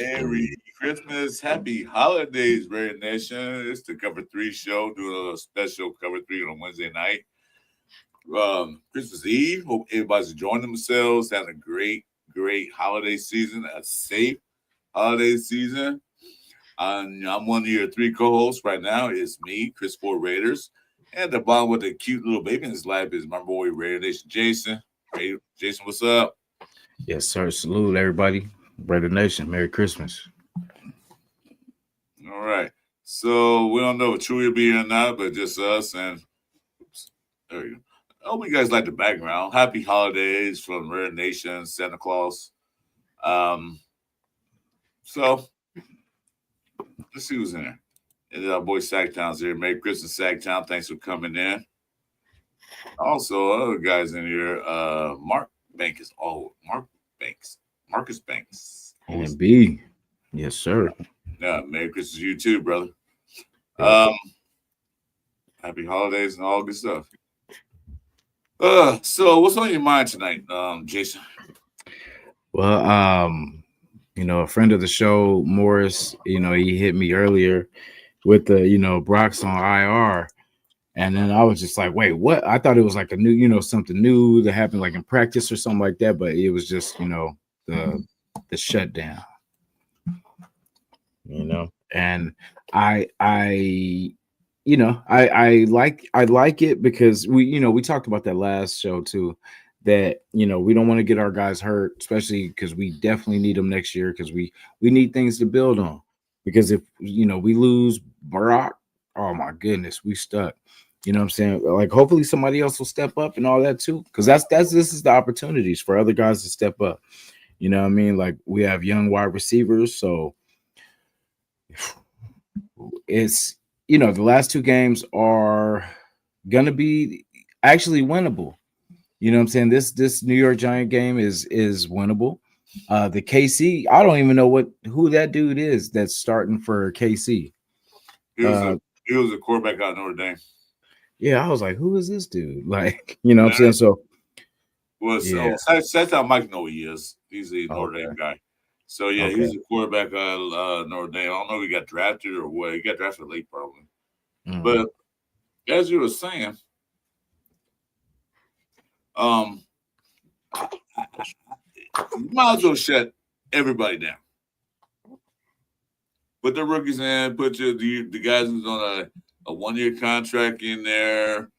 Merry Christmas, happy holidays, Raider Nation. It's the Cover 3 show, doing a special Cover 3 on a Wednesday night. Christmas Eve. Hope everybody's enjoying themselves, having a great holiday season, a safe holiday season. I'm one of your three co-hosts right now. It's me, Chris Ford Raiders. And at the bottom with the cute little baby in his lap is my boy Raider Nation Jason. Hey, Jason, what's up? Yes, sir. Salute everybody. Raider Nation. Merry Christmas. All right. So we don't know if Chewy will be here or not, but just us. And oops, there you go. I hope you guys like the background. Happy holidays from Raider Nation, Santa Claus. So let's see who's in there. And our boy Sacktown's here. Merry Christmas, Sacktown. Thanks for coming in. Also, other guys in here. Mark Banks. Marcus Banks. And B. Yes, sir. Yeah, Merry Christmas to you too, brother. Yeah. Happy holidays and all good stuff. So what's on your mind tonight, Jason? Well, a friend of the show, Morris, he hit me earlier with the, Brock's on IR. And then I was just like, wait, what? I thought it was like a new, something new that happened like in practice or something like that. But it was just, the shutdown, and I like it because we talked about that last show too, that, we don't want to get our guys hurt, especially because we definitely need them next year because we need things to build on. Because if, we lose Brock, oh my goodness, we stuck. You know what I'm saying? Like, hopefully somebody else will step up and all that too. Because this is the opportunities for other guys to step up. You know what I mean? Like, we have young wide receivers. So it's, the last two games are going to be actually winnable. You know what I'm saying? This New York Giant game is winnable. The KC, I don't even know who that dude is that's starting for KC. He was a quarterback out of Notre Dame. Yeah, I was like, who is this dude? Like, what I'm saying? So, yeah. That's how Mike know he is. He's a Notre Dame guy. So, yeah, he was a quarterback out of Notre Dame. I don't know if he got drafted or what. He got drafted late, probably. Mm-hmm. But as you were saying, you might as well shut everybody down. Put the rookies in, put the guys who's on a 1-year contract in there,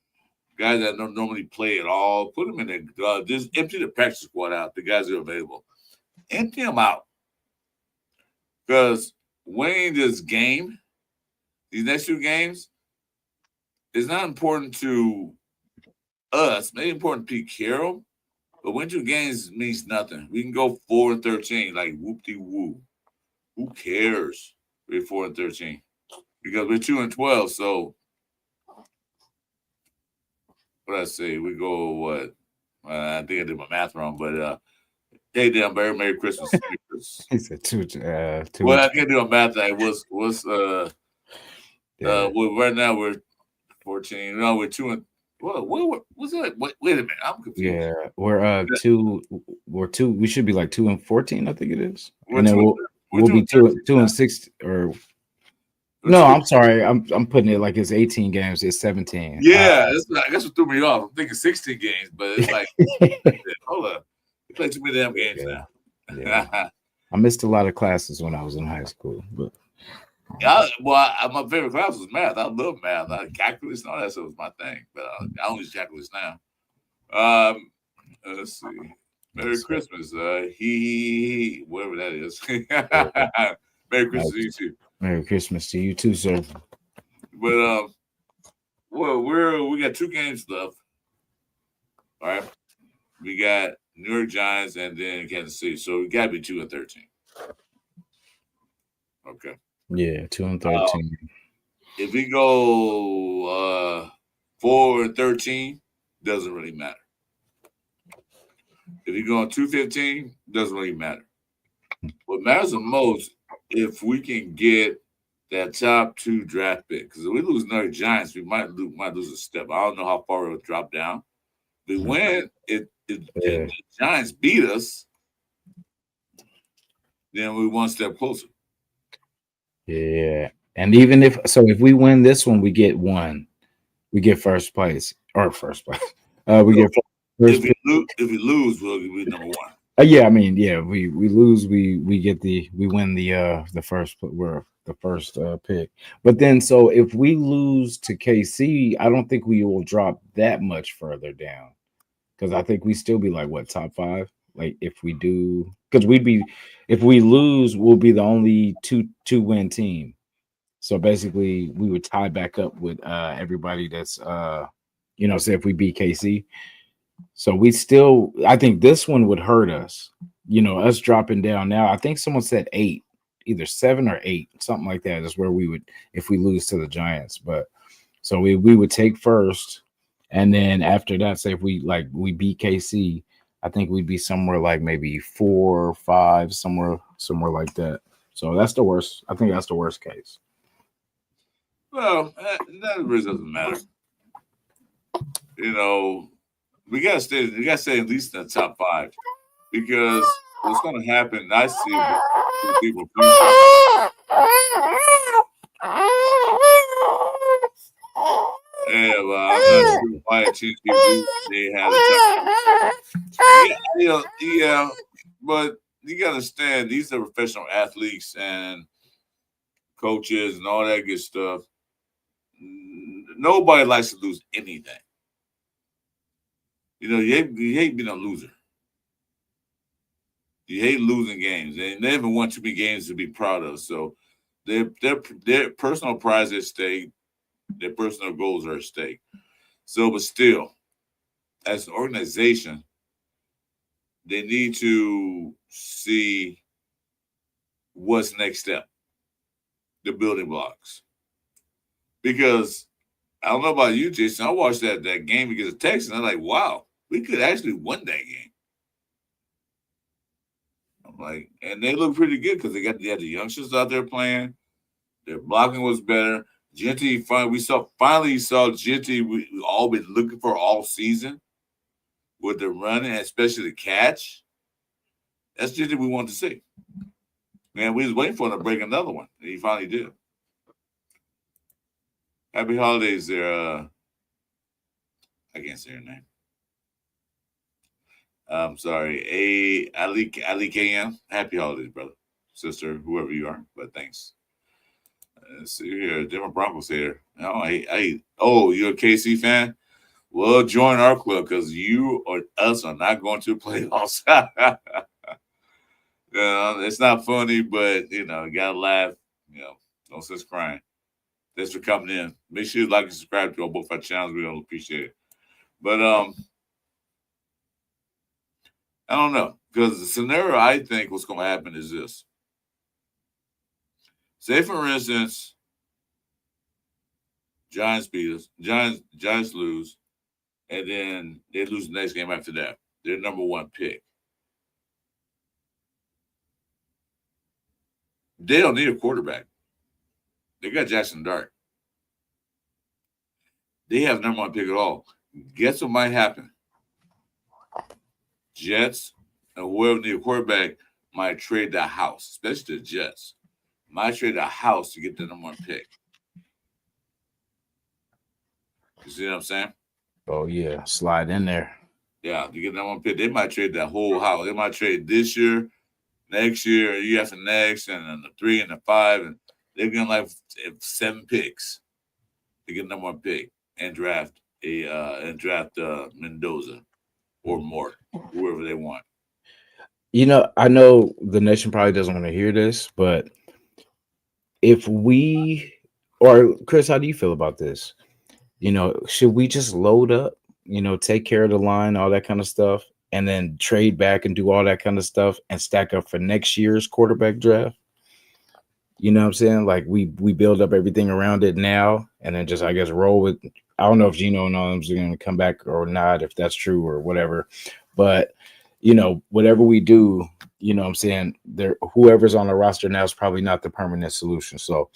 guys that don't normally play at all. Put them in there. Just empty the practice squad out, the guys that are available. Empty them out. Because winning this game, these next two games, is not important to us. Maybe important to Pete Carroll, but winning two games means nothing. We can go 4-13, like whoop-de-woo. Who cares? We're 4-13 because we're 2-12. So what I say? We go what? I think I did my math wrong, but hey, damn, Merry Christmas. He said two. Well, I can't do a math. Right now we're 14. No, we're 2 and. What was that? Wait a minute, I'm confused. Yeah, we're 2. We're 2. We should be like 2-14. I think it is. We're and then we'll be 2-6 or. No, I'm sorry. I'm putting it like it's 18 games. It's 17. Yeah, I guess what threw me off. I'm thinking 16 games, but it's like, hold up. You play too many damn games now. Yeah. I missed a lot of classes when I was in high school. But my favorite class was math. I love math. Calculus and all that stuff was my thing. But I don't use calculus now. Let's see. Merry Christmas. Whatever that is. Merry Christmas to you too. Merry Christmas to you too, sir. But well, we got 2 games left. All right, we got New York Giants and then Kansas City, so we got to be 2-13. Okay. Yeah, 2-13. If we go 4-13, doesn't really matter. If you go on 2-15, doesn't really matter. What matters the most if we can get that top 2 draft pick. Because if we lose another Giants, we might lose a step. I don't know how far it'll drop down. But when the Giants beat us, then we're one step closer. Yeah. And even if we win this one, we get one. We get first place. Or first place. We get first if we lose, we'll be number 1. Yeah, I mean, yeah, we lose, we win the first, we're the first pick. But then, so if we lose to KC, I don't think we will drop that much further down, because I think we still be like what, top 5, like if we do, because if we lose, we'll be the only two win team. So basically, we would tie back up with everybody that's say if we beat KC. So we still, I think this one would hurt us, us dropping down now. I think someone said 8, either 7 or 8, something like that is where we would, if we lose to the Giants. But so we would take first. And then after that, say if we beat KC, I think we'd be somewhere like maybe 4 or 5, somewhere like that. So that's the worst. I think that's the worst case. Well, that really doesn't matter. We gotta stay at least in the top 5, because what's gonna happen, I see people yeah, well, I'm not sure why it changed people. They have yeah, but you gotta understand, these are professional athletes and coaches and all that good stuff. Nobody likes to lose anything. You hate being a loser. You hate losing games. They never want too many games to be proud of. So their personal pride is at stake. Their personal goals are at stake. So, but still, as an organization, they need to see what's the next step, the building blocks. Because I don't know about you, Jason. I watched that game against the Texans. I'm like, wow, we could actually win that game. I'm like, and they look pretty good because they had the youngsters out there playing. Their blocking was better. Genty, finally saw Genty. We all been looking for all season with the running, especially the catch. That's Genty we wanted to see. Man, we was waiting for him to break another one, and he finally did. Happy holidays there. I can't say her name. I'm sorry. Ali KM. Happy holidays, brother, sister, whoever you are. But thanks. Let's see here. Different Broncos here. Oh, you're a KC fan? Well, join our club because you or us are not going to the playoffs. It's not funny, but gotta laugh. No sense crying. Thanks for coming in. Make sure you like and subscribe to both our channels. We all appreciate it. But I don't know, because the scenario I think what's going to happen is this. Say, for instance, Giants beat us, Giants lose, and then they lose the next game after that. They're number 1 pick. They don't need a quarterback. They got Jackson Dart. They have number 1 pick at all. Guess what might happen? Jets and whoever need a quarterback might trade the house, especially the Jets. Might trade the house to get the number 1 pick. You see what I'm saying? Oh, yeah. Slide in there. Yeah, to get the number 1 pick. They might trade that whole house. They might trade this year, next year, year after next, and then the 3 and the 5. And they're getting like 7 picks to get the number 1 pick and draft Mendoza or more, whoever they want. I know the nation probably doesn't want to hear this, but if we Or Chris, how do you feel about this? Should we just load up, take care of the line, all that kind of stuff, and then trade back and do all that kind of stuff and stack up for next year's quarterback draft? You know what I'm saying? Like we build up everything around it now and then just I guess roll with. I don't know if Geno and all them are going to come back or not, if that's true or whatever. But whatever we do, what I'm saying, there whoever's on the roster now is probably not the permanent solution. So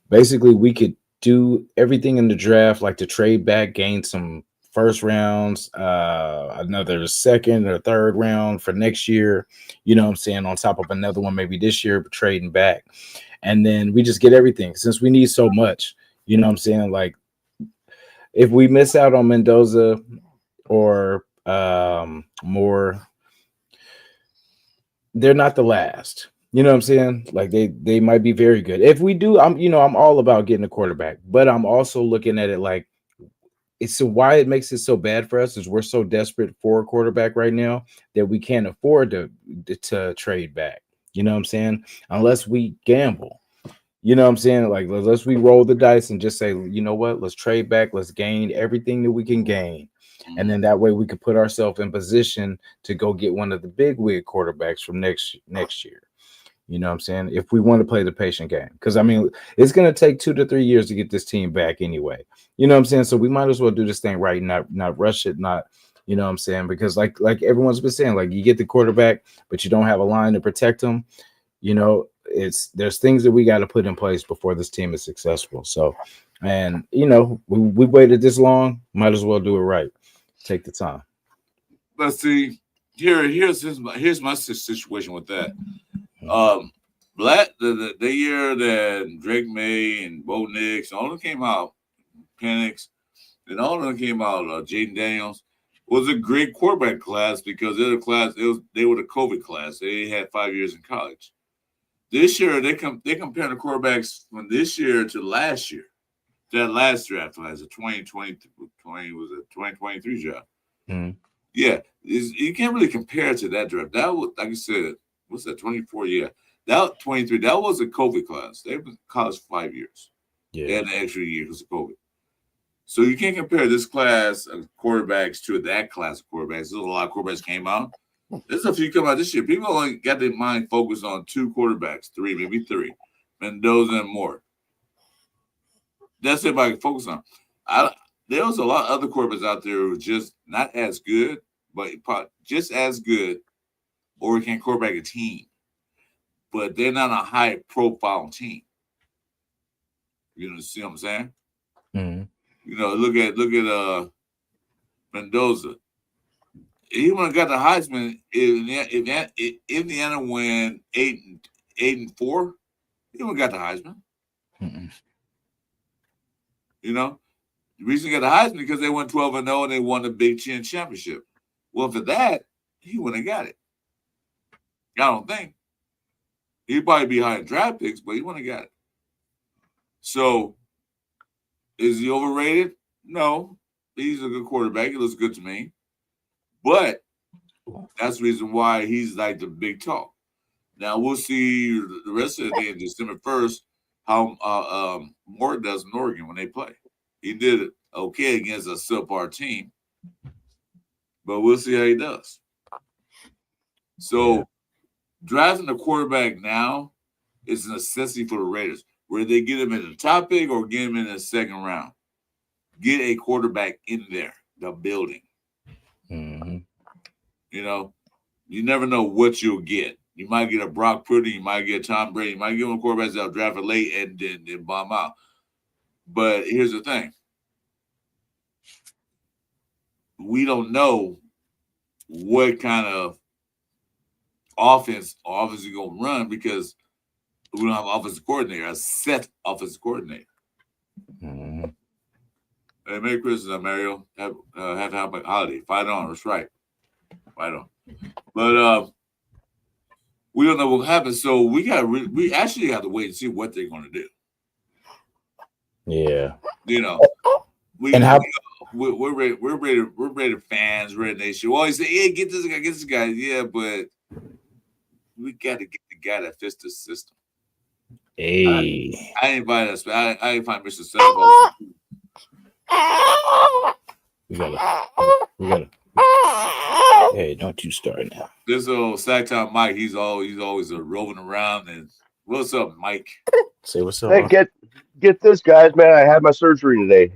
basically we could do everything in the draft, like to trade back, gain some first rounds, another second or third round for next year, what I'm saying, on top of another one maybe this year, but trading back. And then we just get everything since we need so much, what I'm saying? Like if we miss out on Mendoza or more, they're not the last. You know what I'm saying? Like they might be very good. If we do, I'm all about getting a quarterback, but I'm also looking at it like it's why it makes it so bad for us is we're so desperate for a quarterback right now that we can't afford to trade back. You know what I'm saying? Unless we gamble. You know what I'm saying? Like unless we roll the dice and just say, you know what, let's trade back, let's gain everything that we can gain. And then that way we could put ourselves in position to go get one of the big wig quarterbacks from next year. You know what I'm saying? If we want to play the patient game, because I mean, it's going to take 2 to 3 years to get this team back anyway. You know what I'm saying? So we might as well do this thing right, not rush it, not, you know what I'm saying? Because like everyone's been saying, like you get the quarterback, but you don't have a line to protect them. There's things that we got to put in place before this team is successful. So, and we waited this long, might as well do it right. Take the time. Let's see. Here's my situation with that. The year that Drake May and Bo Nix, all of them came out, Penix, and all of them came out, Jaden Daniels, was a great quarterback class because they were the COVID class. They had 5 years in college. This year they compare the quarterbacks from this year to last year. That last draft class, the 2023 draft. Mm-hmm. Yeah, you can't really compare it to that draft. That was, like you said, what's that, 24? Yeah. That 23, that was a COVID class. They've been in college for 5 years. Yeah. They had an extra year because of COVID. So you can't compare this class of quarterbacks to that class of quarterbacks. There's a lot of quarterbacks came out. There's a few come out this year. People only got their mind focused on 2 quarterbacks, 3, maybe 3. Mendoza and Moore. That's what everybody can focus on. There was a lot of other quarterbacks out there who were just not as good, but just as good, or can quarterback a team. But they're not a high profile team. You know, see what I'm saying? Mm-hmm. Look at Mendoza. He would have got the Heisman if Indiana went 8-4. He would have got the Heisman. Mm-hmm. The reason he got the Heisman because they went 12-0 and they won the Big Ten championship. Well, for that, he wouldn't have got it. I don't think. He'd probably be high in draft picks, but he wouldn't have got it. So, is he overrated? No. He's a good quarterback. He looks good to me. But that's the reason why he's like the big talk. Now, we'll see the rest of the game, December 1st, how Moore does in Oregon when they play. He did it okay against a subpar team, but we'll see how he does. So, drafting a quarterback now is a necessity for the Raiders. Whether they get him in the top pick or get him in the second round, get a quarterback in there, the building. Mm-hmm. You never know what you'll get. You might get a Brock Purdy, you might get Tom Brady, you might get one quarterback that'll draft it late and then bomb out. But here's the thing. We don't know what kind of offense is going to run because we don't have an offensive coordinator, a set offensive coordinator. Mm-hmm. Hey, Merry Christmas, Mario. Have a holiday. Fight on. That's right. Fight on. But we don't know what happens, so we actually have to wait and see what they're going to do. Yeah. We're ready. Fans, ready nation. We always say, "Yeah, get this guy." Yeah, but we got to get the guy that fits the system. Hey, I ain't find that. I ain't find Mr. Sandbox. we gotta. Hey, don't you start now. This old Sacktown Mike, he's always roving around. And what's up, Mike? Say what's up. Hey, get this, guys, man. I had my surgery today.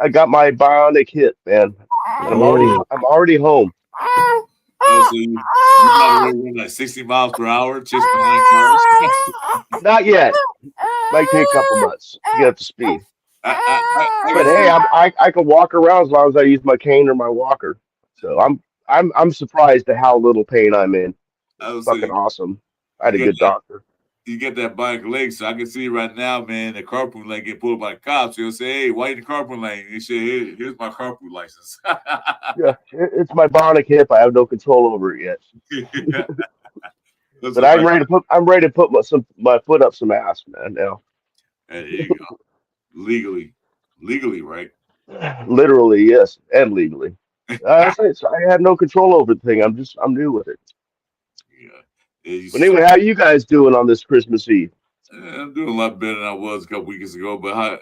I got my bionic hip, man, and I'm already home. Oh, so you about to run like 60 miles per hour just behind cars? Not yet. Might take a couple months to get up to speed. I But can hey, see. I can walk around as long as I use my cane or my walker. So I'm surprised at how little pain I'm in. I It's would fucking say awesome. I you had a get good doctor. you get that bike leg, so I can see right now, man, the carpool lane get pulled by the cops. He'll say, "Hey, why you in the carpool lane?" He said, "Here's my carpool license." Yeah, it's my bionic hip. I have no control over it yet. That's But a fact. I'm ready to put my foot up some ass, man. Now, Hey, there you go. Legally, right? literally, yes, and legally. I say so I have no control over the thing. I'm new with it. Yeah. It's But just, anyway, how you guys doing on this Christmas Eve? I'm doing a lot better than I was a couple weeks ago, but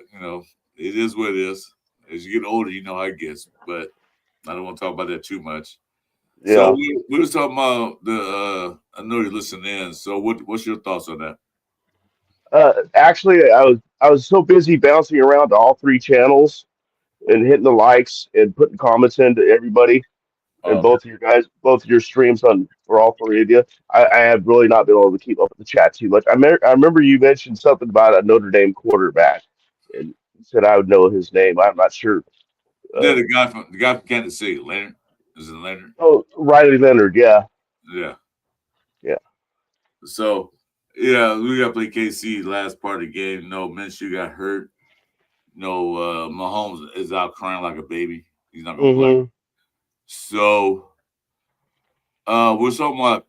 it is what it is. As you get older, you know how it gets. But I don't want to talk about that too much. So Yeah. we was talking about the. I know you're listening in. So what's your thoughts on that? Actually, I was so busy bouncing around to all three channels and hitting the likes and putting comments into everybody and Okay. both of your streams on for all three of you. I have really not been able to keep up with the chat too much. I remember you mentioned something about a Notre Dame quarterback and you said I would know his name. I'm not sure. Yeah, Uh, the guy from Kansas City, Leonard. Is it Leonard? oh, Riley Leonard. Yeah, Yeah. yeah. So yeah, we got to play KC last part of the game. No, Minshew got hurt. No, Mahomes is out crying like a baby. He's not gonna play. Hmm. So we're talking about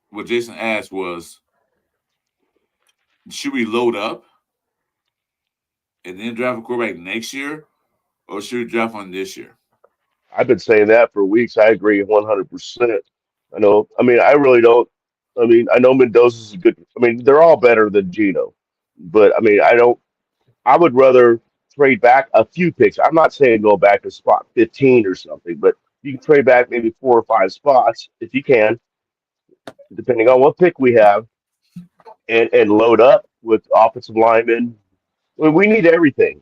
what Jason asked was, should we load up and then draft a quarterback next year, or should we draft one this year? I've been saying that for weeks. I agree 100%. I know. I mean, I really don't. I mean, I know Mendoza's a good. I mean, they're all better than Gino, but I mean, I don't. I would rather trade back a few picks. I'm not saying go back to spot 15 or something, but you can trade back maybe 4 or 5 spots if you can, depending on what pick we have, and load up with offensive linemen. We need everything.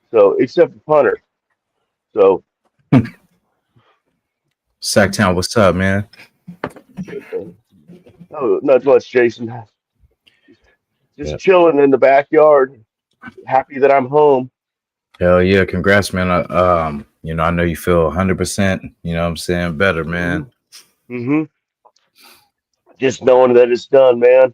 So except for punter. So Sacktown, what's up, man? no, not much, Jason. Just Yeah. chilling in the backyard. Happy that I'm home. Hell yeah, congrats, man. I know you feel 100%. You know what I'm saying, better, man. Hmm. Just knowing that it's done, man.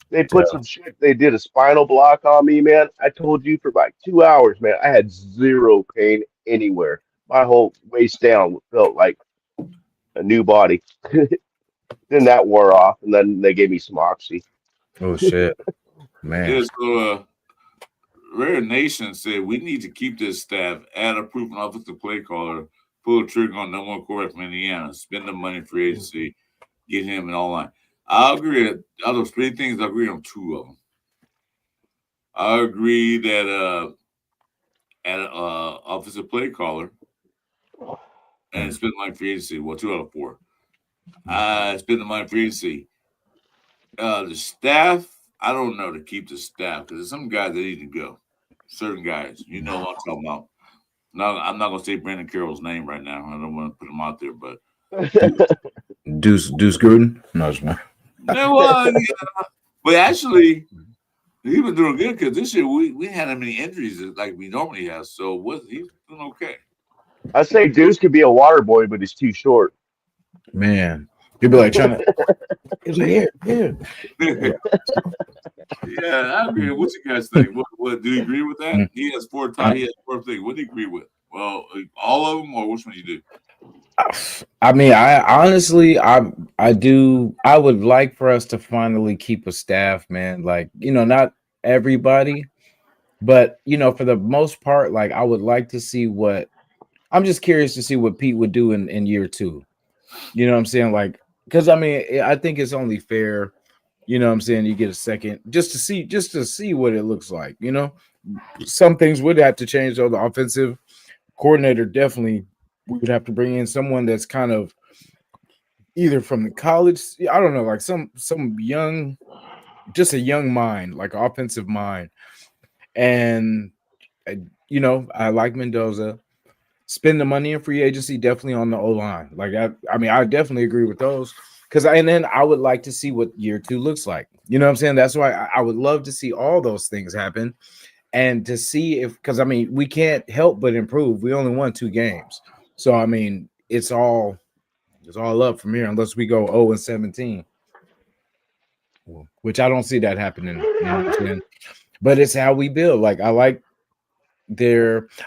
They put Yeah. some shit. They did a spinal block on me, man. I told you for like 2 hours, man. I had zero pain anywhere. My whole waist down felt like a new body. Then that wore off, and then they gave me some oxy. Oh shit, man. Yeah. So Rare Nation said we need to keep this staff, add a proven offensive play caller, pull the trigger on number one quarterback from Indiana, spend the money for agency, get him in all line. I agree. Out of those three things, I agree on two of them. I agree that add an offensive play caller and spend the money for agency. Well, 2 out of 4. Spend the money for agency. The staff, I don't know to keep the staff because there's some guys that need to go. Certain guys, you know what I'm talking about. No, I'm not gonna say Brandon Carroll's name right now. I don't want to put him out there, but Deuce Gruden? No, it's not. no, yeah. But actually, he was doing good because this year we had that many injuries like we normally have. So he's doing okay. I say Deuce could be a water boy, but he's too short. Man, you'd be like trying to. He's like, here. Yeah, I agree. What you guys think? What do you agree with that? He has 4 times. He has 4 things. What do you agree with? Well, all of them, or which one you do? I mean, I honestly, I do. I would like for us to finally keep a staff, man. Like, not everybody, but for the most part, like I would like to see what. I'm just curious to see what Pete would do in year 2. You know what I'm saying? Like, because I mean, I think it's only fair You know what I'm saying? You get a second just to see what it looks like. You know, some things would have to change though. The offensive coordinator definitely we would have to bring in someone that's kind of either from the college, I don't know, like some young, just a young mind, like offensive mind. And you know, I like Mendoza. Spend the money in free agency, definitely on the O line. Like I mean, I definitely agree with those. And then I would like to see what year 2 looks like. You know what I'm saying? That's why I would love to see all those things happen, and to see if, because I mean, we can't help but improve. We only won 2 games, so I mean, it's all up from here unless we go 0-17, which I don't see that happening. You know what I'm saying? But it's how we build. Like I like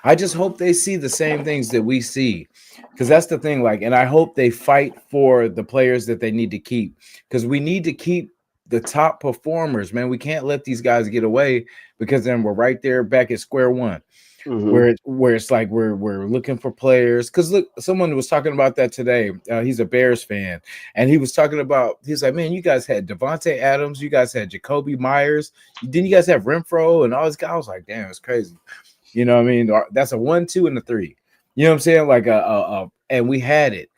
I just hope they see the same things that we see, because that's the thing. Like, and I hope they fight for the players that they need to keep, because we need to keep the top performers, man. We can't let these guys get away, because then we're right there back at square one. Mhm. Where it's like we're looking for players. Because look, someone was talking about that today. He's a Bears fan, and he was talking about, he's like, man, you guys had Devontae Adams, you guys had Jacoby Myers, didn't you guys have Renfro and all this guys? I was like, damn, it's crazy. You know what I mean? That's a 1, 2, and a 3. You know what I'm saying? Like and we had it,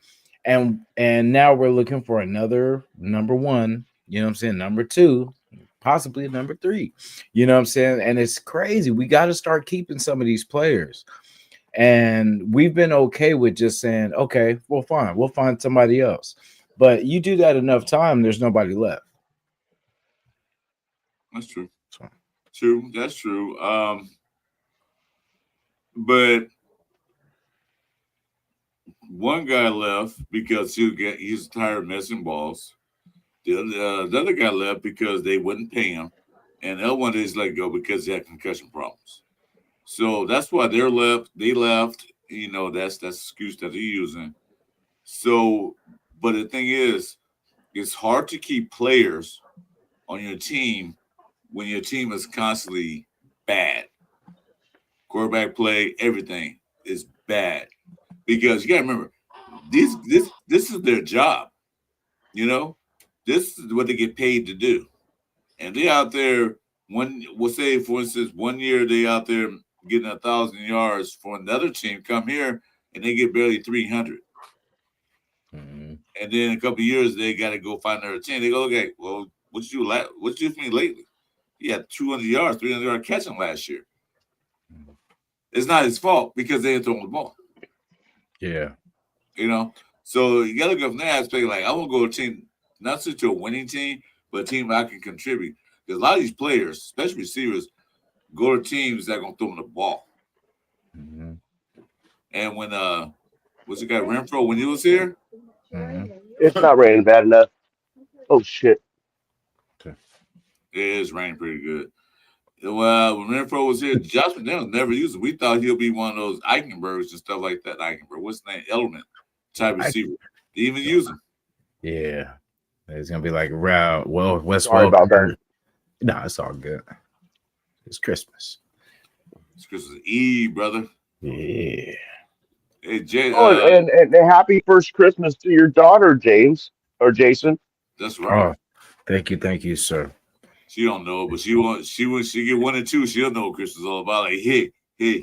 and now we're looking for another number 1. You know what I'm saying? Number 2, possibly a number 3. You know what I'm saying? And it's crazy. We got to start keeping some of these players, and we've been okay with just saying, okay, well, fine, we'll find somebody else. But you do that enough time, there's nobody left. That's true. True. That's true. But one guy left because he's tired of missing balls. The other guy left because they wouldn't pay him, and the other one is let go because he had concussion problems. So that's why they're left. They left. You know, that's the excuse that they're using. So, but the thing is, it's hard to keep players on your team when your team is constantly bad. Quarterback play, everything is bad, because you got to remember, this is their job. You know, this is what they get paid to do, and they out there. We'll say, for instance, 1 year they out there getting 1,000 yards for another team. Come here and they get barely 300, Mm-hmm. and then a couple of years they got to go find another team. They go, okay, well, what you do for me lately? He had 200 yards, 300 yard catching last year. It's not his fault because they ain't throwing the ball. Yeah. You know, so you got to go from that aspect. Like, I want to go to a team, not such a winning team, but a team that I can contribute. Because a lot of these players, especially receivers, go to teams that are going to throw them the ball. Mm-hmm. And when, what's the guy, Renfro, when he was here? Mm-hmm. It's not raining bad enough. Oh shit! It is raining pretty good. Well, when Renfro was here, Josh McDaniels never used it. We thought he'll be one of those Eichenbergs and stuff like that. Eichenberg, what's his name? Element type receiver. They even use him. Yeah. It's gonna be like West. Sorry about that. No, it's all good. It's Christmas. It's Christmas Eve, brother. Yeah. Hey, Jay. Oh, and happy first Christmas to your daughter, James or Jason. That's right. Oh, thank you, sir. She don't know, but she get 1 and 2. She'll know what Christmas is all about. Like, hey.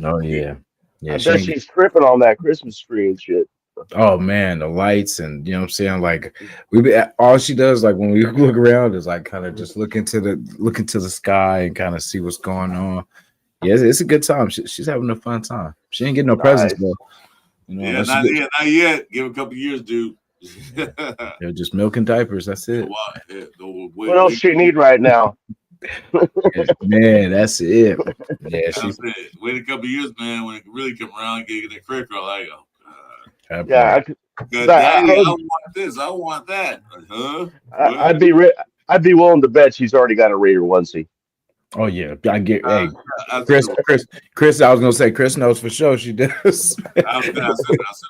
Oh yeah. Yeah. I bet she's tripping on that Christmas tree and shit. Oh man, the lights, and you know what I'm saying? Like all she does, like when we look around, is like kind of just look into the sky and kind of see what's going on. Yeah, it's a good time. She's having a fun time. She ain't getting no presents though. You know, not yet. Give a couple years, dude. They're just milk and diapers. That's it. What else she need right now? Man, that's it. Yeah, wait a couple years, man. When it really come around, get that credit card, like, oh god. Yeah, I want this. I want that. Huh? I'd be willing to bet she's already got a Raider onesie. Oh yeah, I get. Hey, Chris. I was gonna say Chris knows for sure she does. I sent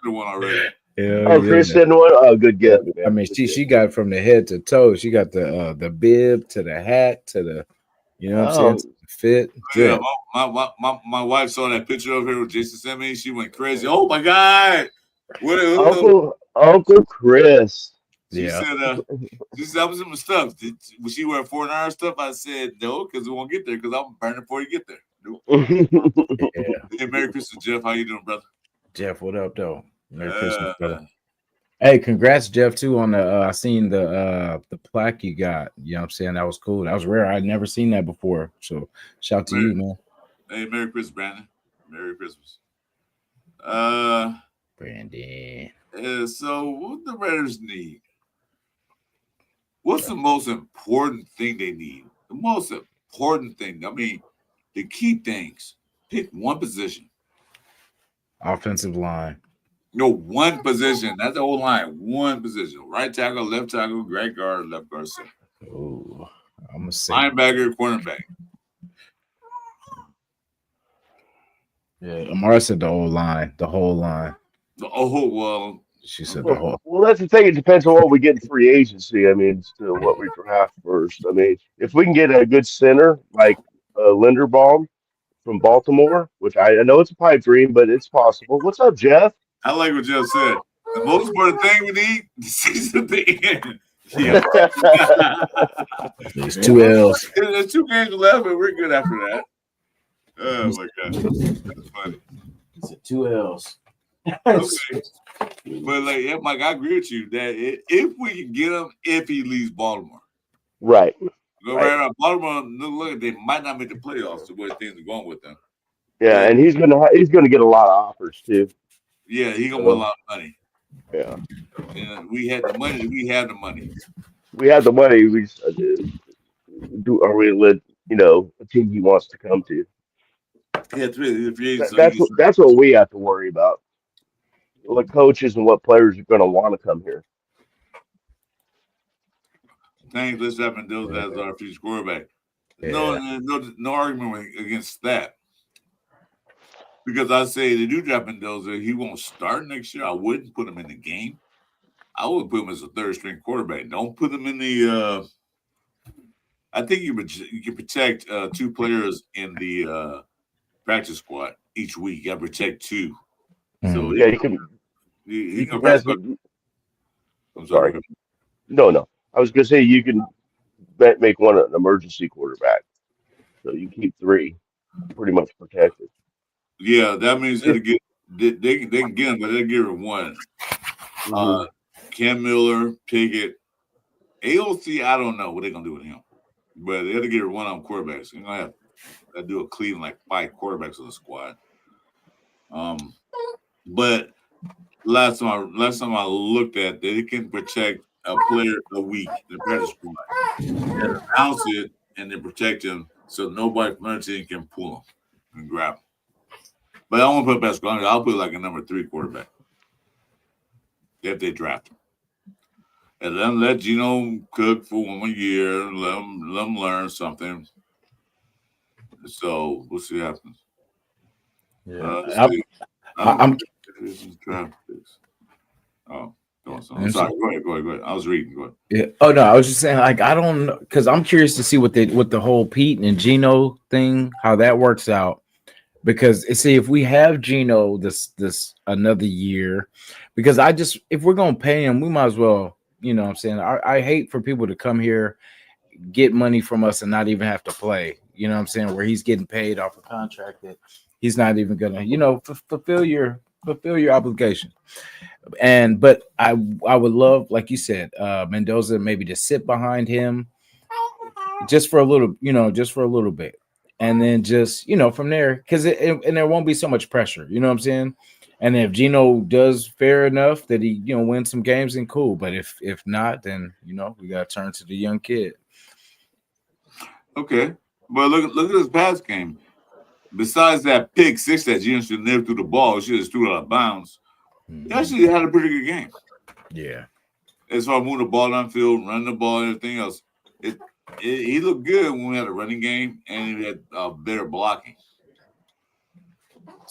her one already. Yeah, Chris sent one. Oh, good gift. Man. I mean, she got from the head to toe. She got the bib to the hat to the, you know what I'm saying, fit. Yeah, my wife saw that picture of her with Jason sent me. She went crazy. Oh my god! Uncle Chris. She Yeah. said, she said, I was in my stuff. Was she wearing 4 stuff? I said, no, because we won't get there because I'm burning before you get there. Nope. Yeah. Hey, Merry Christmas, Jeff. How you doing, brother? Jeff, what up, though? Merry Christmas, brother. Hey, congrats, Jeff, too, on the I seen the plaque you got. You know what I'm saying? That was cool. That was rare. I'd never seen that before. So shout out to you, man. Hey, Merry Christmas, Brandon. Merry Christmas. Brandon. So what the Raiders need? What's the most important thing they need? The most important thing. I mean, the key things. Pick one position. Offensive line. No, one position. That's the whole line. One position. Right tackle, left tackle, right guard, left guard, center. Oh, I'm gonna say linebacker, cornerback. Yeah, Amara said the whole line. The whole line. Oh, well. She said the whole. Well, that's the thing. It depends on what we get in free agency. I mean, to what we draft first. I mean, if we can get a good center like Linderbaum from Baltimore, which I know it's a pipe dream, but it's possible. What's up, Jeff? I like what Jeff said. The most important thing we need the season to end. Yeah. There's 2 L's. There's 2 games left, and we're good after that. Oh my god, that's funny. It's 2 L's. Okay. But like, yeah, Mike, I agree with you that if we can get him, if he leaves Baltimore, right. Go right around Baltimore. Look, they might not make the playoffs the way things are going with them. Yeah, and he's gonna get a lot of offers too. Yeah, he's gonna want a lot of money. Yeah, and we had the money. We have the money. We have the money. We are we let a team he wants to come to. Yeah, it's really, that's what we have to worry about. What coaches and what players are going to want to come here. Thanks, let's have Mendoza as our future quarterback. Yeah. No argument against that. Because I say they do draft Mendoza, he won't start next year. I wouldn't put him in the game. I would put him as a 3rd string quarterback. Don't put him in the. I think you can protect 2 players in the practice squad each week. You got to protect 2. So yeah, you can. He can press. I'm sorry. No. I was going to say you can make one an emergency quarterback, so you keep 3 pretty much protected. Yeah, that means they can get him, but they give him 1. Mm-hmm. Cam Miller, Pickett, AOC. I don't know what they're gonna do with him, but they have to get 1 on quarterbacks. You're gonna have to do a clean like 5 quarterbacks on the squad. But last time I looked at, they can protect a player a week in the practice squad. And announce it and then protect him so nobody from the team can pull him and grab him. But I won't put basketball. I'll put like a number 3 quarterback if they draft him, and then let Geno cook for 1 year. Let them learn something. So we'll see what happens. Yeah, I'm draft picks. Oh. I'm sorry. Go ahead. I was reading. Go ahead. Yeah. Oh no, I was just saying, like, I don't know, because I'm curious to see what the whole Pete and Geno thing, how that works out. Because see, if we have Geno this another year, because if we're gonna pay him, we might as well, you know what I'm saying. I hate for people to come here, get money from us, and not even have to play. You know what I'm saying? Where he's getting paid off a contract that he's not even gonna, fulfill your obligation. But I would love, like you said, Mendoza maybe to sit behind him just for a little bit. And then just, from there, because and there won't be so much pressure, you know what I'm saying? And if Geno does fair enough that he, wins some games, then cool. But if not, then, we got to turn to the young kid. Okay. But look at this past game. Besides that pick 6 that Geno should never threw the ball, she just threw it out of bounds. He actually had a pretty good game. Yeah. As far as moving the ball downfield, running the ball, and everything else. He looked good when we had a running game and he had better blocking.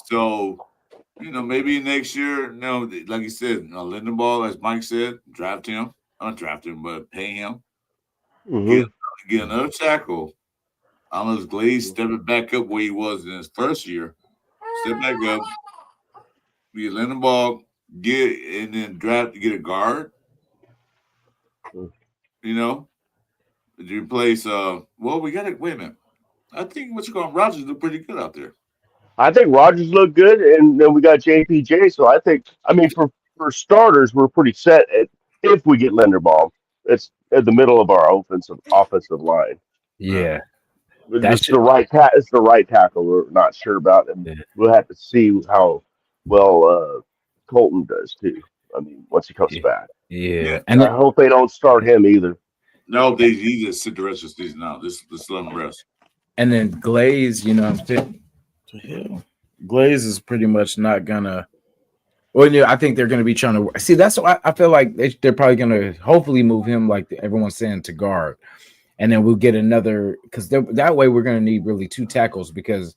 So, maybe next year, like you said, Lindenball, as Mike said, draft him. Not draft him, but pay him. Mm-hmm. Get another tackle. Unless Glaze step it back up where he was in his first year. Step back up. Get Lindenball, get a guard. You know, to replace. Well, we got to wait a minute. I think what you call Rogers look pretty good out there. I think Rogers looked good, and then we got JPJ. So I mean, for starters, we're pretty set if we get Linderbaum. It's at the middle of our offensive line. Uh, Yeah, that It's should. the it's the right tackle we're not sure about, and Yeah, we'll have to see how well Colton does too. I mean, once he comes yeah, back, yeah. yeah. And I hope they don't start him either. No, they he just sit the rest of the season out. This let him rest. then Glaze, the hell? Glaze is pretty much not gonna. Well, yeah, I think they're going to be trying to see. That's why I feel like they're probably going to hopefully move him, like everyone's saying, to guard, and then we'll get another because that way we're going to need really two tackles because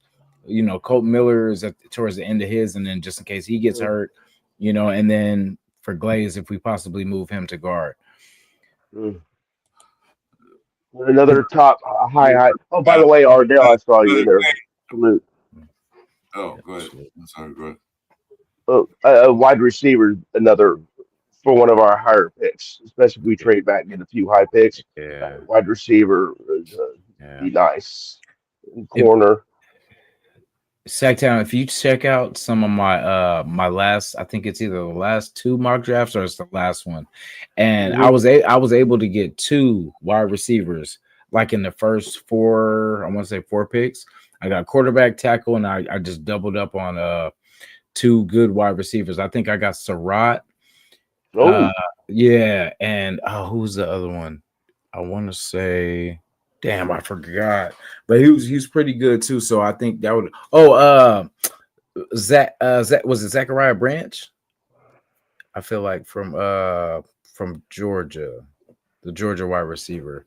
Colton Miller is towards the end of his, and then just in case he gets hurt, and then for Glaze if we possibly move him to guard. Mm. Another top high. Oh, by the way, Ardell, I saw you there. Salute. Oh, go ahead. I'm sorry. Go ahead. A wide receiver, another for one of our higher picks, especially if we trade back and get a few high picks. Yeah, Wide receiver is, yeah. be nice. Corner. Sacktown, if you check out some of my last, I think it's either the last two mock drafts or it's the last one, and I was able to get two wide receivers like in the first four. I want to say four picks. I got quarterback, tackle, and I just doubled up on two good wide receivers. I think I got Surratt. Oh, Yeah, and who's the other one? I want to say, damn, I forgot. But he's pretty good too. So I think that would. Oh, Zach was it Zachariah Branch? I feel like from Georgia, the Georgia wide receiver.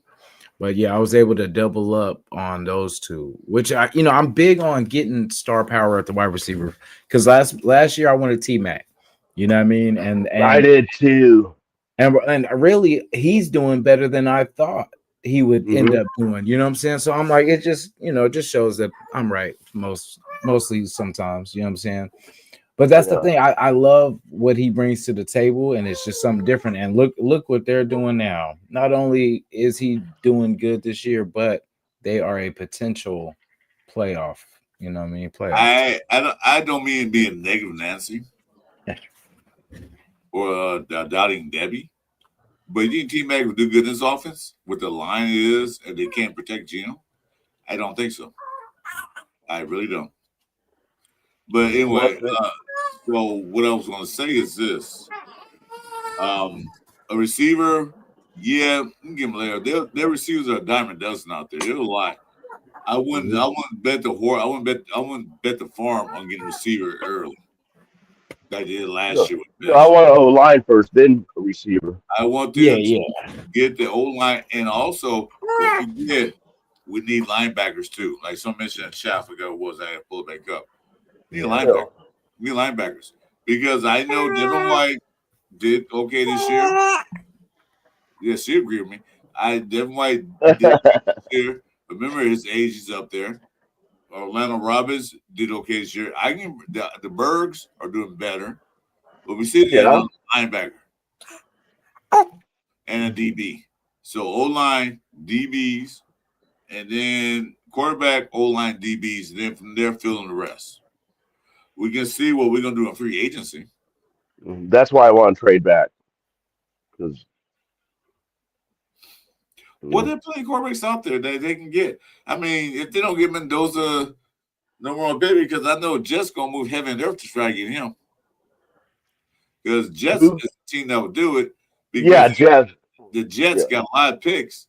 But yeah, I was able to double up on those two, which I'm big on getting star power at the wide receiver because last year I wanted T Mac, you know what I mean, I did too. and really he's doing better than I thought he would end Mhm. up doing. You know what I'm saying? So I'm like, it just it just shows that I'm right mostly sometimes. You know what I'm saying? But that's the Yeah. thing. I love what he brings to the table, and it's just something different. And look what they're doing now. Not only is he doing good this year, but they are a potential playoff. You know what I mean? Playoff. I don't mean being negative, Nancy, or doubting Debbie. But you think T Mac would do good in this offense with the line it is, and they can't protect Gino? I don't think so. I really don't. But anyway, so what I was going to say is this: a receiver, yeah, you can give them later. Their receivers are a dime a dozen out there. They're a lot. I wouldn't bet the horse. I wouldn't bet the farm on getting a receiver early. Like I did last year with I Fish. want a line first, then a receiver. I want them Yeah. to get the old line, and also what we did, we need linebackers too. Like some mentioned in chat, I forgot what was I had to pull it back up. We need linebackers. We need linebackers because I know Devin White did okay this year. Yes, she agreed with me. Devin White did okay this year. Remember his age is up there. Orlando Robbins did okay this year. The Bergs are doing better, but we still need another linebacker and a DB. So O line, DBs, and then quarterback, O line, DBs, and then from there fill in the rest. We can see what we're gonna do in free agency. That's why I want to trade back because Well, there are plenty of quarterbacks out there that they can get. I mean, if they don't get Mendoza, no more baby, because I know Jets gonna move heaven and earth to try to get him. Because Jets is the team that would do it. Because Jeff. the Jets got a lot of picks.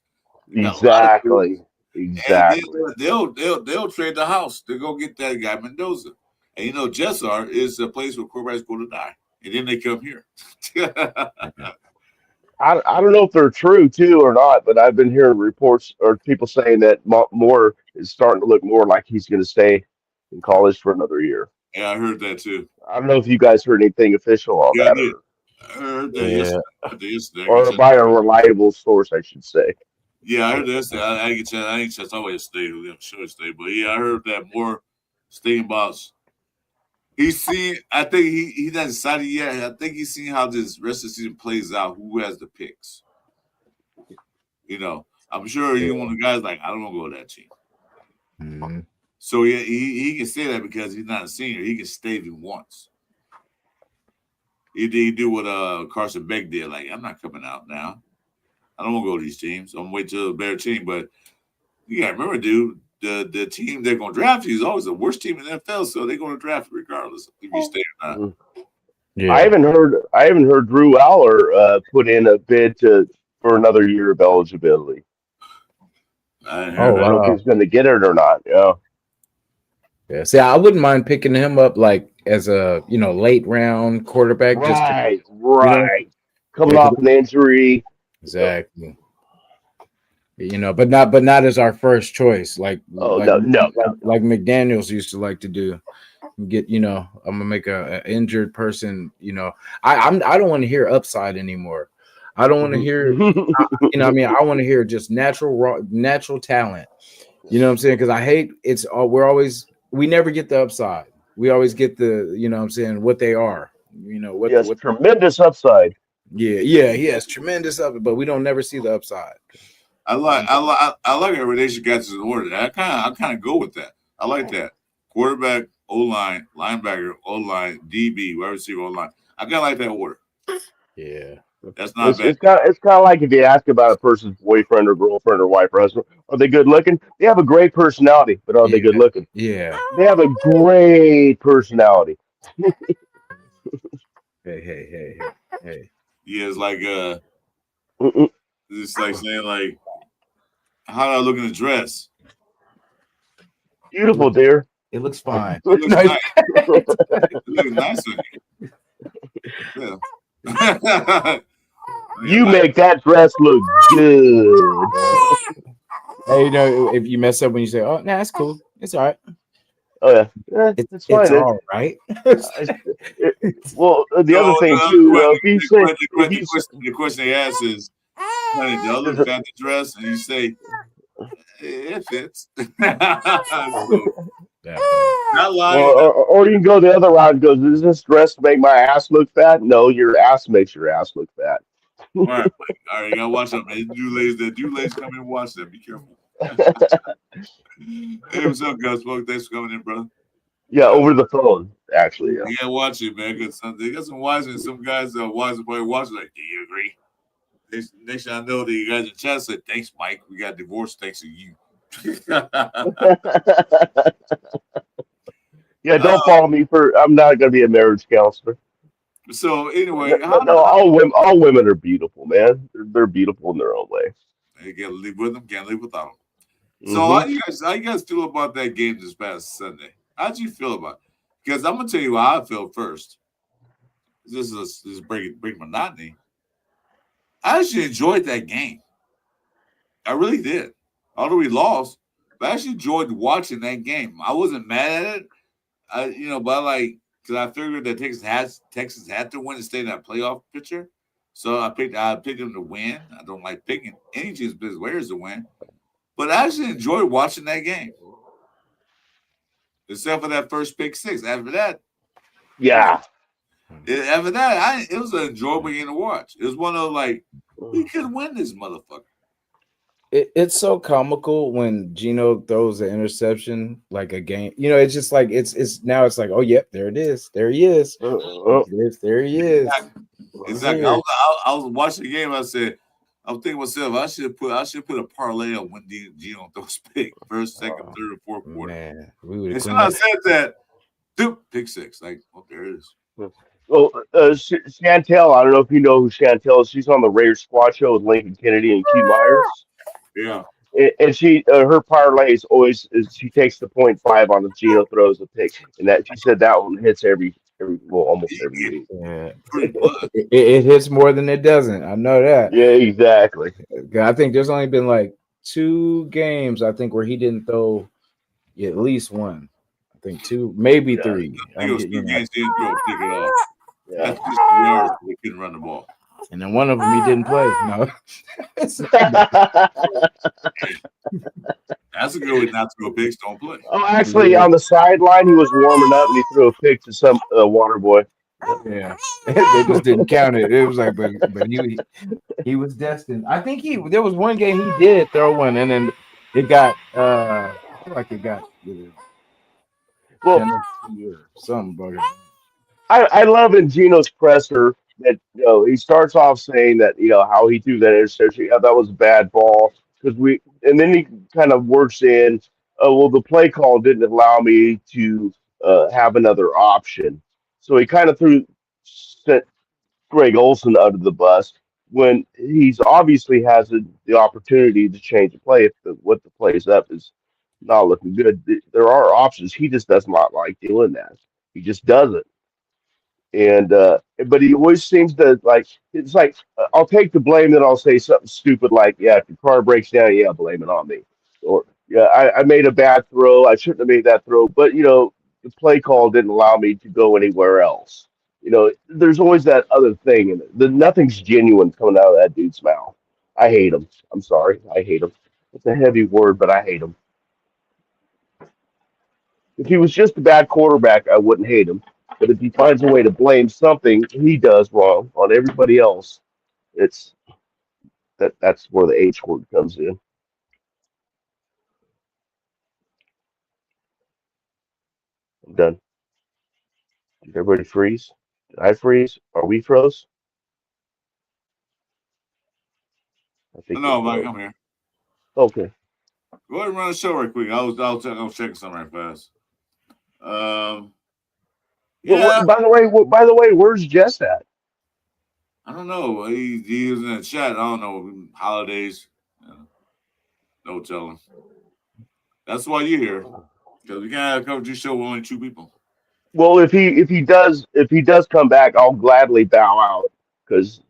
Exactly. And Exactly. they'll trade the house to go get that guy Mendoza. And Jets is a place where quarterbacks go to die, and then they come here. I don't know if they're true too or not, but I've been hearing reports or people saying that Moore is starting to look more like he's going to stay in college for another year. Yeah, I heard that too. I don't know if you guys heard anything official on Yeah, that, I did. I heard that yesterday. or by a reliable source, I should say. Yeah, I heard that yesterday. I didn't get chance always stay. I'm sure stay, but yeah, I heard that more stating about. He's seen. I think he hasn't decided yet. I think he's seen how this rest of the season plays out. Who has the picks? I'm sure he's one of the guys like, I don't want to go to that team. Mm-hmm. So he can say that because he's not a senior. He can stay if he wants. He do what Carson Beck did. Like, I'm not coming out now. I don't want to go to these teams. I'm going to wait till a better team. But you got to remember, dude, the team they're going to draft you is always the worst team in the NFL, so they're going to draft you regardless if you stay or not. Yeah. I haven't heard Drew Aller put in a bid for another year of eligibility. I don't know if he's going to get it or not. Yeah. Yeah. See, I wouldn't mind picking him up like as a late round quarterback. Right. Coming off an injury. Exactly. But not as our first choice. Like McDaniels used to like to do. Get I'm gonna make a injured person. I don't want to hear upside anymore. I don't want to hear. I want to hear just natural talent. You know what I'm saying? Because I hate we never get the upside. We always get the what they are. What tremendous upside. Yeah, he has tremendous upside, but we don't never see the upside. I like how they should get to the order. I kind of go with that. I like that. Quarterback, O-line, linebacker, O-line, DB, wide receiver, O-line. I kind of like that order. Yeah. That's not bad. It's kind of like if you ask about a person's boyfriend or girlfriend or wife or husband, are they good looking? They have a great personality, but are they good looking? Yeah. They have a great personality. Hey. Yeah, it's like it's like saying like, how do I look in the dress? Beautiful, dear. It looks fine. It looks nice. It looks nice on you. Yeah. You make that dress look good. Hey, if you mess up when you say, "Oh, nah, it's cool. It's all right." Oh yeah, it's fine. It's all right. Well, the other thing too, the question they ask is, "Honey, do I look fat to dress?" And you say, "It fits." Not lying. Or you can go the other route and go, "Does this dress make my ass look fat?" No, your ass makes your ass look fat. All right, you gotta watch them, man. Do ladies come in and watch them? Be careful. Hey, what's up, Gus? Well, thanks for coming in, brother. Yeah, over the phone, actually. Yeah. You gotta watch it, man. Because they got some wise and some guys wise and probably watch like, do you agree? Next thing I know, the guys in chat said, "Thanks, Mike. We got divorced thanks to you." Yeah, don't follow me I'm not gonna be a marriage counselor. So anyway, all women are beautiful, man. They're beautiful in their own way. You can't live with them, can't live without them. So how you guys feel about that game this past Sunday? How'd you feel about it? Because I'm gonna tell you how I felt first. This is break monotony. I actually enjoyed that game. I really did. Although we lost, but I actually enjoyed watching that game. I wasn't mad at it. But because I figured that Texas had to win to stay in that playoff picture. So I picked them to win. I don't like picking any team's business players to win. But I actually enjoyed watching that game. Except for that first pick six. After that, it was an enjoyable game to watch. It was one of we could win this motherfucker. It's so comical when Gino throws an interception like a game. It's just like it's now it's like, oh yep, there it is. There he is. There he is. Exactly. I was watching the game. I said, I'm thinking to myself, I should put a parlay on when Gino throws pick first, second, third, and fourth quarter. Man, and so I said that, pick six. Like, there it is. Well, Chantel, I don't know if you know who Chantel is. She's on the Raiders Squad Show with Lincoln Kennedy and Q Myers. Yeah. And she, her parlay is always she takes the 0.5 on the Gino throws a pick, and that she said that one hits almost every week. Yeah. It hits more than it doesn't. I know that. Yeah, exactly. I think there's only been like 2 games where he didn't throw at least one. I think 2, maybe 3. I think it was 2 games he didn't throw pick it off. That's just the yards. They couldn't run the ball. And then one of them he didn't play. No. That's a good way not to go pigs. Don't play. Oh, actually, on the sideline, he was warming up and he threw a pick to some water boy. Yeah, they just didn't count it. It was like, but he was destined. I think there was one game he did throw one, and then it got I feel like it got Well, penalty or something. But I love in Gino's presser that he starts off saying that how he threw that interception. Yeah, that was a bad ball because and then he kind of works in. Oh well, the play call didn't allow me to have another option, so he kind of sent Greg Olson under the bus when he's obviously has the opportunity to change the play if what the plays up is not looking good. There are options. He just does not like doing that. He just doesn't. And but he always seems to like it's like I'll take the blame, then I'll say something stupid like, "Yeah, if your car breaks down, yeah, blame it on me," or "Yeah, I made a bad throw. I shouldn't have made that throw, but the play call didn't allow me to go anywhere else." There's always that other thing, and nothing's genuine coming out of that dude's mouth. I hate him. I'm sorry, I hate him. It's a heavy word, but I hate him. If he was just a bad quarterback, I wouldn't hate him. But if he finds a way to blame something he does wrong on everybody else, it's that's where the H word comes in. I'm done. Did everybody freeze? Did I freeze? Are we froze? I think we're No, Mike, froze. I'm here. Okay. Go ahead and run the show right quick. I'll check something right fast. Um, yeah, By the way, where's Jess at? I don't know. He was in the chat. I don't know holidays. Uh, no telling. That's why you're here because we can't have a coverage show with only two people. Well, if he does come back, I'll gladly bow out because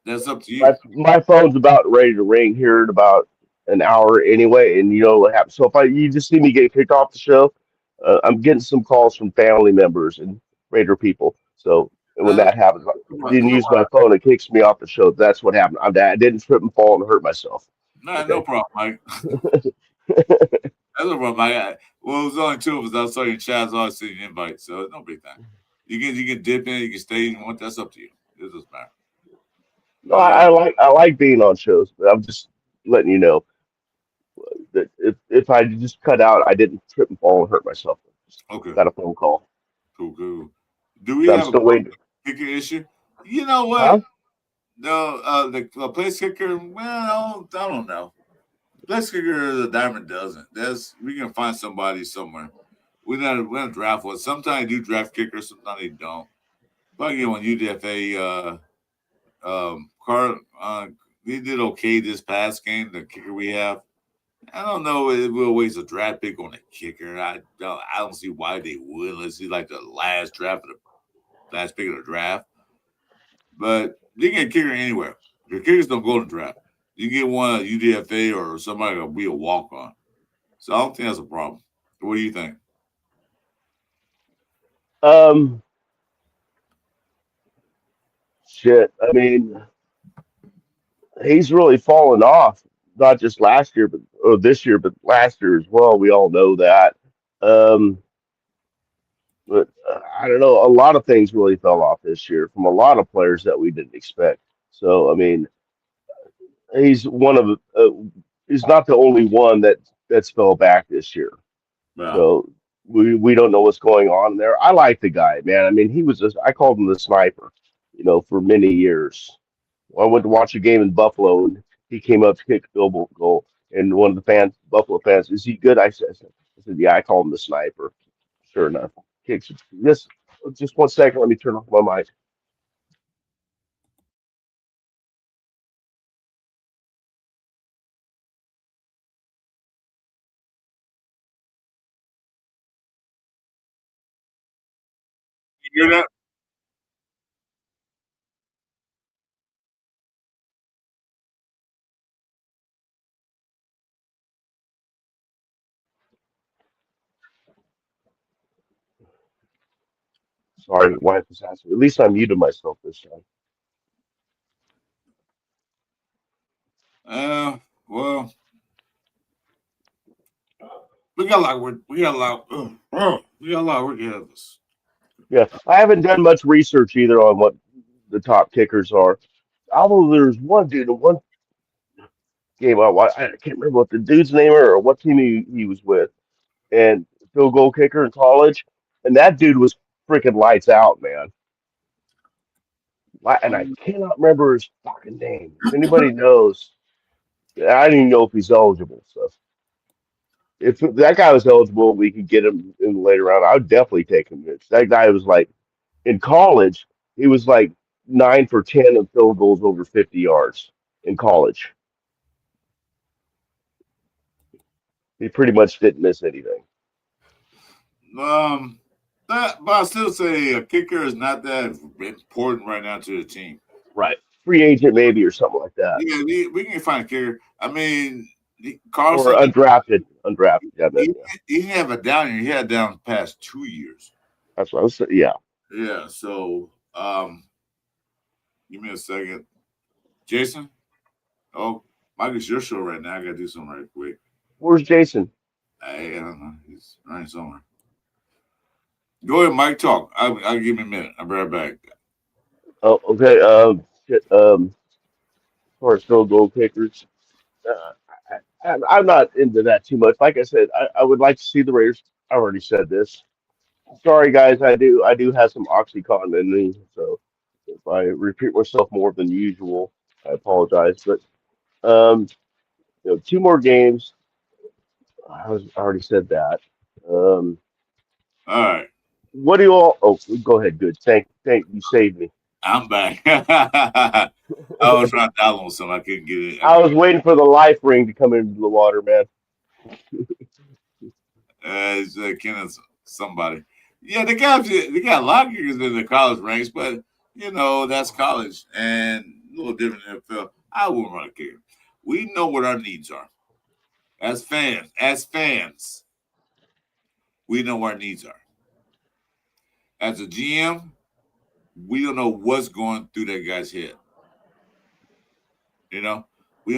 That's up to my you. my phone's about ready to ring here in about an hour anyway, and you know what happens. So if you just see me get kicked off the show, I'm getting some calls from family members and Raider people. So when Uh, that happens, if I didn't use my phone, it kicks me off the show. That's what happened. I didn't trip and fall and hurt myself. nah, no Okay. problem, Mike. That's no problem, Mike. Well, it was only two of us. I saw your chat. So I see an invite, so no big thing. You can dip in. You can stay. You want that's up to you. It doesn't matter. No, But I like being on shows, but I'm just letting you know that if I just cut out, I didn't trip and fall and hurt myself. Just okay, got a phone call. cool. Do we So I'm have a still waiting. kicker issue? You know Huh? what? No, the place kicker. Well, I don't know. Place kicker is a dime a dozen. We can find somebody somewhere. We don't draft one. Sometimes they do draft kickers. Sometimes they don't. But again, when UDFA, Car, he did okay this past game. The kicker we have. I don't know if we'll waste a draft pick on a kicker. I don't see why they would unless he's like the last pick of the draft. But you can get a kicker anywhere. Your kickers don't go to the draft. You get one at UDFA or somebody will be a walk on. So I don't think that's a problem. What do you think? Um, shit. I mean, he's really fallen off. Not just last year, but or this year, but last year as well. We all know that. Um, but I don't know. A lot of things really fell off this year from a lot of players that we didn't expect. So I mean, he's one of he's not the only one that's fell back this year. Yeah. So we don't know what's going on there. I like the guy, man. I mean, I called him the sniper, for many years. I went to watch a game in Buffalo, and he came up to kick a field goal. And one of the Buffalo fans, is he good? I said, yeah, I call him the sniper. Sure enough, kicks. Just 1 second. Let me turn off my mic. You hear that? Sorry, wife was asking. At least I muted myself this time. Well, we got a lot. We got a lot. We got a lot of work ahead of us. Yeah, I haven't done much research either on what the top kickers are. Although there's one dude in one game I can't remember what the dude's name or what team he was with, and field goal kicker in college, and that dude was freaking lights out, man. And I cannot remember his fucking name. If anybody knows, I don't even know if he's eligible. So if that guy was eligible, we could get him in the later round. I would definitely take him. That guy was like in college, he was like 9 for 10 of field goals over 50 yards in college. He pretty much didn't miss anything. But I still say a kicker is not that important right now to the team. Right. Free agent maybe or something like that. Yeah, we can find a kicker. I mean, Or Carlson, undrafted. Yeah, he didn't have a down year. He had down the past 2 years. that's what I was saying. Yeah. Yeah. So, give me a second, Jason. Oh, Mike, it's your show right now. I gotta do something right quick. Where's Jason? I don't know. He's running somewhere. Go ahead, Mike. Talk. I'll give me a minute. I'll be right back. Oh, okay. As far as field goal kickers, I'm not into that too much. Like I said, I would like to see the Raiders. I already said this. Sorry, guys. I do have some OxyContin in me, so if I repeat myself more than usual, I apologize. But um, 2 more games. I already said that. Um, All right. what do you all? Oh, go ahead. Good. Thank you. Saved me. I'm back. I was trying to download something. I couldn't get it. I was waiting for the life ring to come into the water, man. It's Kenneth somebody. Yeah, they got a lot of kickers in the college ranks, but that's college and a little different than NFL. I wouldn't run a kicker. We know what our needs are as fans. As fans, we know what our needs are. As a GM, we don't know what's going through that guy's head. We don't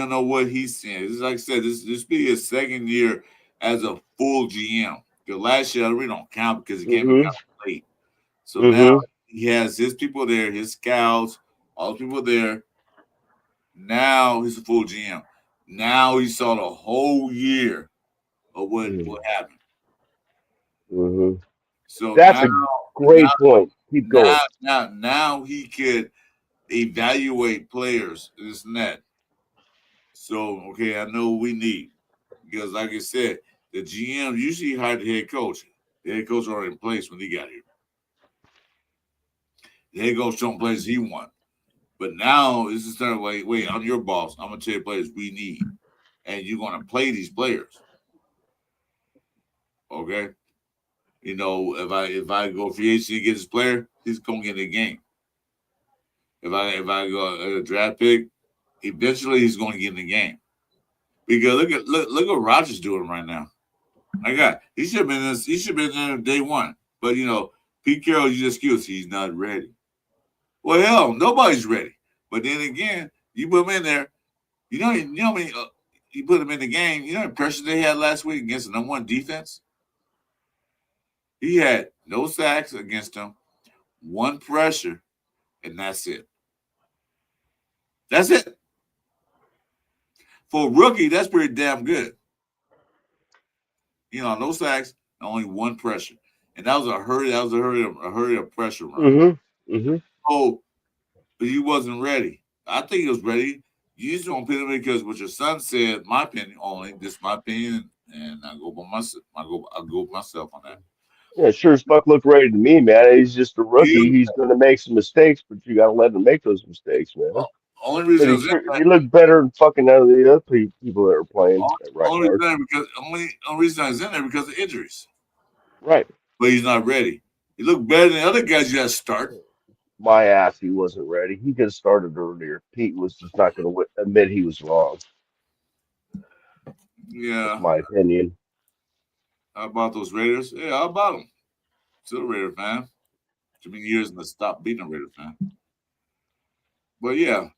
know what he's seeing. It's like I said, this be his second year as a full GM. Because last year we don't count because he came out late. So now he has his people there, his scouts, all the people there. Now he's a full GM. Now he saw the whole year of what happened. Mm-hmm. So that's a great point. Keep going. Now he could evaluate players, this and that. So, okay, I know what we need. Because, like I said, the GM usually hired the head coach. The head coach already in place when he got here. The head coach don't plays he want. But now it's just starting, wait, I'm your boss. I'm going to tell you players we need. And you're going to play these players. Okay? If I go free agency and get this player, he's going to get in the game. If I go a draft pick, eventually he's going to get in the game. Because look what Rodgers doing right now. My God, he should have been there day one. But Pete Carroll used excuse he's not ready. Well, hell, nobody's ready. But then again, you put him in there. You put him in the game. You know the pressure they had last week against the number one defense. He had no sacks against them, one pressure, and that's it. That's it. For a rookie, that's pretty damn good. No sacks, only one pressure, and that was a hurry of pressure run. Oh, but he wasn't ready. I think he was ready. You just don't put him in because what your son said. My opinion only. This is my opinion, and I go by myself. I go myself on that. Yeah, sure as fuck look ready to me, man. He's just a rookie. He's going to make some mistakes, but you got to let him make those mistakes, man. Well, only reason he looked better than fucking none of the other people that are playing. Only reason he's in there because of injuries. Right. But he's not ready. He looked better than other guys you got to start. My ass, he wasn't ready. He could have started earlier. Pete was just not going to admit he was wrong. Yeah. That's my opinion. How about those Raiders? Yeah, how about them? Still a Raider fan. Too many years and to stop being a Raider fan. But yeah,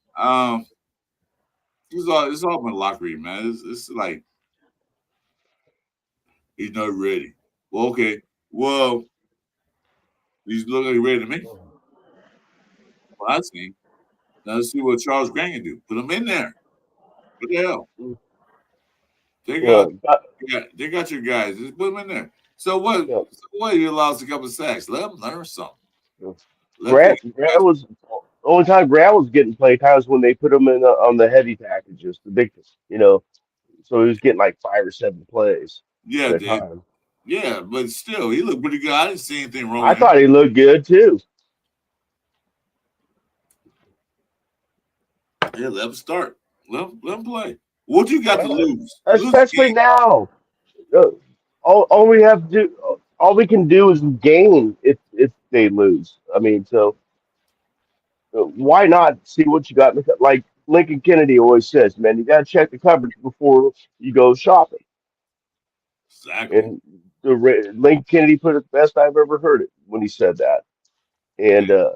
it's all been locker room, man. It's like he's not ready. Well, okay. Well, He's looking ready to me. What I seen. Now let's see what Charles Grant can do. Put him in there. What the hell? They Yeah, they got your guys. Just put them in there. So what? yeah. So what? He lost a couple of sacks. Let him learn something. Let the Grant was the only time Grant was getting played time was when they put him in on the heavy packages, the big, so he was getting like 5 or 7 plays yeah, at a Dave. time. Yeah, but still, he looked pretty good. I didn't see anything wrong I with him. thought he looked good too. Yeah, let him start. Let him play. What you got to Yeah, lose? Lose the especially game. now. Uh, all we have to do, all we can do is gain if they lose. I mean, so why not see what you got? Like Lincoln Kennedy always says, man, you got to check the coverage before you go shopping. Exactly. And Lincoln Kennedy put it the best I've ever heard it when he said that. Yeah. And Yeah,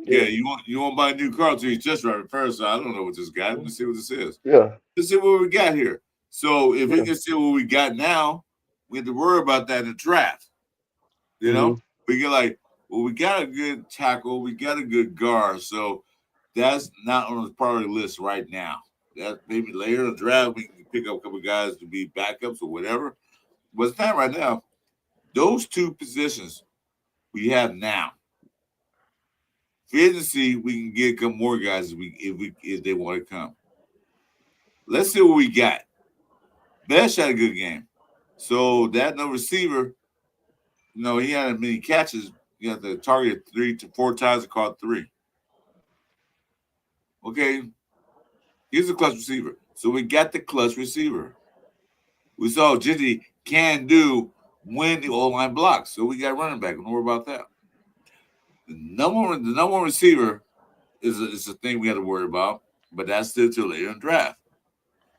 yeah, you want to buy a new car to he's just right first. So I don't know what this guy. Let me see what this is. yeah, Let's see what we got here. So if we yeah. can see what we got now, we have to worry about that in the draft. You Hmm. know, we get like, well, we got a good tackle, we got a good guard, so that's not on the priority list right now. That maybe later in the draft we can pick up a couple of guys to be backups or whatever. But it's time right now. Those two positions we have now. Free agency, we can get a couple more guys if they want to come. Let's see what we got. Besh had a good game. So that no receiver, he had many catches. You have to target 3 to 4 times and caught 3. Okay, he's a clutch receiver. So we got the clutch receiver. We saw Jitty can do when the O-line blocks. So we got running back. Don't worry about that. The number one receiver is a thing we got to worry about, but that's still till later in the draft.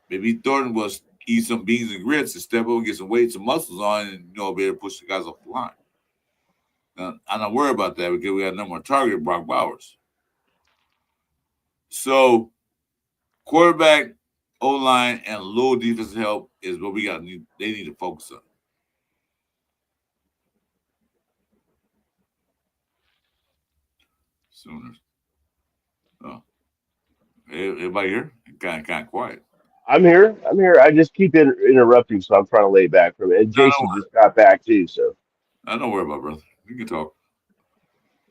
Maybe Thornton will eat some beans and grits and step up and get some weights and muscles on and be able to push the guys off the line. Now, I'm not worried about that because we got number one target, Brock Bowers. So quarterback, O-line, and a little defensive help is what we got. They need to focus on. Sooners. Oh, everybody here? Kind of quiet. I'm here. I'm here. I just keep interrupting, so I'm trying to lay back from it. And No, Jason just got back too, so don't worry about it, brother. You can talk.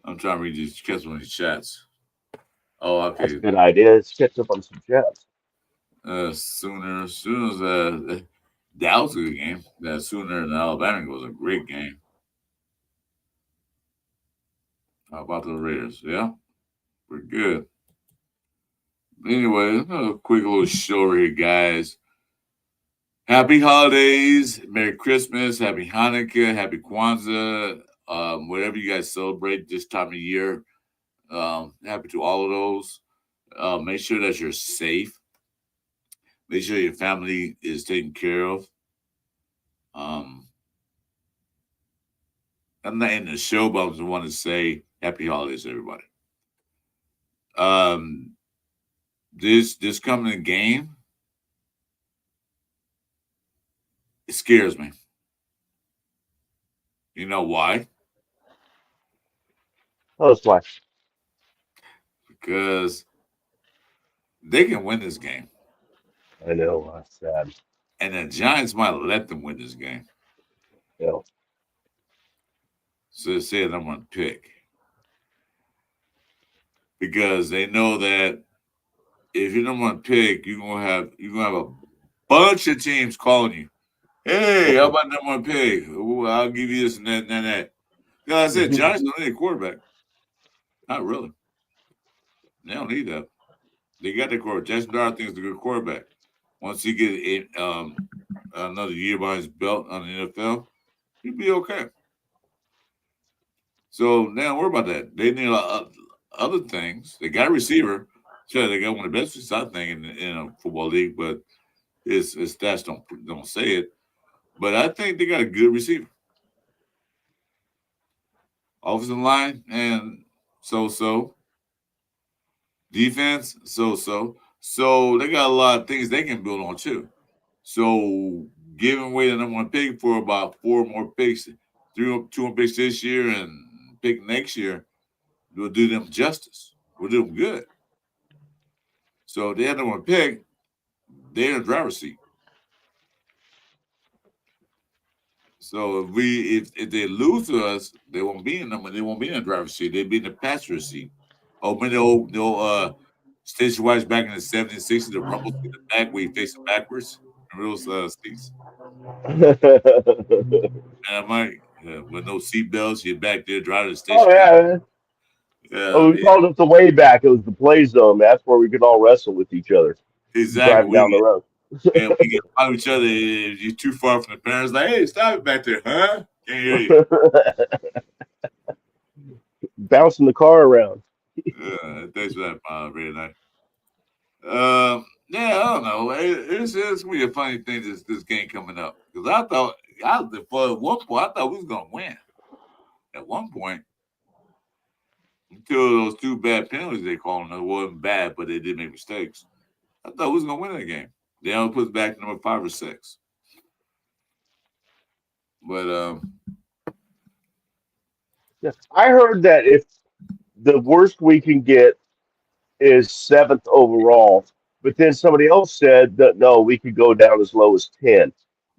I'm trying to read these catch one of these chats. Oh, that's a okay. good idea. Let's catch up on some chats. Sooners. That was a good game. That Sooner and Alabama was a great game. How about the Raiders? Yeah, we're good. Anyway, a quick little show here, guys. Happy holidays, Merry Christmas, Happy Hanukkah, Happy Kwanzaa, whatever you guys celebrate this time of year. Happy to all of those. Make sure that you're safe. Make sure your family is taken care of. Um, I'm not in the show, but I just want to say Happy Holidays, everybody. Um, this coming game, it scares me. You know why? Oh, it's like Because they can win this game, I know. That's sad. and the Giants might let them win this game. You know, So they say I'm going to pick because they know that if you're number one pick, you're gonna have a bunch of teams calling you. Hey, how about number one pick? Ooh, I'll give you this and that and that. Because I said Giants don't need a quarterback. Not really. They don't need that. They got their quarterback. Jason Dart thinks he's a good quarterback. Once he get another year behind his belt on the NFL, he'll be okay. So now worry about that. They need other things. They got a receiver. Sure, they got one of the best receivers, I think, in a football league, but his stats don't say it. But I think they got a good receiver. Offensive line and so. Defense, so. So they got a lot of things they can build on too. So giving away the number one pick for about 4 more picks, 2 more picks this year and pick next year will do them justice. Will do them good. So if they have number one pick, they're in the driver's seat. So if they lose to us, they won't be in the driver's seat. They'll be in the passenger seat. Oh, when the old station wise back in the 70s, 60s, the rumble in the back where you face it backwards. Remember those seats? And I'm like, with no seat belts, you're back there driving the station. Oh yeah. Oh, we called it the way back. It was the play zone. That's where we could all wrestle with each other. Exactly. Driving down the road. And we get out of each other. If you're too far from the parents, like, hey, stop it back there, huh? Can't hear you. Bouncing the car around. Thanks for that, very nice. Yeah, I don't know. It's gonna be a funny thing this game coming up because for one point I thought we was gonna win. At one point, until those two bad penalties they called them, it wasn't bad, but they did make mistakes. I thought we was gonna win that game. They only put us back to number 5 or 6. But Yeah. I heard that if the worst we can get is 7th overall, but then somebody else said that no, we could go down as low as 10.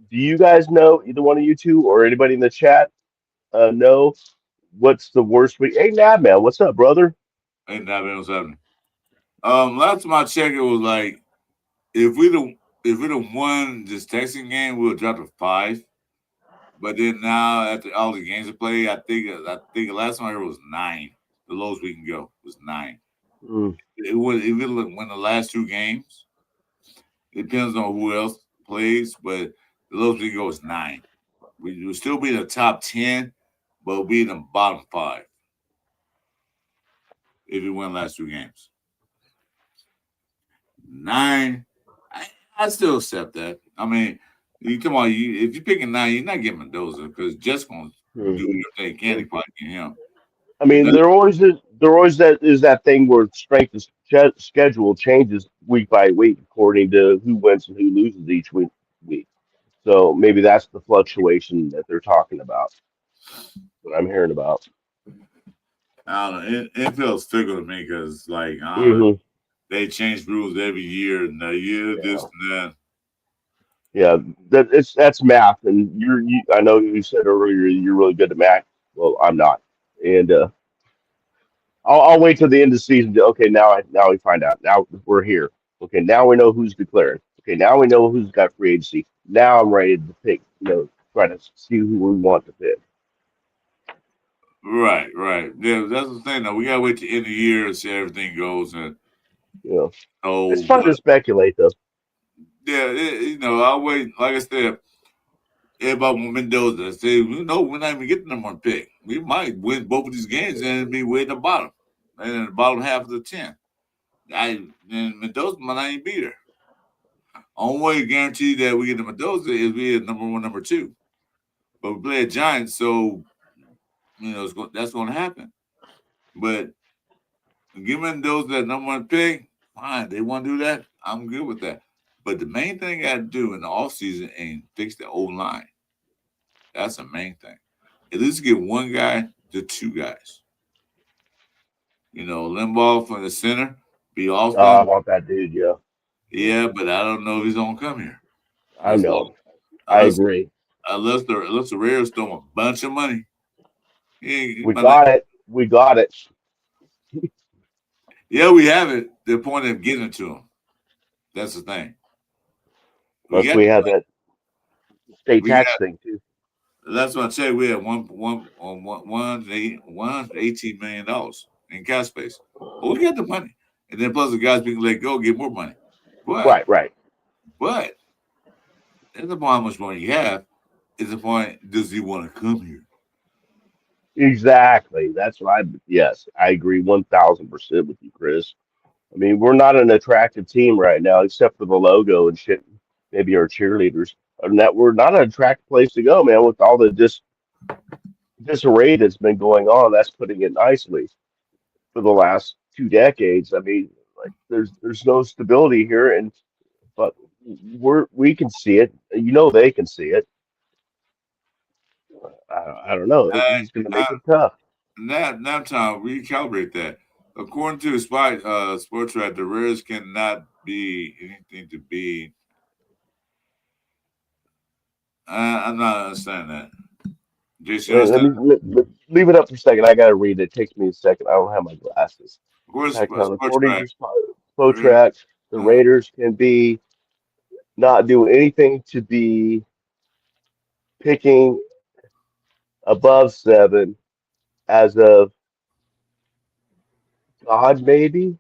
Do you guys know, either one of you two or anybody in the chat, know what's the worst we? Hey, Nabman, what's up, brother? ain't not been what's happening. Last time I checked, it was like if we'd have won this Texan game, we would drop to 5. But then now, after all the games we played, I think the last one I heard was 9. The lowest we can go was 9. Mm. It would if it win the last 2 games. It depends on who else plays, but the lowest we can go is 9. We will still be in the top 10, but we'll be in the bottom 5 if we win the last 2 games. 9, I still accept that. I mean, you come on, if you're picking 9, you're not getting Mendoza because Jeff's going to do everything can to fight him. I mean, there always that thing where strength of schedule changes week by week according to who wins and who loses each week. So maybe that's the fluctuation that they're talking about. What I'm hearing about. I don't know. It feels fickle to me because, like, they change rules every year and this and that. Yeah, that's math, and I know you said earlier you're really good at math. Well, I'm not, and I'll wait till the end of the season. Okay, now we find out. Now we're here. Okay, now we know who's declaring. Okay, now we know who's got free agency. Now I'm ready to pick. Try to see who we want to pick. Right. Yeah, that's the thing. Though we gotta wait to end of the year and see how everything goes. And it's fun to speculate, though. Yeah, I'll wait. Like I said, about Mendoza. Say, we're not even getting number 1 pick. We might win both of these games and be way in the bottom, and in the bottom half of the 10. And Mendoza might not even be there. Only way to guarantee that we get the Mendoza is we at number 1, number 2. But we play a Giants, so that's going to happen. But give Mendoza that number 1 pick, fine. They want to do that. I'm good with that. But the main thing I got to do in the offseason ain't fix the old line. That's the main thing. At least get 1 guy to 2 guys. Limbaugh from the center, be awesome. I want that dude, yeah. Yeah, but I don't know if he's gonna come here. I know. I agree. Unless the Raiders throw him a bunch of money. We got it. Yeah, we have it. The point of getting it to him. That's the thing. Plus, we have that state tax thing too. That's what I say. We have $118 million in cash space. Well, we got the money, and then plus the guys we can let go get more money. But, right. But that's the point how much money you have. Is the point? Does he want to come here? Exactly. That's what Yes, I agree 1,000% with you, Chris. I mean, we're not an attractive team right now, except for the logo and shit. Maybe our cheerleaders. Other than that, we're not an attractive place to go, man. With all the disarray that's been going on, that's putting it nicely. For the last 2 decades, I mean, like there's no stability here, but we can see it. They can see it. I don't know. He's going to make it tough. nap time. Recalibrate that. According to Sports Track, the Raiders cannot be anything to be. I'm not understanding that. Jason, you Wait, understand? leave it up for a second. I gotta read it. It takes me a second. I don't have my glasses. According Attack to on Sports according Track, to Spotrac, the uh, Raiders can be not do anything to be picking above 7 as of God maybe.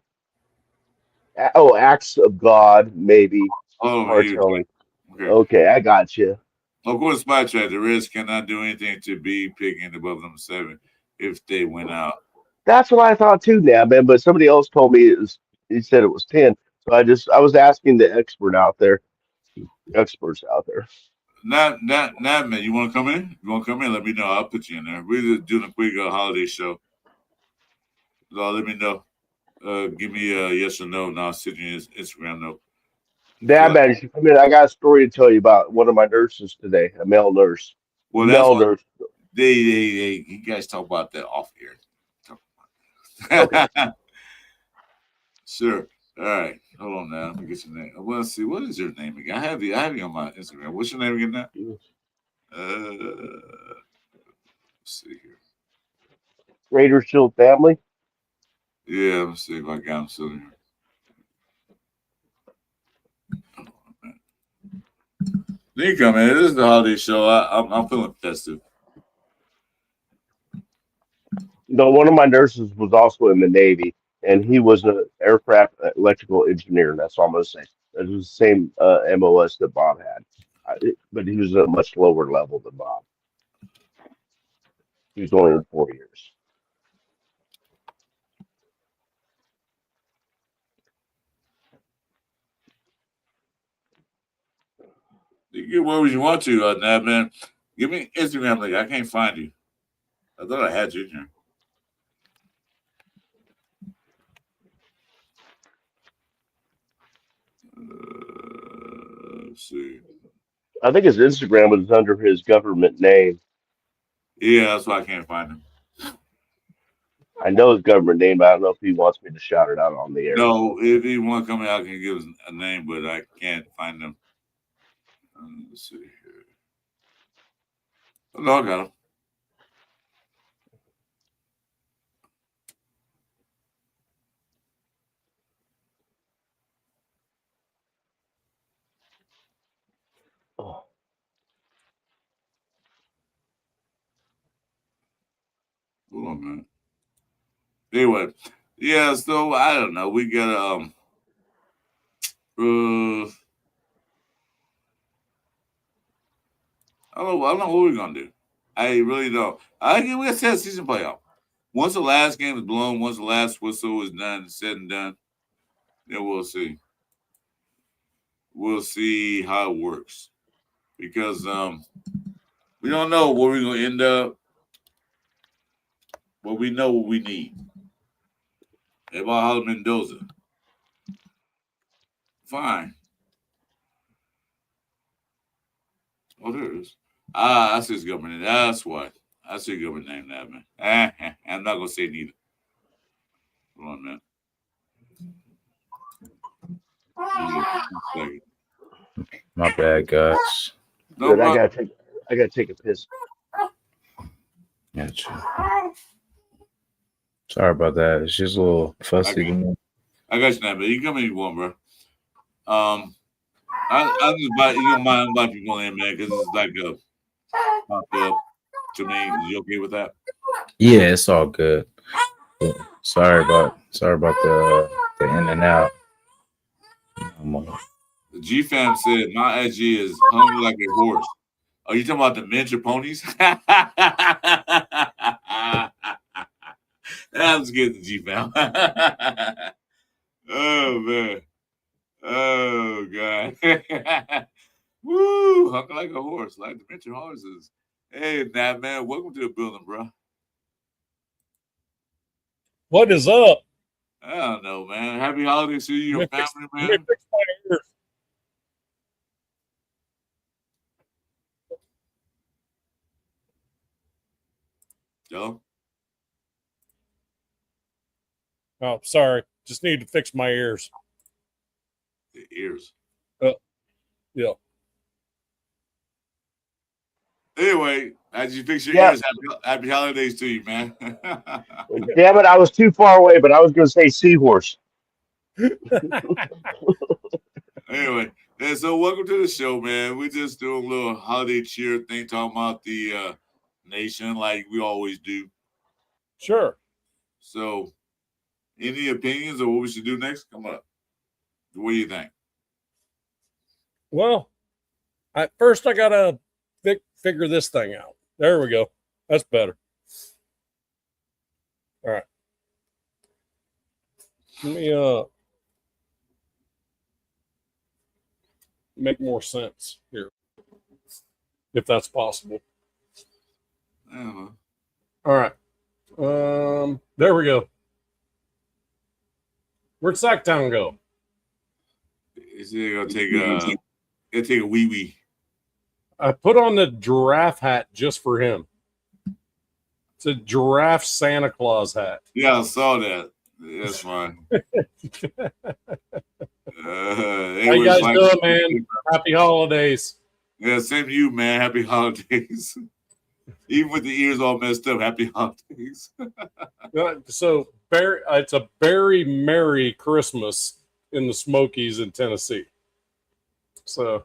Oh, acts of God maybe hold on, are he was telling. okay. Okay, I got you. According to Spot Track, the Raiders cannot do anything to be picking above number 7 if they win out. That's what I thought too, now, man. But somebody else told me it was. He said it was 10. So I was asking the experts out there. Not man. You want to come in? You want to come in? Let me know. I'll put you in there. We're just doing a quick holiday show. So let me know. Give me a yes or no, and I'll send you his Instagram note. Dad, man, you should come in. I got a story to tell you about one of my nurses today, a male nurse. Well, that's Male what nurse. you guys talk about that off Okay. air. Sure. All right. Hold on now. Let me get your name. Well, let's see. What is your name again? I have you on my Instagram. What's your name again now? Let's see here. Raiders Shield family. Yeah, let's see if I got him still here. Nico, man, this is the holiday show. I'm feeling festive. No, one of my nurses was also in the Navy, and he was an aircraft electrical engineer. That's all I'm gonna say. It was the same MOS that Bob had, but he was at a much lower level than Bob. He was only in 4 years. You can get wherever you want to, Nab, man. Give me Instagram link. I can't find you. I thought I had you in here. Let's see. I think his Instagram was under his government name. Yeah, that's why I can't find him. I know his government name, but I don't know if he wants me to shout it out on the air. No, if he want to come out, I can give us a name, but I can't find him. Let's see here. Oh, no, I got him. Oh, Hold on, man. Anyway, yeah. So I don't know. We got I don't know what we're gonna do. I really don't. I think we got set season playoff. Once the last game is blown, once the last whistle is done, said and done, then we'll see. We'll see how it works because we don't know where we're gonna end up, but we know what we need. About Holler Mendoza, fine. Oh, there it is. I see his government name. That's what. I see your government name that, man. I'm not going to say neither. Hold on, man. Second. My bad, guys. No good. problem. I gotta take a piss. Gotcha. Sorry about that. It's just a little fussy. I got you now, but you come in you want, bro. I just buy you don't mind invite people in, man, because it's like a pop up to me. You okay with that? Yeah, it's all good. Yeah. Sorry about the in and out. The G fam said my IG is hungry like a horse. Are you talking about the miniature ponies? I'm just kidding, G fam. Oh man. Oh god. Woo! Hungry like a horse, like the miniature horses. Hey, Nat man, welcome to the building, bro. What is up? I don't know, man. Happy holidays to you, your family, Let me man. fix my ears. Joe. Oh, sorry. Just need to fix my ears. The ears. Yeah. Anyway, as you fix your Yeah. ears, happy holidays to you, man. Damn it, I was too far away, but I was going to say seahorse. Anyway, and so welcome to the show, man. We just doing a little holiday cheer thing, talking about the nation like we always do. Sure. So, any opinions of what we should do next? Come up. What do you think? Well, first I got to figure this thing out. There we go. That's better. All right. Let me make more sense here, if that's possible. I don't know. All right. There we go. Where'd Sacktown go? Is it gonna take a wee wee? I put on the giraffe hat just for him. It's a giraffe Santa Claus hat. Yeah, I saw that. That's fine. How you guys doing, man? Happy holidays. Yeah, same to you, man. Happy holidays. Even with the ears all messed up, happy holidays. So, it's a very merry Christmas in the Smokies in Tennessee. So,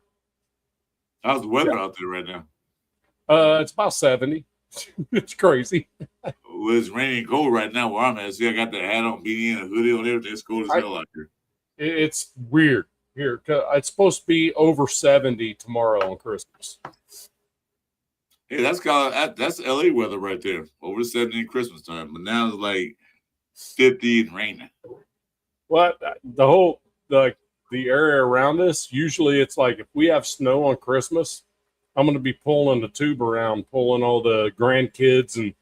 how's the weather out there right now? It's about 70. It's crazy. Well, it's raining and cold right now where I'm at. See, I got the hat on, beanie, and a hoodie on everything. It's cold as hell out here. It's weird here. It's supposed to be over 70 tomorrow on Christmas. Hey, that's LA weather right there. Over 70 in Christmas time. But now it's like 50 and raining. What the area around us, usually it's like if we have snow on Christmas, I'm going to be pulling the tube around, pulling all the grandkids and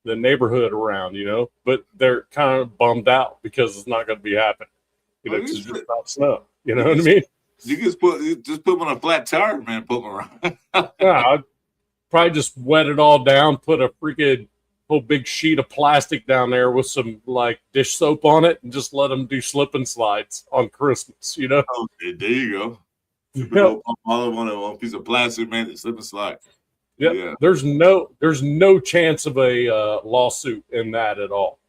the neighborhood around, but they're kind of bummed out because it's not going to be happening. It's just about snow. You know what I mean? You just put them on a flat tire, man. Put them around. I'd probably just wet it all down, put a freaking whole big sheet of plastic down there with some like dish soap on it, and just let them do slip and slides on Christmas. Okay, there you go. Yep. All on a piece of plastic, man. Slip and slide. Yep. Yeah. There's no chance of a lawsuit in that at all.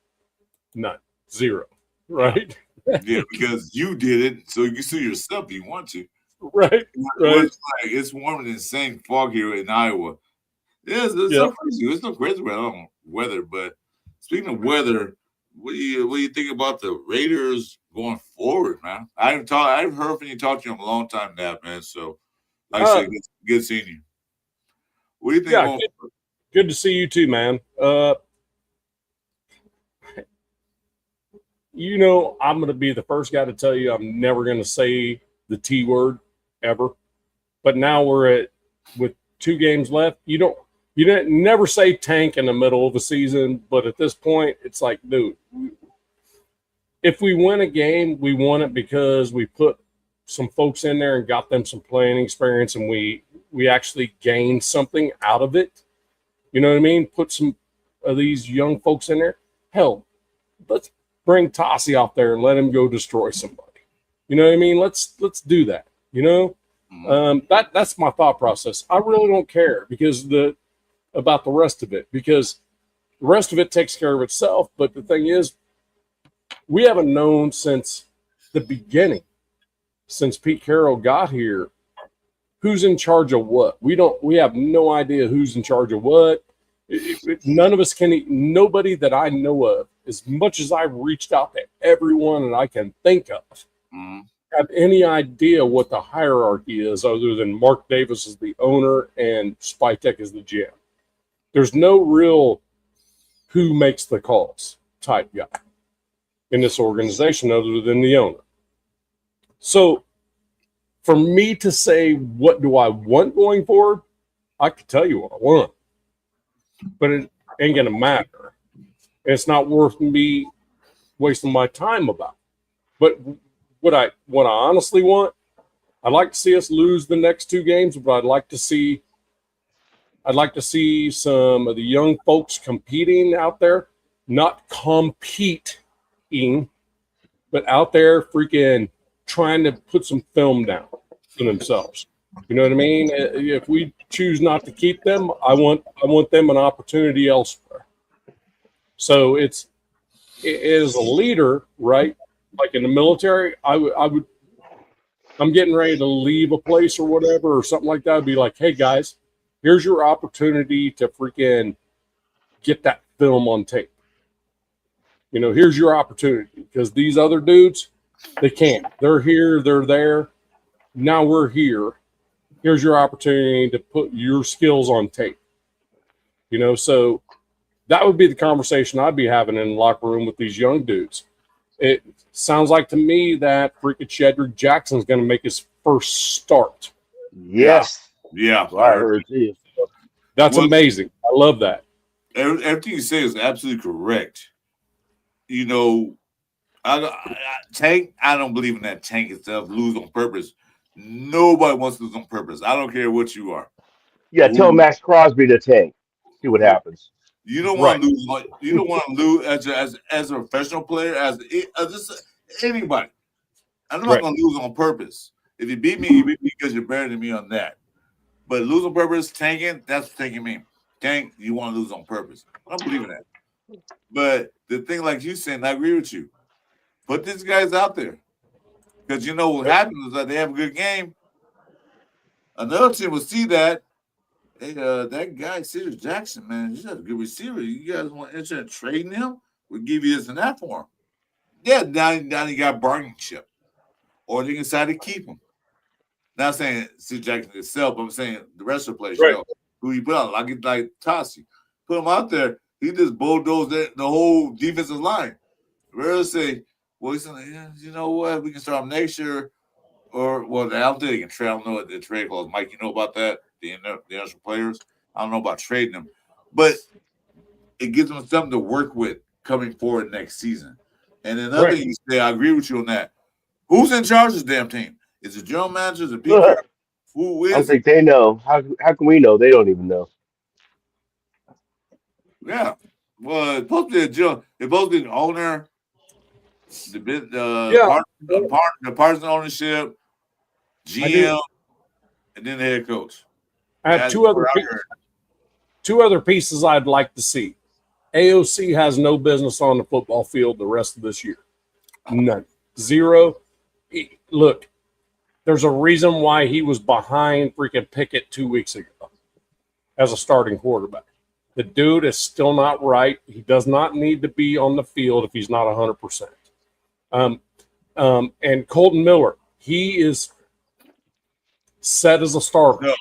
None. Zero. Right. Yeah, because you did it, so you can sue yourself if you want to. Right. Right. It's warm and insane fog here in Iowa. It's so crazy. It's no crazy weather, but speaking of weather, what do you think about the Raiders going forward, man? I've heard from you talk to you in a long time now, man. So, like I said, good seeing you. What do you think? Good to see you too, man. I'm going to be the first guy to tell you I'm never going to say the T word ever. But now with 2 games left. You didn't never say tank in the middle of the season. But at this point, it's like, dude, if we win a game, we won it because we put some folks in there and got them some playing experience, and we actually gained something out of it. You know what I mean? Put some of these young folks in there. Hell, let's bring Tossie out there and let him go destroy somebody. You know what I mean? Let's do that. That's my thought process. I really don't care about the rest of it, because the rest of it takes care of itself. But the thing is, we haven't known since the beginning, since Pete Carroll got here, who's in charge of what. We have no idea who's in charge of what. None of us nobody that I know of, as much as I've reached out to everyone that I can think of, have any idea what the hierarchy is other than Mark Davis is the owner and Spytek is the GM. There's no real who makes the calls type guy in this organization other than the owner. So for me to say, what do I want going forward? I could tell you what I want, but it ain't going to matter. It's not worth me wasting my time about. But what I honestly want, I'd like to see us lose the next 2 games, but I'd like to see some of the young folks competing out there, not compete but out there freaking trying to put some film down for themselves. You know what I mean? If we choose not to keep them, I want them an opportunity elsewhere. So it is a leader, right? Like in the military, I'm getting ready to leave a place or whatever or something like that. I'd be like, hey guys, here's your opportunity to freaking get that film on tape. You know, here's your opportunity, because these other dudes, they can't. They're here, they're there. Now we're here. Here's your opportunity to put your skills on tape. You know, so that would be the conversation I'd be having in the locker room with these young dudes. It sounds like to me that freaking Shedrick Jackson's going to make his first start. Yes. Yeah. I heard too. That's amazing. I love that. Everything you say is absolutely correct. You know, Tank, I don't believe in that tank and stuff, lose on purpose. Nobody wants to lose on purpose. I don't care what you are. Yeah, tell Max Crosby to tank. See what happens. You don't want to lose. You don't want to lose as a professional player, as just anybody. I'm not going to lose on purpose. If you beat me, you beat me because you're better than me on that. But lose on purpose, tanking, that's what tanking means. Tank, you want to lose on purpose. I don't believe in that. But the thing, like you saying, I agree with you. Put these guys out there. Because you know what happens is that they have a good game. Another team will see that. Hey, that guy, Cedric Jackson, man, he's a good receiver. You guys want to enter and trading him? We'll give you this and that for him. Yeah, now you got bargaining chip. Or they can decide to keep him. Not saying Cedric Jackson himself, but I'm saying the rest of the players. Right. You know, who you put out, like Tossie. Put him out there. He just bulldozed the whole defensive line. Rather say, well, he's saying, yeah, you know what? We can start him next year. Or, well, I don't think they can trade. I don't know what the trade clause. Mike, you know about that? The international players? I don't know about trading them. But it gives them something to work with coming forward next season. And another thing you say, I agree with you on that. Who's in charge of this damn team? Is it general manager? Is it people? Who is I don't think they know. How can we know? They don't even know. Yeah. Well, it's supposed to be it's supposed to be the owner, the partisan ownership, GM, and then the head coach. I have two other pieces I'd like to see. AOC has no business on the football field the rest of this year. None. Zero. Look, there's a reason why he was behind freaking Pickett 2 weeks ago as a starting quarterback. The dude is still not right. He does not need to be on the field if he's not 100%. And Colton Miller, he is set as a starter. No.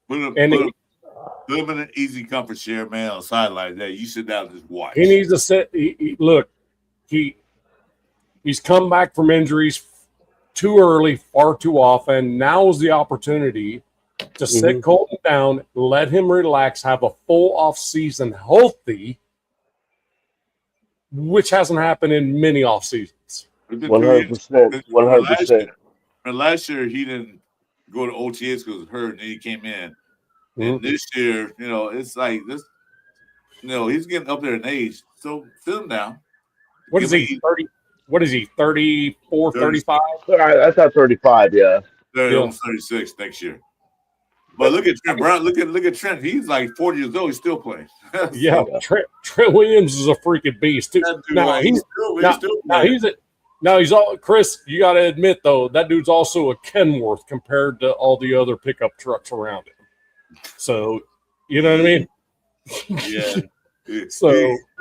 Put him in an easy comfort chair, man, on the sideline. There, you sit down and just watch. He needs to sit. Look, he's come back from injuries too early, far too often. Now is the opportunity to sit Colton down, let him relax, have a full off season healthy, which hasn't happened in many off seasons. 100%. 100%. Last year he didn't go to OTAs because he was hurt, and then he came in. And this year, you know, it's like this. You know, he's getting up there in age, so sit him down. What is he? 30? What is he? 34, 35? I thought 35. Yeah. 36 next year. But look at Trent Brown. Look at Trent. He's like 40 years old. He's still playing. Yeah, Trent Williams is a freaking beast too. He's all Chris. You got to admit though, that dude's also a Kenworth compared to all the other pickup trucks around him. So, you know what I mean? Yeah. So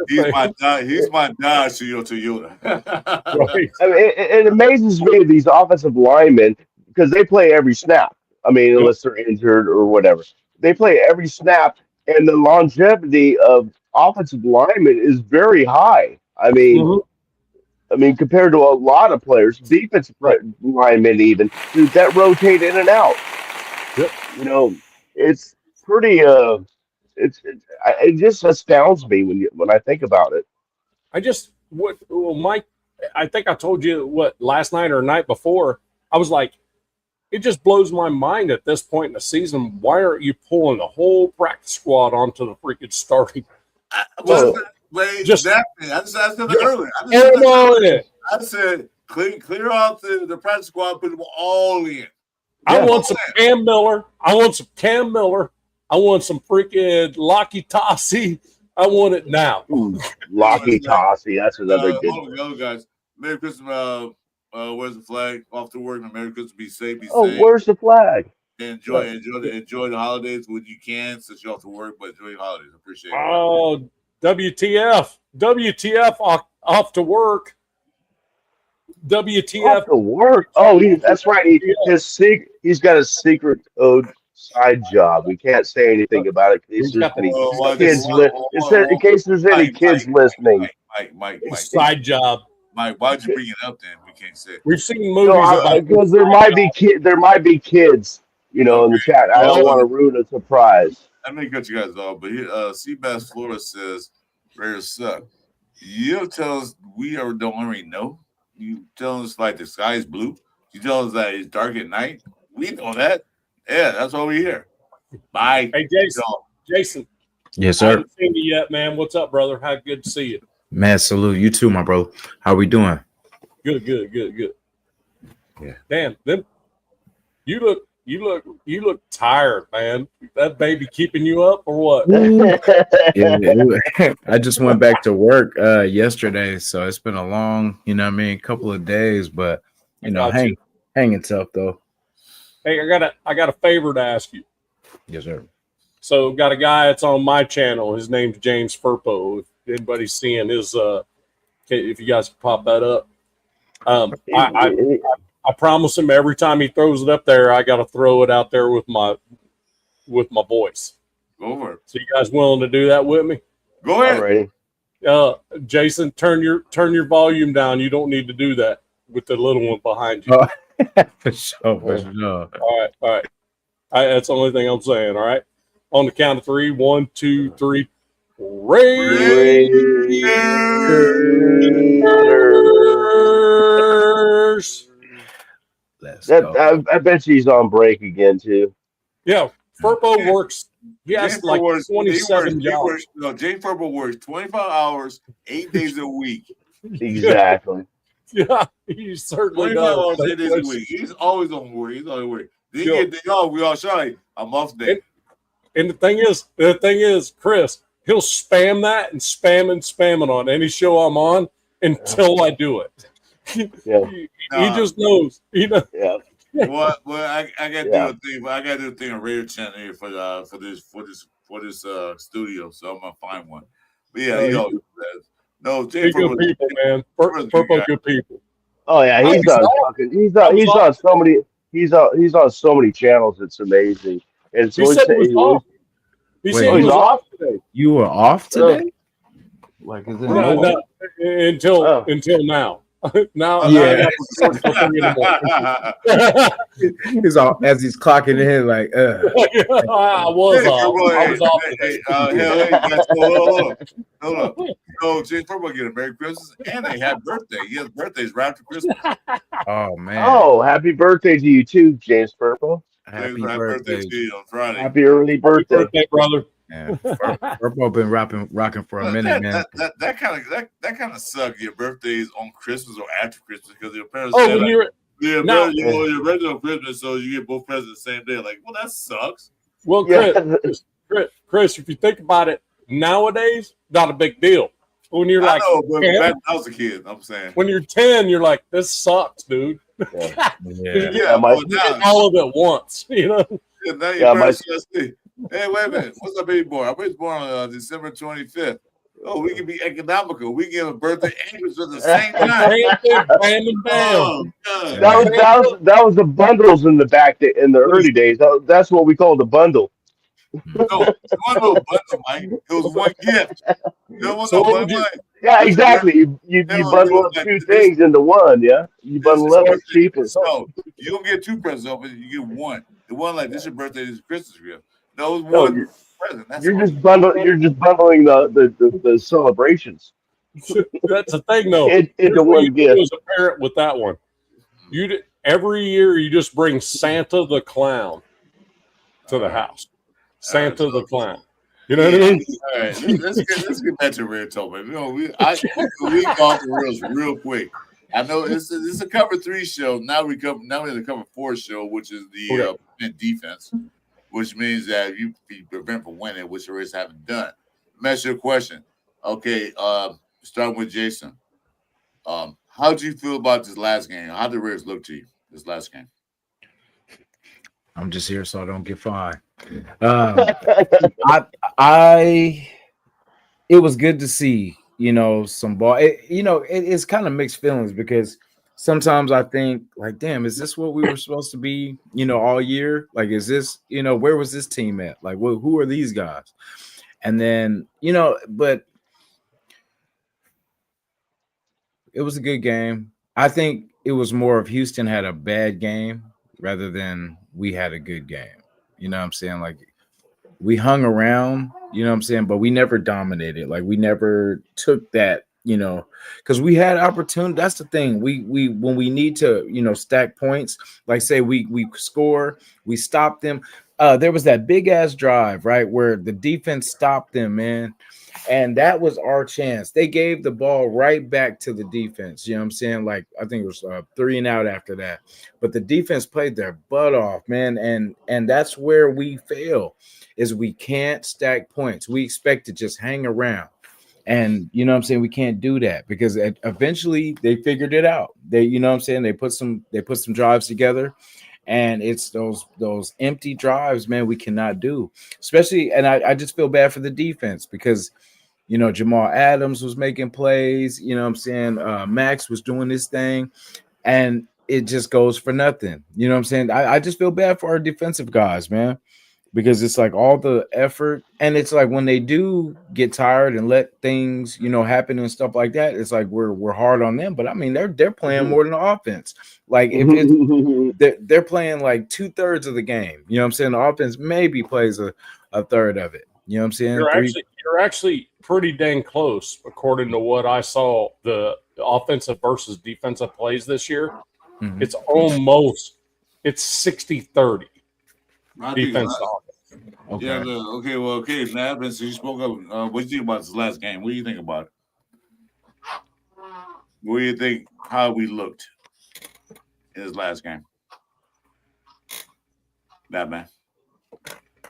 he's my Dodge Toyota. Right. I mean, it amazes me, these offensive linemen, because they play every snap. I mean, unless they're injured or whatever, they play every snap, and the longevity of offensive linemen is very high. I mean, compared to a lot of players, defensive linemen even, dude, that rotate in and out. Yep. You know, it's pretty. It just astounds me when I think about it. Mike, I think I told you last night or night before. I was like, it just blows my mind at this point in the season. Why aren't you pulling the whole practice squad onto the freaking starting? Well, Wait, Just- definitely. I said that Yeah. earlier. Air them all in. I said clear out the practice squad, put them all in. I Yeah. want some Cam Miller. I want some Cam Miller. I want some freaking Lockie Tossie. I want it now. Ooh, Lockie Tossie, that's another good All one. the other guys. Merry Christmas. Where's the flag? Off to work. Merry Christmas. Be safe. Be Oh, safe. where's the flag? Enjoy the holidays when you can, since you're off to work. But enjoy your holidays. I appreciate it. Oh, WTF off to work. WTF. Off to work. Oh, that's right. He's got a secret code side job. We can't say anything about it in case there's any kids in case there's any kids listening. Mike. Side job. Mike, why'd you bring it up then? We can't say it. We've seen movies about Because there might be kids, in the chat. I don't want to ruin a surprise. Let me cut you guys off, but here, Seabass Florida says, Raiders suck. You tell us we don't already know. You tell us like the sky is blue. You tell us that it's dark at night. We know that. Yeah, that's why we're here. Bye. Hey, Jason. Yes, I sir. haven't seen you yet, man. What's up, brother? How good to see you. Man, salute you too, my bro. How we doing? Good. Yeah. Damn, them. You look tired, man. That baby keeping you up or what? Yeah, I just went back to work yesterday, so it's been a long, couple of days, but hanging tough though. Hey, I got a favor to ask you. Yes, sir. So, got a guy that's on my channel. His name's James Furpo. If anybody's seeing his, if you guys can pop that up, I promise him every time he throws it up there, I got to throw it out there with my voice. Go for it. So, you guys willing to do that with me? Go ahead. Alrighty. Jason, turn your volume down. You don't need to do that with the little one behind you. Oh, for sure. All right. That's the only thing I'm saying. All right. On the count of 3, 1, 2, 3. Raiders. Let's go. I bet she's on break again too. Yeah, Furbo works. He has like 27 jobs. James Furbo works 25 hours, 8 days a week. Exactly. Yeah, he certainly 25 hours, does. 8 days a week. He's always on work. Then you get day off. We all shy. I'm off today. And the thing is, Chris, he'll spam that and spam it on any show I'm on until I do it. Yeah. He just knows. Yeah. Well, I got to do a thing. I got to do a thing on Radio Channel here for this studio. So I'm gonna find one. But yeah, no, They're good people, man. Furbo good people. Oh yeah, he's on so many. He's on so many channels. It's amazing. And He said he was off. He said he was off today. You were off today? Like, is it No, until now. Now, Yeah. I he's off as he's clocking in, like, was off today. Hold up. So James Furbo get a Merry Christmas and a happy birthday. He has birthdays right after Christmas. oh man. Oh, happy birthday to you too, James Furbo. Happy Happy birthday. to you on Friday. Happy early birthday. Birthday, brother. Yeah, Furbo been rocking for a minute, man. That kind of sucks. Your birthday is on Christmas or after Christmas because your parents Oh, said, when you're your original Christmas, so you get both presents the same day. Like, well, that sucks. well, Yeah. Chris, if you think about it, nowadays, not a big deal. When you're like, I know, but 10, back when I was a kid, I'm saying. when you're 10, you're like, this sucks, dude. Yeah. Yeah, my- but now, All of it once, you know. now your Yeah, my- parents say, hey, wait a minute. What's our baby boy? Our baby's born on December 25th. Oh, we can be economical. We give a birthday and Christmas at the same time. Bam and bam. Oh, God. That was the bundles in in the early days. That's what we call the bundle. No, it wasn't no bundle, Mike. It was one gift. There was So no what one would you- Mike. Yeah, exactly. You bundle up two things into one. Yeah, you bundle up. It's cheaper. So you don't get two presents open. You get one. The one like this is your birthday, this is Christmas gift. No, it's No, one present. That's You're all. just bundling the celebrations That's the thing, though. into Here's what one you do gift. as a parent with that one. Every year you just bring Santa the Clown to the house. Santa the Clown. You know what I mean? All right, let's get back to Red Tolman. You know, we off the rails real quick. I know it's a cover 3 show. Now we're in the cover 4 show, which is the defense, which means that you prevent from winning, which the Rays haven't done. Let me ask you a question. Okay, starting with Jason. How do you feel about this last game? How did the Rays look to you this last game? I'm just here so I don't get fined. It was good to see, some ball. It's kind of mixed feelings because sometimes I think like, damn, is this what we were supposed to be, all year? Like, is this, where was this team at? Like, who are these guys? And then, but it was a good game. I think it was more of Houston had a bad game rather than we had a good game. You know what I'm saying? Like, we hung around, but we never dominated. Like, we never took that, because we had opportunity. That's the thing. We when we need to, stack points, like say we score, we stop them. There was that big ass drive, right, where the defense stopped them, man. And that was our chance. They gave the ball right back to the defense. You know what I'm saying? Like, I think it was 3 and out after that. But the defense played their butt off, man. And that's where we fail, is we can't stack points. We expect to just hang around. And, you know what I'm saying? We can't do that because eventually they figured it out. They, you know what I'm saying? They put some drives together. And it's those empty drives, man, we cannot do. Especially, and I just feel bad for the defense because, Jamal Adams was making plays, you know what I'm saying? Max was doing this thing, and it just goes for nothing. You know what I'm saying? I just feel bad for our defensive guys, man, because it's like all the effort, and it's like when they do get tired and let things, happen and stuff like that, it's like we're hard on them. But I mean, they're playing more than the offense. Like if they're playing like 2/3 of the game. You know what I'm saying? The offense maybe plays a third of it. You know what I'm saying? You're actually pretty dang close, according to what I saw. The offensive versus defensive plays this year, it's 60-30. Defense to offense. Okay. Yeah. Okay. Now, since you spoke up, what do you think about this last game? What do you think about it? What do you think? How we looked in this last game? That man.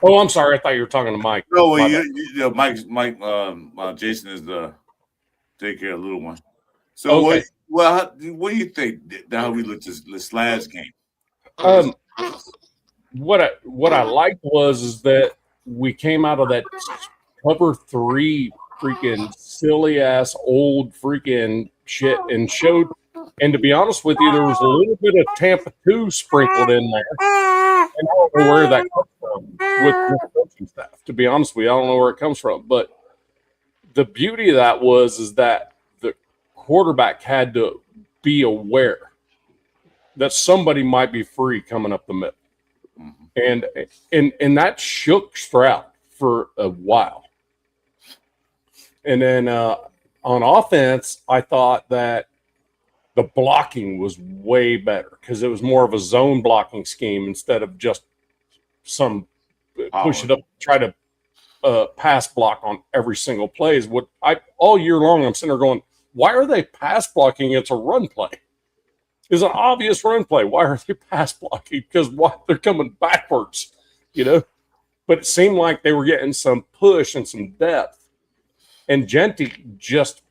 Oh, I'm sorry. I thought you were talking to Mike. No, well, Mike. Jason is the take care of the little one. So, okay. what do you think? How we looked this last game? What I liked is that we came out of that cover 3 freaking silly ass old freaking shit and showed. And to be honest with you, there was a little bit of Tampa 2 sprinkled in there. And I don't know where that comes from with the coaching staff. To be honest with you, I don't know where it comes from. But the beauty of that is that the quarterback had to be aware that somebody might be free coming up the middle. And that shook Stroud for a while. And then on offense, I thought that the blocking was way better because it was more of a zone blocking scheme instead of just some push it up, try to pass block on every single play. Is what all year long I'm sitting there going, why are they pass blocking? It's a run play. It's an obvious run play. Why are they pass blocking? Because they're coming backwards, But it seemed like they were getting some push and some depth. And Genty just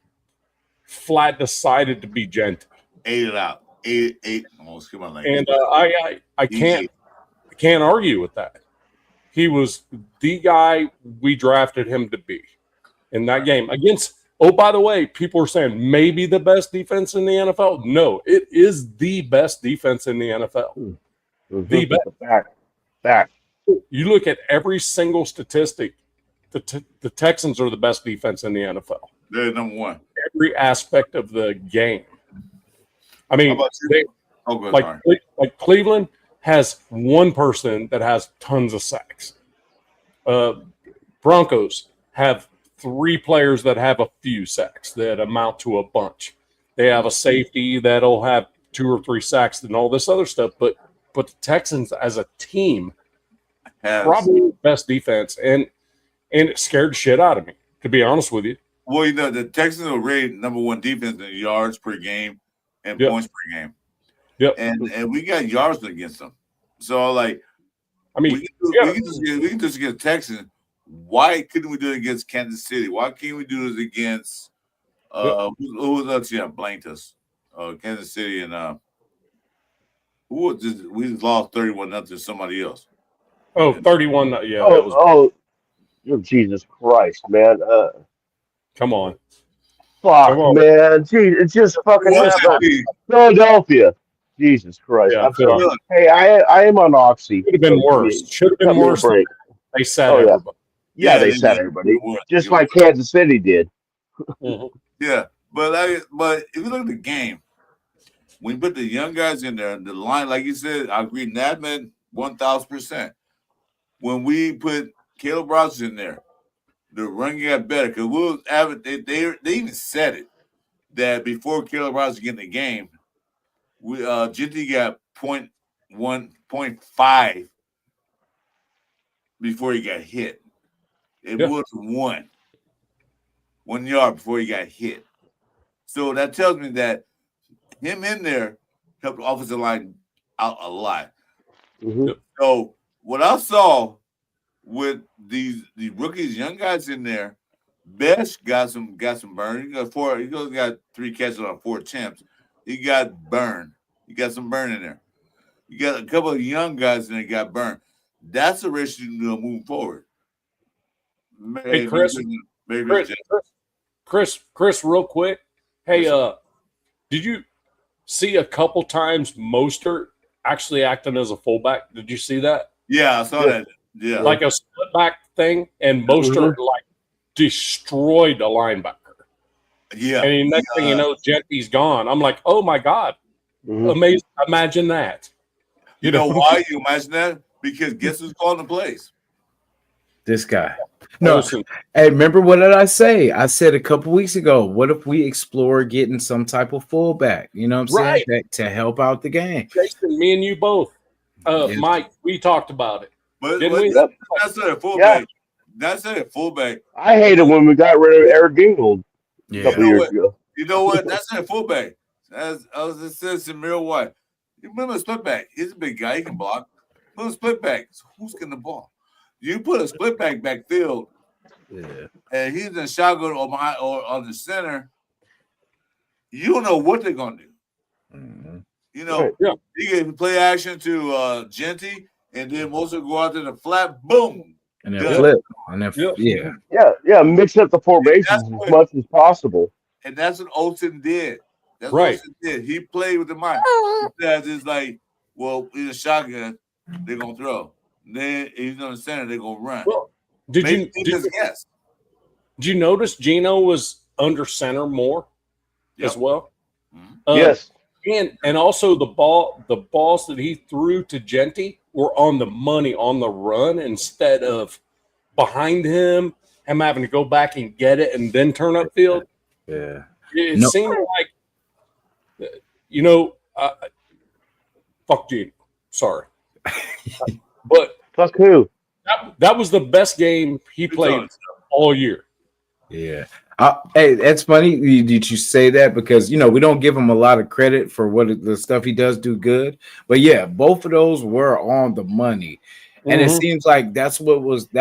flat decided to be Genty. Ate it out. Ate. Almost come on, like. And I can't argue with that. He was the guy we drafted him to be in that game against. Oh, by the way, people are saying maybe the best defense in the NFL. No, it is the best defense in the NFL. The best. Back. You look at every single statistic. The Texans are the best defense in the NFL. They're number 1. Every aspect of the game. I mean, like Cleveland has one person that has tons of sacks. Broncos have 3 players that have a few sacks that amount to a bunch. They have a safety that'll have 2 or 3 sacks and all this other stuff. But the Texans as a team probably the best defense. And and it scared the shit out of me, to be honest with you. Well, the Texans are rated number one defense in yards per game and Yep. points per game. Yep. And we got yards against them. So like, I mean, we can just get Texans. Why couldn't we do it against Kansas City? Why can't we do it against who was else? Yeah, blanked us. Kansas City and who was this? We just lost 31-0 to somebody else. 31. Yeah. Oh, That was, oh, Jesus Christ, man. come on. Fuck, Come on. man. Jeez, it's just fucking What's that happened. be? Philadelphia. Jesus Christ. Yeah, I'm sorry. Philly. Hey, I am on Oxy. Should have been worse. Should have Cut been me a worse. break. They said Oh, yeah. everybody. Yeah, they they said did. everybody. They were. Just like Kansas City did. Mhm. Yeah, but if you look at the game, when you put the young guys in there, the line, like you said, I agree, Nadman 1,000%. When we put Caleb Rogers in there, the run got better because we'll have it. They even said it that before Caleb Rogers get in the game, we Ginty got 0.1, 0.5 before he got hit. It Yeah. was 1 yard before he got hit. So that tells me that him in there helped the offensive line out a lot. Mm-hmm. So what I saw with these rookies, young guys in there, Best got some burn. He got 3 catches on 4 attempts. He got burned. He got some burn in there. You got a couple of young guys in there got burned. That's the risk you know moving forward. Hey, Chris, Chris, real quick. Hey, did you see a couple times Mostert actually acting as a fullback? Did you see that? Yeah, I saw that. Yeah. Like a split back thing, and Mostert like destroyed a linebacker. Yeah. And the next thing you know, Genty's gone. I'm like, oh my God. Mm-hmm. Amazing. Imagine that. You know why you imagine that? Because guess who's calling the plays? This guy. No, Listen, hey, remember what did I say? I said a couple weeks ago, what if we explore getting some type of fullback? You know what I'm saying? Right. To help out the game. Jason, me and you both. Yes. Mike, we talked about it. But Didn't we? that's not a fullback. Yeah. That's not a fullback. I hated when we got rid of Eric Dingle a couple You know years what? ago. You know what? That's not a fullback. As I was just saying, Samir White. You remember a split back? He's a big guy. He can block. Put a split back. So who's getting the ball? You put a split back backfield, and he's in shotgun or on the center. You don't know what they're gonna do. Mm-hmm. You know, Right. you can play action to Genty, and then most go out to the flat. Boom. And then Yeah. flip. And then Yeah. Yeah, mix up the formations That's as what- much as possible. And that's what Olsen did. That's Right. what Olsen did. He played with the mind. Because it's like, well, in a shotgun, they're gonna throw. Then he's on the center, they're gonna run. Well, did Maybe you just guess. did you notice Gino was under center more as Yep. well? Mhm. Yes. And also the balls that he threw to Genty were on the money on the run instead of behind him having to go back and get it and then turn upfield. Yeah. It No. seemed like, fuck Gino. Sorry, but Fuck who? that was the best game he played all year. Yeah. Hey, that's funny. Did you say that? Because, we don't give him a lot of credit for what the stuff he does do good. But yeah, both of those were on the money. And it Mhm. seems like that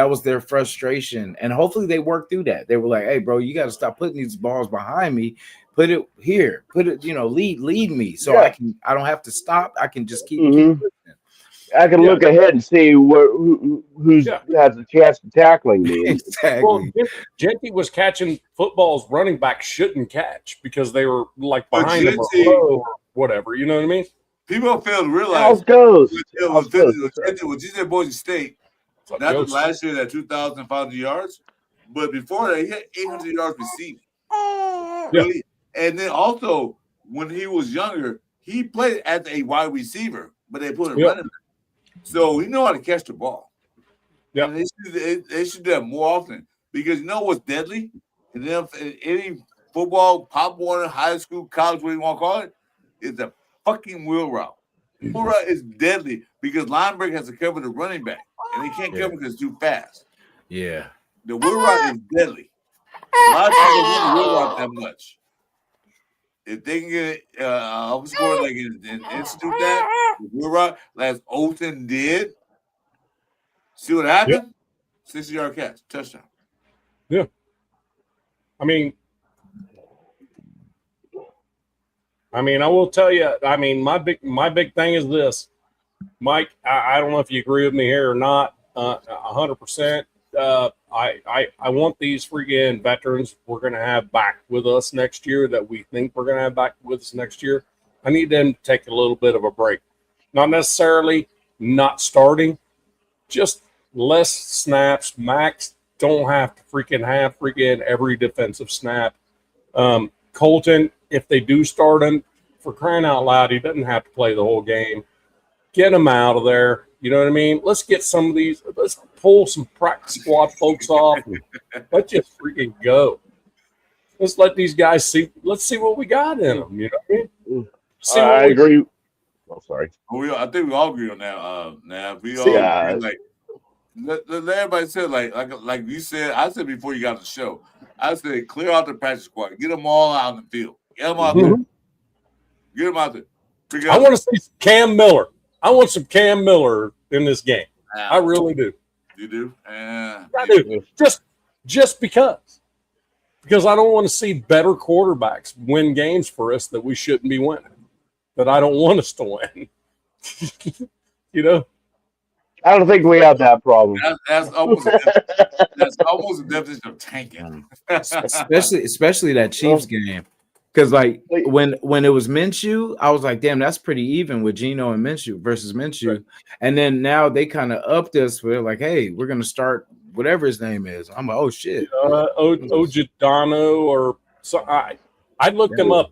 was their frustration. And hopefully they worked through that. They were like, hey, bro, you got to stop putting these balls behind me. Put it here. Put it, lead me. So Yeah. I don't have to stop. I can just keep Mhm. pushing. I can Yeah. look ahead and see who's Yeah. has a chance of tackling me. Exactly. Well, Genty was catching footballs running back shouldn't catch because they were like But behind him or Genty- low or whatever. You know what I mean? People fail to How's realize goes? it was GC Boise State, Fuck not Ghost. just last year at 2,500 yards, but before that, he had 800 yards receiving. Really? And then also, when he was younger, he played as a wide receiver, but they put him Yep. running back. So he know how to catch the ball. Yep. And they should do that more often because you know what's deadly? And then any football, Pop Warner, high school, college, whatever you want to call it, is a fucking wheel route. Wheel route is deadly because linebacker has to cover the running back, and they can't cover because it's too fast. Yeah. the wheel route is deadly. A lot of people don't want the wheel route that much. If they can get up score, they can institute that. The wheel route, as Olsen did. See what happened? 60-yard catch, touchdown. Yeah. I mean, I will tell you. I mean, my big thing is this, Mike. I don't know if you agree with me here or not. 100%. I want these freaking veterans we're going to have back with us next year that we think we're going to have back with us next year. I need them to take a little bit of a break. Not necessarily not starting, just less snaps. Max don't have to have every defensive snap. Colton, if they do start him, for crying out loud, he doesn't have to play the whole game. Get him out of there. You know what I mean? Let's get some of these. Let's pull some practice squad folks off. And let's just freaking go. Let's let these guys see. Let's see what we got in them. You know what I mean? I agree. Oh, sorry. I think we all agree on that. Now we all agree, let everybody say like you said. I said before you got the show. I said clear out the practice squad. Get them all out in the field. Get them out there. Get them out there. I want to see Cam Miller. I want some Cam Miller in this game. I really do. You do? I do. Just because I don't want to see better quarterbacks win games for us that we shouldn't be winning, that I don't want us to win. You know? I don't think we have that problem. That's almost a definition of tanking. especially that Chiefs game. Because like when it was Minshew, I was like, damn, that's pretty even with Geno and Minshew versus Minshew. Right. And then now they kind of upped us. We're like, hey, we're gonna start whatever his name is. I'm like, oh shit, Ojidano or so. I looked him up.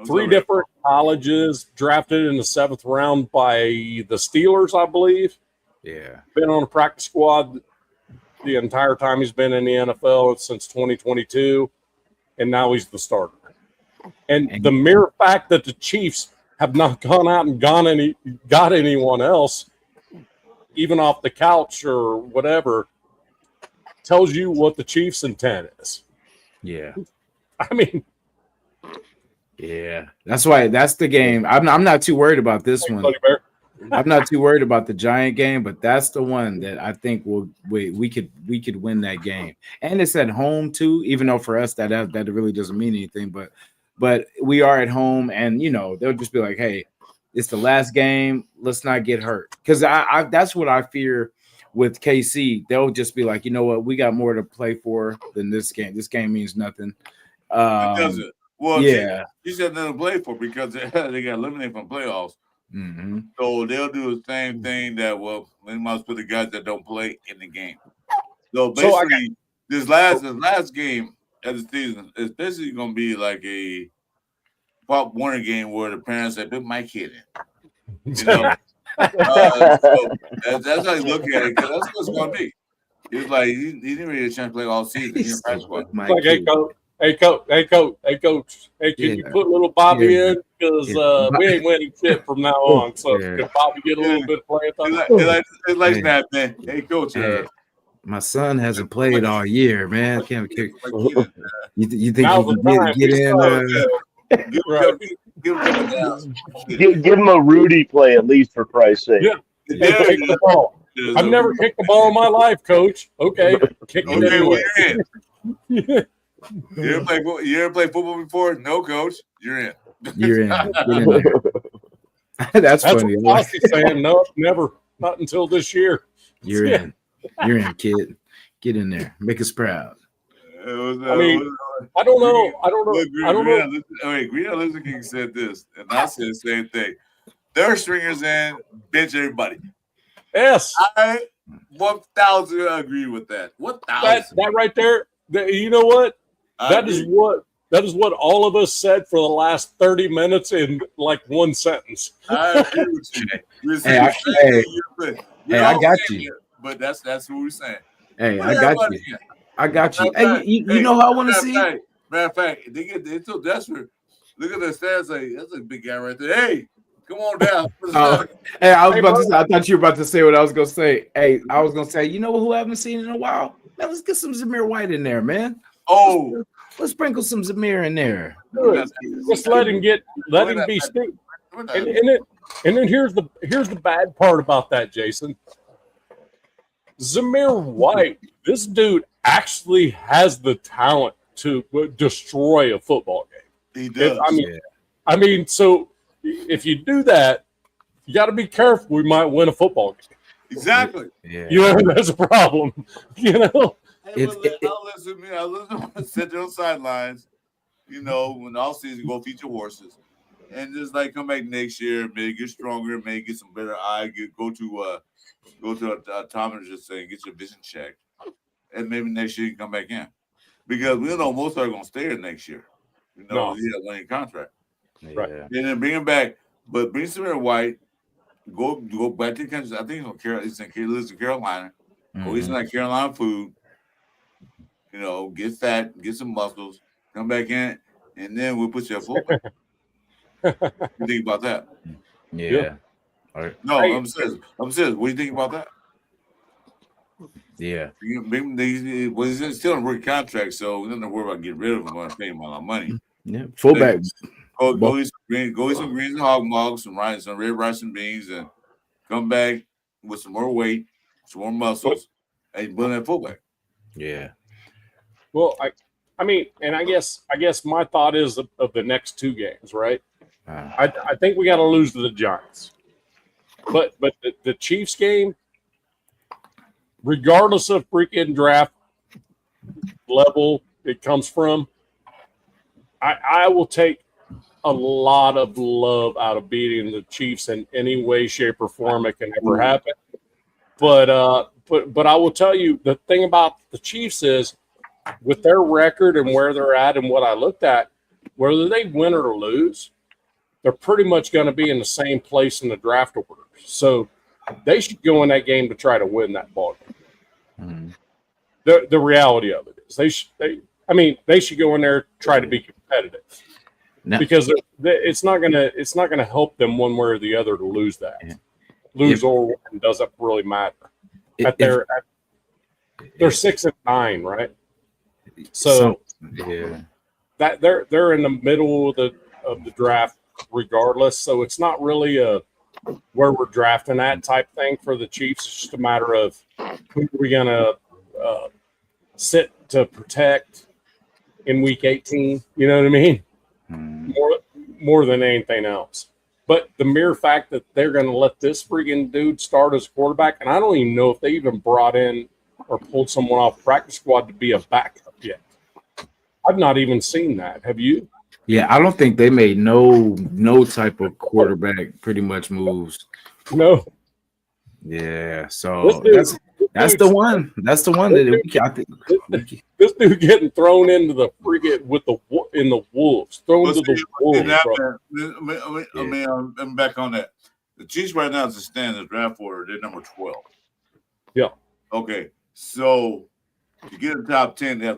3 different colleges, drafted in the 7th round by the Steelers, I believe. Yeah, been on a practice squad the entire time he's been in the NFL since 2022, and now he's the starter. And the mere fact that the Chiefs have not gone out and got anyone else, even off the couch or whatever, tells you what the Chiefs' intent is. Yeah. I mean, yeah, that's why that's the game. I'm not too worried about this one. I'm not too worried about the Giant game, but that's the one that I think we could win that game. And it's at home too, even though for us that really doesn't mean anything, but we are at home, and you know they'll just be like, hey, it's the last game, let's not get hurt. Because I that's what I fear with KC. They'll just be like, you know what, we got more to play for than this game. This game means nothing. It doesn't. Well, yeah, you said nothing to play for because they got eliminated from playoffs. Mm-hmm. So they'll do the same thing that they must put the guys that don't play in the game. So basically, this last game of the season is basically going to be like a Pop Warner game where the parents say, "Put my kid in." You know, so that's how you look at it because that's what it's going to be. It's like he didn't really get a chance to play all season. Like, hey coach, can you put little Bobby in because we ain't winning shit from now on. So can Bobby get a little bit of playing time? It's like that, man. Hey coach, my son hasn't played all year, man. Can't kick. You think he can get in? Give him a Rudy play at least, for Christ's sake. Yeah. Kick the ball. I've never kicked the ball in my life, coach. Okay, kick it anyway. You're in. You ever play football before? No, coach. You're in. You're in. That's funny. What Fossey's saying. No, never. Not until this year. You're in. You're in, kid. Get in there. Make us proud. I don't know. I don't know. Wait, Green Lizard King said this, and I said the same thing. Third stringers in, bench everybody. Yes. I 1,000 agree with that. 1,000. That right there. You know what? That is what all of us said for the last 30 minutes in like one sentence. I agree with you. I got you. But that's what we're saying. Hey, I got you. I got you. Hey, you know how I want to see? Matter of fact, they're so desperate. Look at the stats. Like, that's a big guy right there. Hey, come on down. Hey, I was about to say. I thought you were about to say what I was gonna say. Hey, I was gonna say. You know who I haven't seen in a while? Man, let's get some Zamir White in there, man. Oh, Let's sprinkle some Zamir in there. Just let him be stinky. And then here's the bad part about that, Jason. Zamir White, this dude actually has the talent to destroy a football game. he does. I mean, so if you do that, you got to be careful. We might win a football game. Exactly. Yeah. You know, that's a problem. You know, I'll listen. Sit there on the sidelines. You know, when all season go feature horses, and just like come back next year, maybe get stronger, maybe get some better eye, go to a optometrist and get your vision checked, and maybe next year you can come back in, because we know most are going to stay here next year. You know, No. he has a contract, Right. Yeah. and then bring him back, but bring Samir White. Go back to the country. I think he lives in Carolina. Go eat some like Carolina food. You know, get fat, get some muscles, come back in, and then we'll put you at fullback. You think about that? Yeah. All right. No, Hey. I'm serious. What do you think about that? Yeah. Well, he's still on a rookie contract, so we don't have to worry about getting rid of him. We're going to pay him a lot of money. Yeah. Fullback. Go eat some greens and hog mugs, some red rice and beans, and come back with some more weight, some more muscles, and build that fullback. Yeah. well, I mean, and I guess my thought is of the next two games, right? I think we got to lose to the Giants, but the Chiefs game, regardless of freaking draft level it comes from, I will take a lot of love out of beating the Chiefs in any way, shape, or form it can ever happen. But I will tell you the thing about the Chiefs is, with their record and where they're at and what I looked at, whether they win or lose, they're pretty much going to be in the same place in the draft order. So they should go in that game to try to win that ball game. The reality of it is they should go in there try to be competitive. No. Because it's not gonna help them one way or the other to lose that. Lose or win doesn't really matter. They're 6-9, right? So yeah. that they're in the middle of the draft regardless. So it's not really a where we're drafting at type thing for the Chiefs. It's just a matter of who are we gonna sit to protect in week 18. You know what I mean? More than anything else. But the mere fact that they're going to let this freaking dude start as quarterback, and I don't even know if they even brought in or pulled someone off practice squad to be a backup yet. I've not even seen that. Have you? Yeah, I don't think they made no type of quarterback pretty much moves. No. Yeah, so that's the one. That's the one that I think. This dude getting thrown into the frigate in the wolves. Thrown to the wolves. I mean, I'm back on that. The Chiefs right now is the standard draft order. They're number 12. Yeah. Okay, so to get in the top 10, they have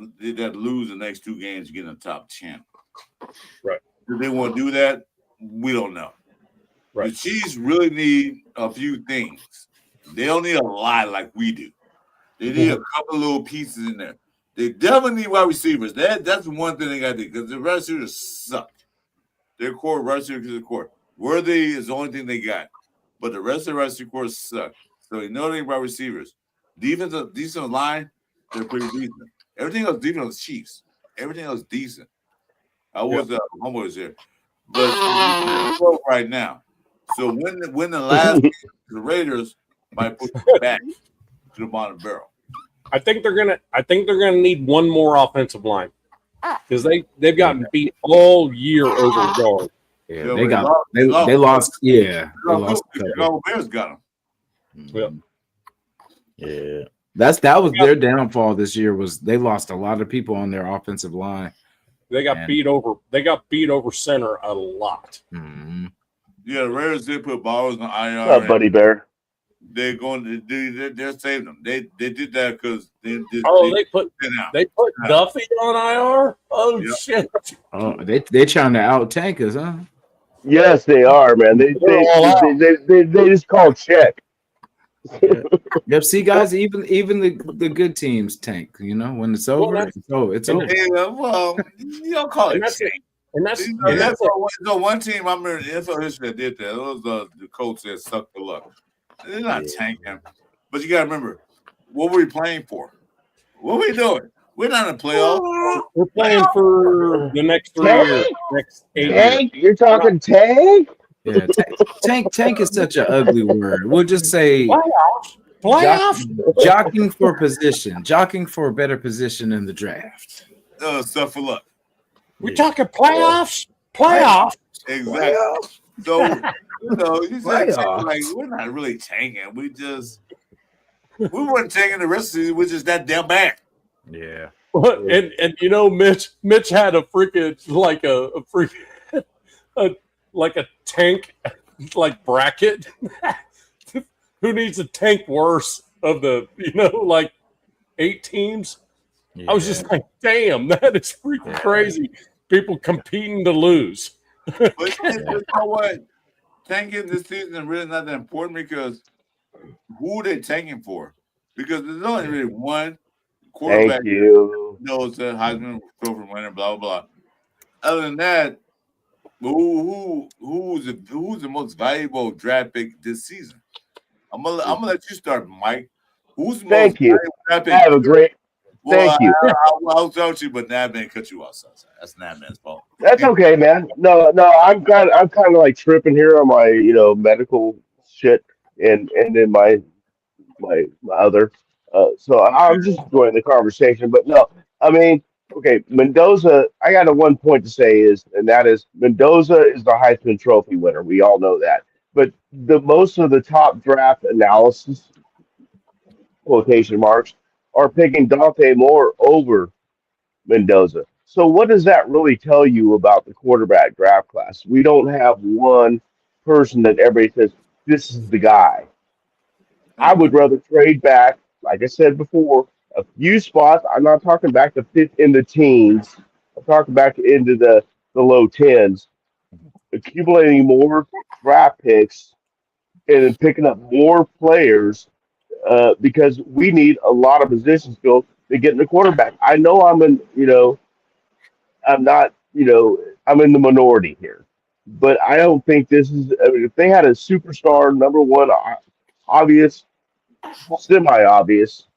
to lose the next two games to get in the top 10. Right. Do they want to do that? We don't know. Right. The Chiefs really need a few things. They don't need a lot like we do. They need a couple of little pieces in there. They definitely need wide receivers. That's one thing they got to do, because the wide receivers suck. Their core wide receivers is the core. Worthy is the only thing they got, but the rest of the wide receiver core suck. So they know they wide receivers. Decent line, they're pretty decent. Everything else decent is Chiefs. Everything else decent. I was homeboys there, but right now. So when the last the Raiders might put them back to the bottom barrel. I think they're gonna need one more offensive line because they've gotten beat all year over guard. Yeah, they lost. Yeah, they lost. Chicago Bears got them. Yeah, that was their downfall this year. Was they lost a lot of people on their offensive line. They got beat over. They got beat over center a lot. Mm-hmm. Yeah, the Raiders did put Bowers on IR. Buddy Bear. They're going to do. They're saving them. They did that because they put Duffy on IR. Oh Yep. shit! Oh, they trying to out tank us, huh? Yes, they are, man. They just call check. Yep. See, guys, even the good teams tank. You know, when it's over, it's over. It's over. Yeah, well, you don't call And it that's it. tank. And that's You and know, that's it. one team I remember in NFL history that did that. It was the coach that sucked the luck. They're not tanking, but you got to remember, what were we playing for? What are we doing? We're not in the playoffs. We're playing for the next 3 years, next 8 years. Tank? You're talking tank? Yeah, tank is such an ugly word. We'll just say Playoffs. jockeying for position, jockeying for a better position in the draft. Stuff for luck. We're talking playoffs. Playoffs. Exactly. So, you said Playoffs. like we're not really tanking. We weren't tanking the rest of the season. We're just that damn bad. Yeah. And you know, Mitch had a freaking like a freaking like a tank like bracket. Who needs a tank worse of the like 8 teams? I was just like, damn, that is freaking crazy. People competing to lose. But you know what? Tanking this season is really not that important because who are they tanking for? Because there's only really one quarterback Thank you. knows the Heisman Trophy winner, blah blah blah. Other than that, who's the most valuable draft pick this season? I'm gonna let you start, Mike. Who's the most Thank you. valuable draft pick? I have a great. Well, Thank you. I'll tell you, but Nadman cut you off. So that's Nadman's fault. That's okay, man. No, I'm kind of like tripping here on my medical shit and then my other. So I'm just enjoying the conversation. But no, I mean, okay, Mendoza. I got a one point to say and that is Mendoza is the Heisman Trophy winner. We all know that. But the most of the top draft analysis quotation marks are picking Dante Moore over Mendoza. So what does that really tell you about the quarterback draft class? We don't have one person that everybody says this is the guy. I would rather trade back, like I said before, a few spots. I'm not talking back to fifth in the teens. I'm talking back into the low tens, accumulating more draft picks and then picking up more players because we need a lot of positions filled to get in the quarterback. I know I'm not, I'm in the minority here, but I don't think this is. I mean, if they had a superstar number one, obvious, semi-obvious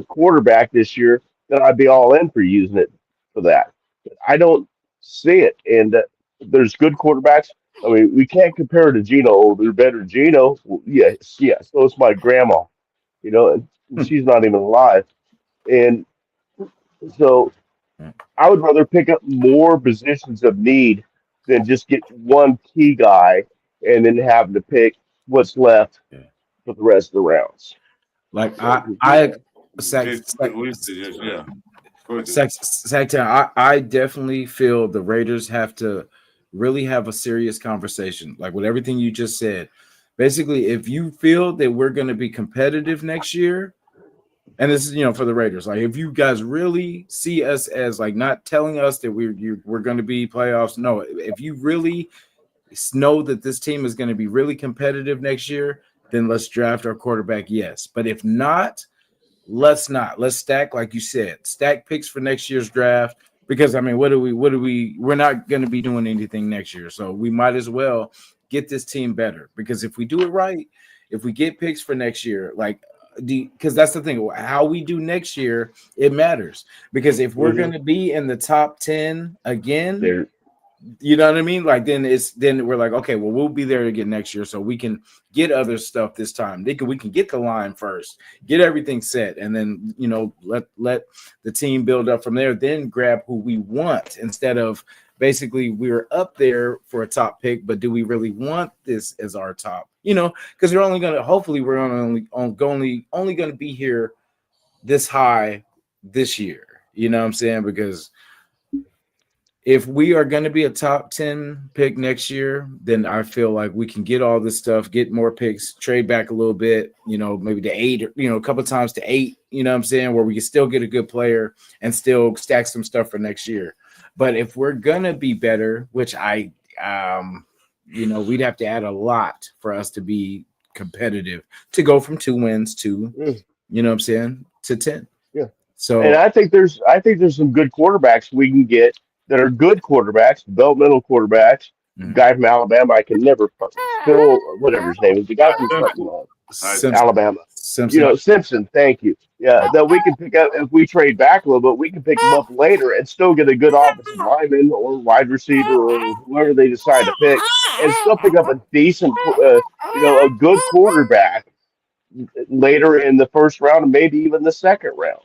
quarterback this year, then I'd be all in for using it for that. But I don't see it, and there's good quarterbacks. I mean, we can't compare to Geno. Oh, they're better than Geno. Well, yes. So it's my grandma, and she's not even alive, and so I would rather pick up more positions of need than just get one key guy and then having to pick what's left for the rest of the rounds. Like I definitely feel the Raiders have to really have a serious conversation, like with everything you just said. Basically, if you feel that we're going to be competitive next year, and this is for the Raiders, like if you guys really see us as like not telling us that we're going to be playoffs, no, if you really know that this team is going to be really competitive next year, then let's draft our quarterback, yes. But if not, let's stack, like you said, stack picks for next year's draft. Because I mean, we're not going to be doing anything next year, so we might as well get this team better. Because if we do it right, if we get picks for next year, because that's the thing, how we do next year, it matters. Because if we're going to be in the top 10 again, you know what I mean? Like then we're like, okay, well, we'll be there again next year, so we can get other stuff this time. We can get the line first, get everything set, and then let the team build up from there. Then grab who we want instead of basically we're up there for a top pick, but do we really want this as our top? Because we're only going to be here this high this year. You know what I'm saying? Because if we are going to be a top 10 pick next year, then I feel like we can get all this stuff, get more picks, trade back a little bit, maybe to 8, or, a couple times to 8, you know what I'm saying, where we can still get a good player and still stack some stuff for next year. But if we're going to be better, which we'd have to add a lot for us to be competitive to go from 2 wins to, you know what I'm saying, to 10. Yeah. So And I think there's some good quarterbacks we can get that are good quarterbacks, developmental quarterbacks. Mhm. Guy from Alabama, I can never Phil, whatever his name is, the guy from Simpson, Alabama. Simpson. Simpson. Thank you. Yeah, that we can pick up if we trade back a little bit. We can pick them up later and still get a good offensive lineman or wide receiver or whoever they decide to pick, and still pick up a decent, a good quarterback later in the first round and maybe even the second round.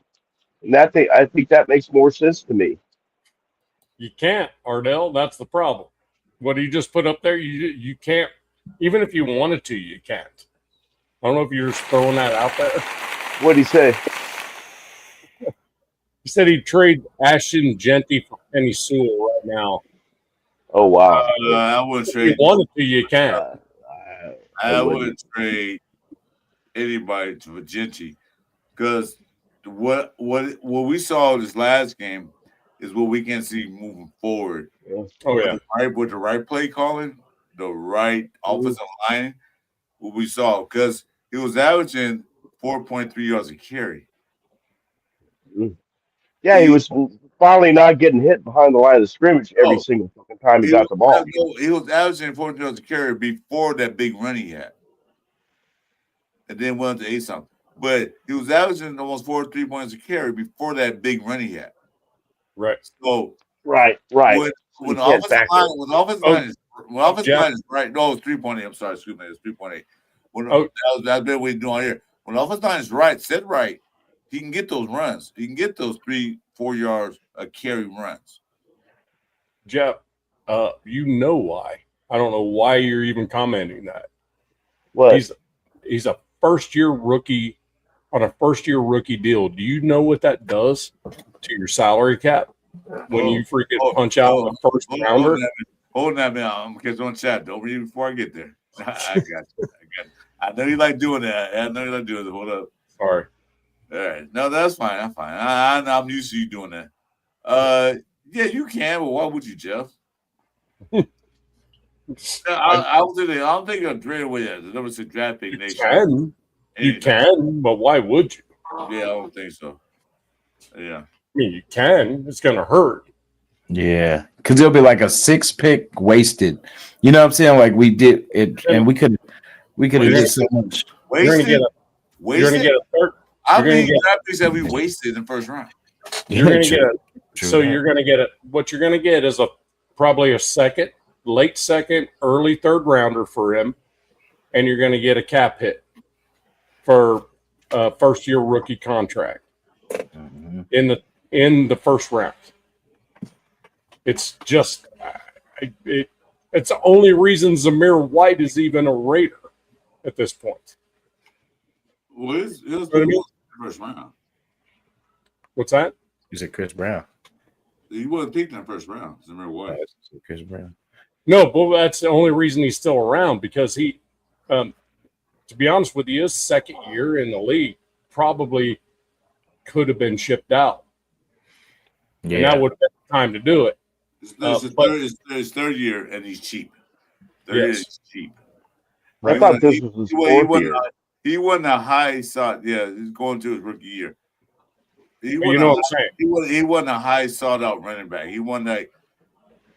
And I think that makes more sense to me. You can't, Ardell. That's the problem. What he just put up there, you can't. Even if you wanted to, you can't. I don't know if you're just throwing that out there. What'd he say? He said he'd trade Ashton Genty for Penny Sewell right now. Oh wow! I wouldn't If you trade. wanted to, you can't. I wouldn't trade anybody to Virginia because what we saw this last game is what we can see moving forward. Oh yeah, With the right play calling, the right offensive line, what we saw because he was averaging 4.3 yards a carry. Yeah, he was finally not getting hit behind the line of scrimmage every single fucking time he got the ball. He was averaging 4 yards a carry before that big run he had, and then went to 8 something. But he was averaging almost 4 3 points a carry before that big run he had. right. So Right. When the offensive line is right, no, it's 3.8. I'm sorry, excuse me, it's 3.8. That's been what we're doing here. When the offensive line is right, set right, he can get those runs. He can get those 3-4 yards a carry runs. Jeff, you know why? I don't know why you're even commenting that. What? He's a first-year rookie on a first-year rookie deal. Do you know what that does to your salary cap when you freaking punch out a first rounder? Hold that, man. I'm gonna on chat. Don't read before I get there. I got you. I know you like doing that. I know you like doing that. Hold up. Sorry. All right. No, that's fine. I'm fine. I'm used to you doing that. Yeah, you can, but why would you, Jeff? I don't think you're trading away that. The number 6 draft pick nation. You can, but why would you? Yeah, I don't think so. Yeah. I mean, you can. It's going to hurt. Yeah, because it'll be like a 6 pick wasted. You know what I'm saying? Like we did it, and we could have did so much. You're going to get a third. I think draft picks that we wasted in the first round. You're going to get it. So you're going to get it. What you're going to get is probably a late second, early third rounder for him, and you're going to get a cap hit for a first year rookie contract in the first round. It's just it's the only reason Zamir White is even a Raider at this point. Well, it was the first round. What's that? You said Chris Brown. He wasn't picked in the first round. Zamir White. Chris Brown. No, but that's the only reason he's still around because he, to be honest with you, his second year in the league probably could have been shipped out. Yeah. And that would have been the time to do it. His third year, and he's cheap. Third year is cheap. I thought this was his fourth year. He wasn't a high sought. Yeah, he's going to his rookie year. You know what I'm saying? He wasn't a high sought out running back. He wasn't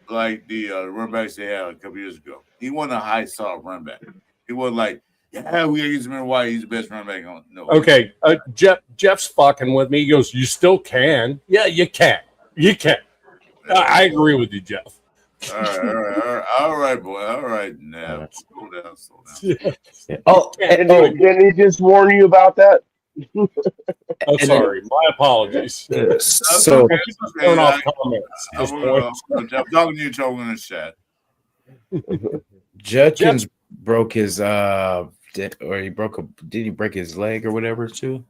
like the running backs they had a couple years ago. He wasn't a high sought running back. He wasn't like, yeah, we use him. Why he's the best running back on? No. Okay, Jeff's fucking with me. He goes, "You still can? Yeah, you can. You can." I agree with you, Jeff. All right, boy. All right, now slow down. Yeah. Oh, didn't he just warn you about that? Oh, sorry. My apologies. So turn off comments. I'm talking to you, talking in the chat. Judkins broke his did he break his leg or whatever too?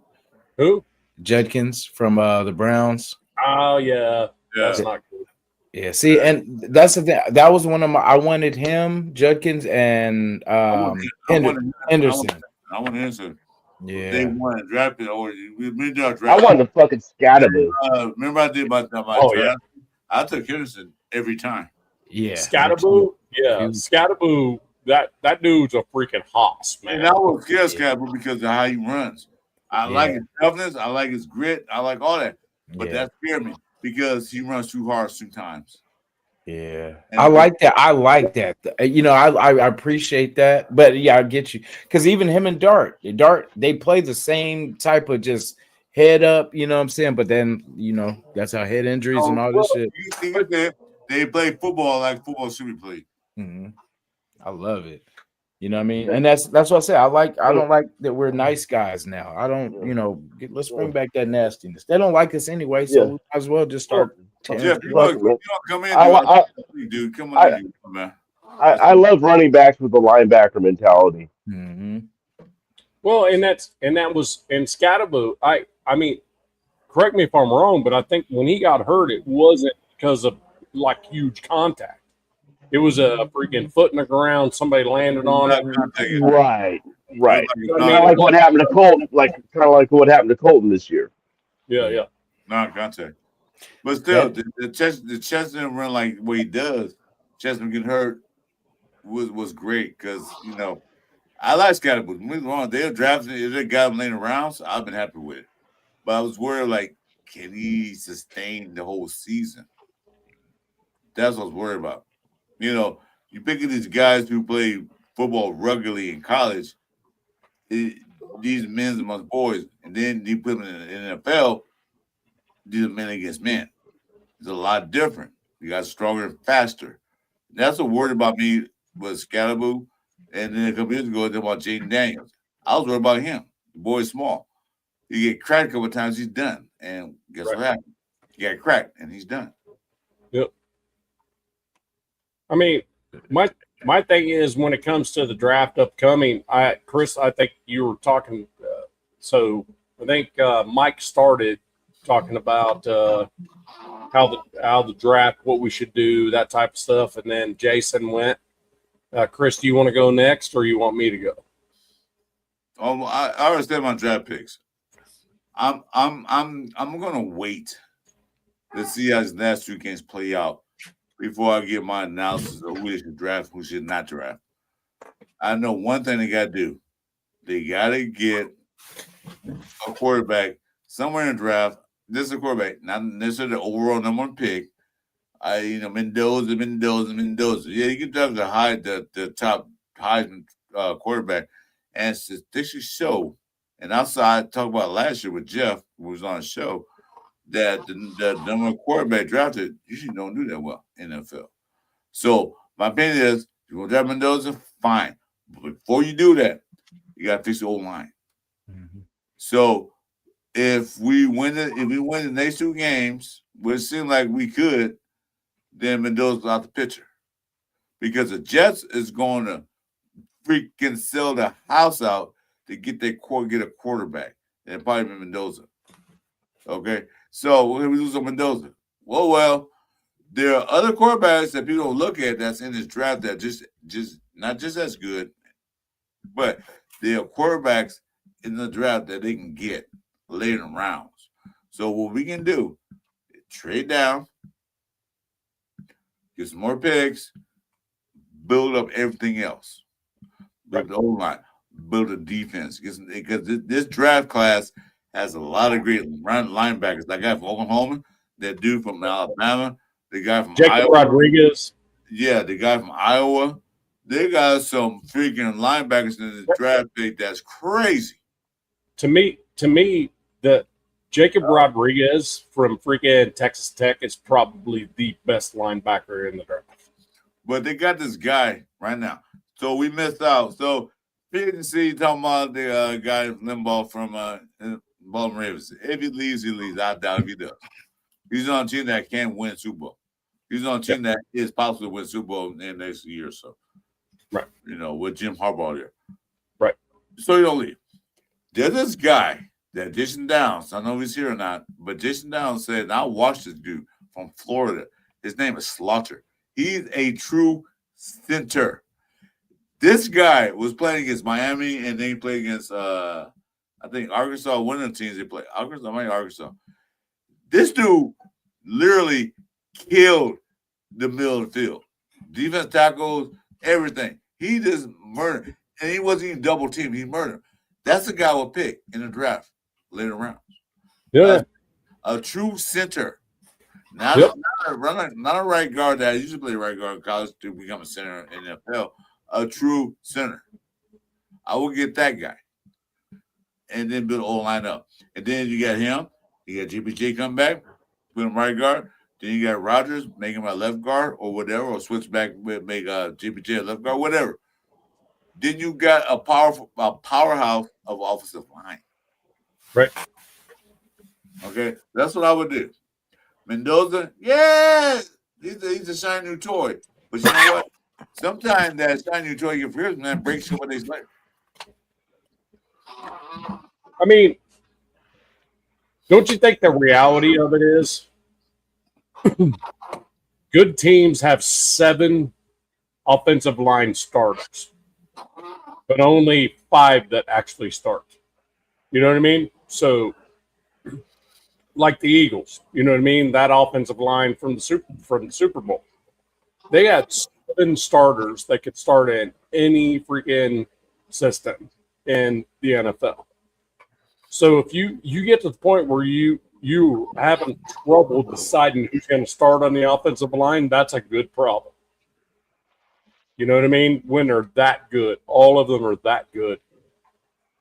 Who? Judkins from the Browns. Oh yeah. That's not good. Yeah, see, and that's the thing. That was one of my. I wanted him, Judkins, and Henderson. I want Henderson. Yeah, they wanted drafted or we drafted. I wanted the fucking Scatterboo. Remember I did my draft. I took Henderson every time. Yeah, Scatterboo. Yeah, Scatterboo that dude's a freaking hoss, man. And I was scared Scalaboo because of how he runs. I like his toughness. I like his grit. I like all that. But that scared me because he runs too hard sometimes. Yeah, And I like that. I like that. You know, I appreciate that. But yeah, I get you because even him and Dart, they play the same type of just head up. You know what I'm saying? But then you know that's how head injuries and all this shit. You see it, they play football like football should be played. I love it. You know what I mean? And that's what I say. I don't like that we're nice guys now. I don't, you know, let's bring back that nastiness. They don't like us anyway, so we might as well just start. Jeff, you want to come in, dude? Come on in, man. I love running backs with the linebacker mentality. Well, and that was in Scalaboo. I mean, correct me if I'm wrong, but I think when he got hurt, it wasn't because of like huge contact. It was a freaking foot in the ground. Somebody landed on it. Right. Kind of like what happened to Colton. Kind of like what happened to Colton this year. Yeah. Non-contact. But still, the Chestnut run like what he does. Chestnut getting hurt was great because you know I like Scalaboo. Don't wrong. They're drafting. If they got him laying around, so I've been happy with it. But I was worried, like, can he sustain the whole season? That's what I was worried about. You know, you pick at these guys who play football ruggedly in college, these men's amongst boys, and then you put them in the NFL, these are men against men. It's a lot different. You got stronger and faster. That's what worried about me was Scalaboo. And then a couple years ago, about Jaden Daniels. I was worried about him. The boy's small. You get cracked a couple of times, he's done. And guess what happened? He got cracked, and he's done. Yep. I mean, my thing is when it comes to the draft upcoming, Chris, I think you were talking. So I think Mike started talking about how the draft, what we should do, that type of stuff, and then Jason went. Chris, do you want to go next, or you want me to go? I already said my draft picks. I'm gonna wait to see how these last 2 games play out before I give my analysis of who they should draft, who should not draft. I know one thing they got to do. They got to get a quarterback somewhere in the draft. This is a quarterback, not necessarily the overall number 1 pick. Mendoza. Yeah, you can draft the top Heisman quarterback. And statistics show, and outside talk about last year with Jeff, who was on the show, that the number 1 quarterback drafted usually don't do that well in the NFL. So my opinion is, if you want to draft Mendoza, fine. But before you do that, you got to fix the old line. So if we win the next 2 games, which seemed like we could, then Mendoza's out the picture. Because the Jets is going to freaking sell the house out to get a quarterback. And probably Mendoza. Okay? So we're going to lose on Mendoza. Well, there are other quarterbacks that people don't look at that's in this draft that just not just as good, but there are quarterbacks in the draft that they can get later in rounds. So what we can do, trade down, get some more picks, build up everything else. Build the O-line, build a defense. Because this draft class has a lot of great linebackers. That guy from Oklahoma, that dude from Alabama, the guy from Jacob Iowa. Rodriguez. Yeah, the guy from Iowa. They got some freaking linebackers in this draft pick that's crazy. To me, the Jacob Rodriguez from freaking Texas Tech is probably the best linebacker in the draft. But they got this guy right now. So we missed out. So PNC talking about the guy Limbaugh from Baltimore Ravens. If he leaves, he leaves. I doubt if he does. He's on a team that can't win Super Bowl. He's on a team that is possible to win Super Bowl in the next year or so. Right. You know, with Jim Harbaugh there. Right. So you don't leave. There's this guy that Jason Downs, I don't know if he's here or not, but Jason Downs said, and I watched this dude from Florida. His name is Slaughter. He's a true center. This guy was playing against Miami, and then he played against, I think, Arkansas, one of the teams they played. Arkansas. This dude literally killed the middle of the field. Defense tackles, everything. He just murdered, and he wasn't even double team. He murdered. That's the guy we'll pick in the draft later rounds. Yeah. A true center, not, Yep. not a right guard that I used to play right guard in college to become a center in the NFL. A true center. I will get that guy, and then build the whole line up. And then you got him. You got GPJ come back, put him right guard. Then you got Rodgers, make him a left guard or whatever, or switch back, make GPJ a left guard, whatever. Then you got a powerhouse of offensive line. Right. Okay, that's what I would do. Mendoza, yeah, he's a shiny new toy. But you know what? Sometimes that shiny new toy you fears, man, breaks you what they later. I mean, don't you think the reality of it is good teams have 7 offensive line starters, but only 5 that actually start? You know what I mean? So, like the Eagles, you know what I mean? That offensive line from the Super Bowl, they had 7 starters that could start in any freaking system in the NFL. So if you get to the point where you having trouble deciding who's going to start on the offensive line, that's a good problem. You know what I mean? When they're that good, all of them are that good.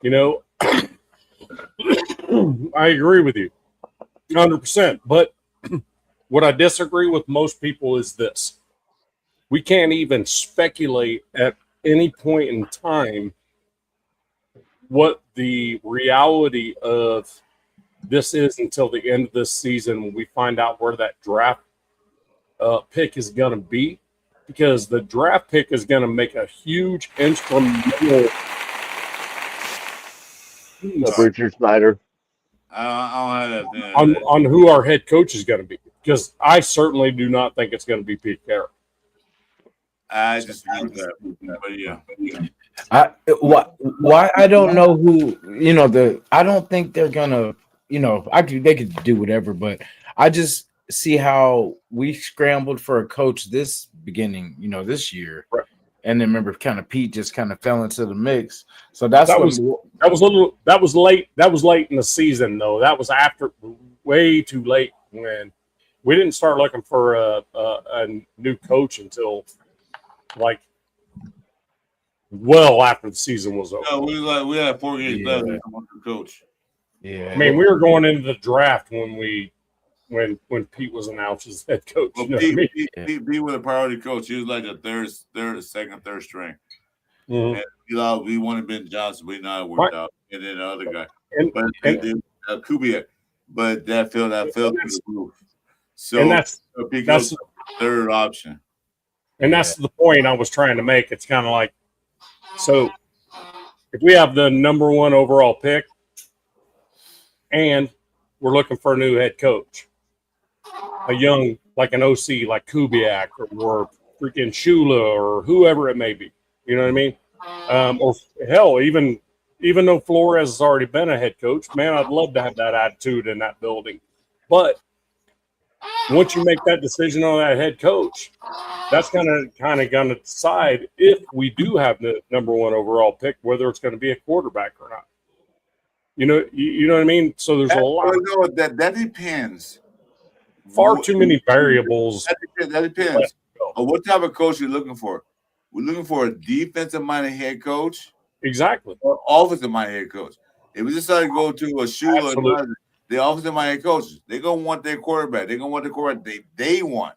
You know, I agree with you 100%. But what I disagree with most people is this. We can't even speculate at any point in time what the reality of this is until the end of this season when we find out where that draft pick is going to be, because the draft pick is going to make a huge instrumental Richard Snyder. I don't have that. on who our head coach is going to be, because I certainly do not think it's going to be Pete Carroll. I just think that, but yeah. Why I don't know who, you know, I don't think they're gonna, you know, they could do whatever, but I just see how we scrambled for a coach this beginning, you know, this year. Right. And then remember kind of Pete just kind of fell into the mix. So that was late. That was late in the season though. That was after way too late when we didn't start looking for a new coach until like well after the season was over. No, we had 4 games left to come up to coach. Yeah. I mean, we were going into the draft when Pete was announced as head coach. Well, You know what I mean? Pete was a priority coach. He was like a second, third string. Mhm. And we wanted Ben Johnson, but not worked out. And then the other guy, And Kubiak, but that fell through the roof. So and that's Pete that's goes third option. and that's the point I was trying to make. It's kind of like, so if we have the number 1 overall pick and we're looking for a new head coach, a young, like an OC, like Kubiak or freaking Shula or whoever it may be, you know what I mean? Or hell, even though Flores has already been a head coach, man, I'd love to have that attitude in that building. But once you make that decision on that head coach, that's kind of going to decide if we do have the number 1 overall pick, whether it's going to be a quarterback or not. You know what I mean? So there's a lot. No, that depends. Far too many variables. That depends on what type of coach you're looking for. We're looking for a defensive-minded head coach Exactly. or offensive-minded head coach. If we decide to go to a Shula, the offensive-minded coaches, they're going to want their quarterback. They're going to want the quarterback they want.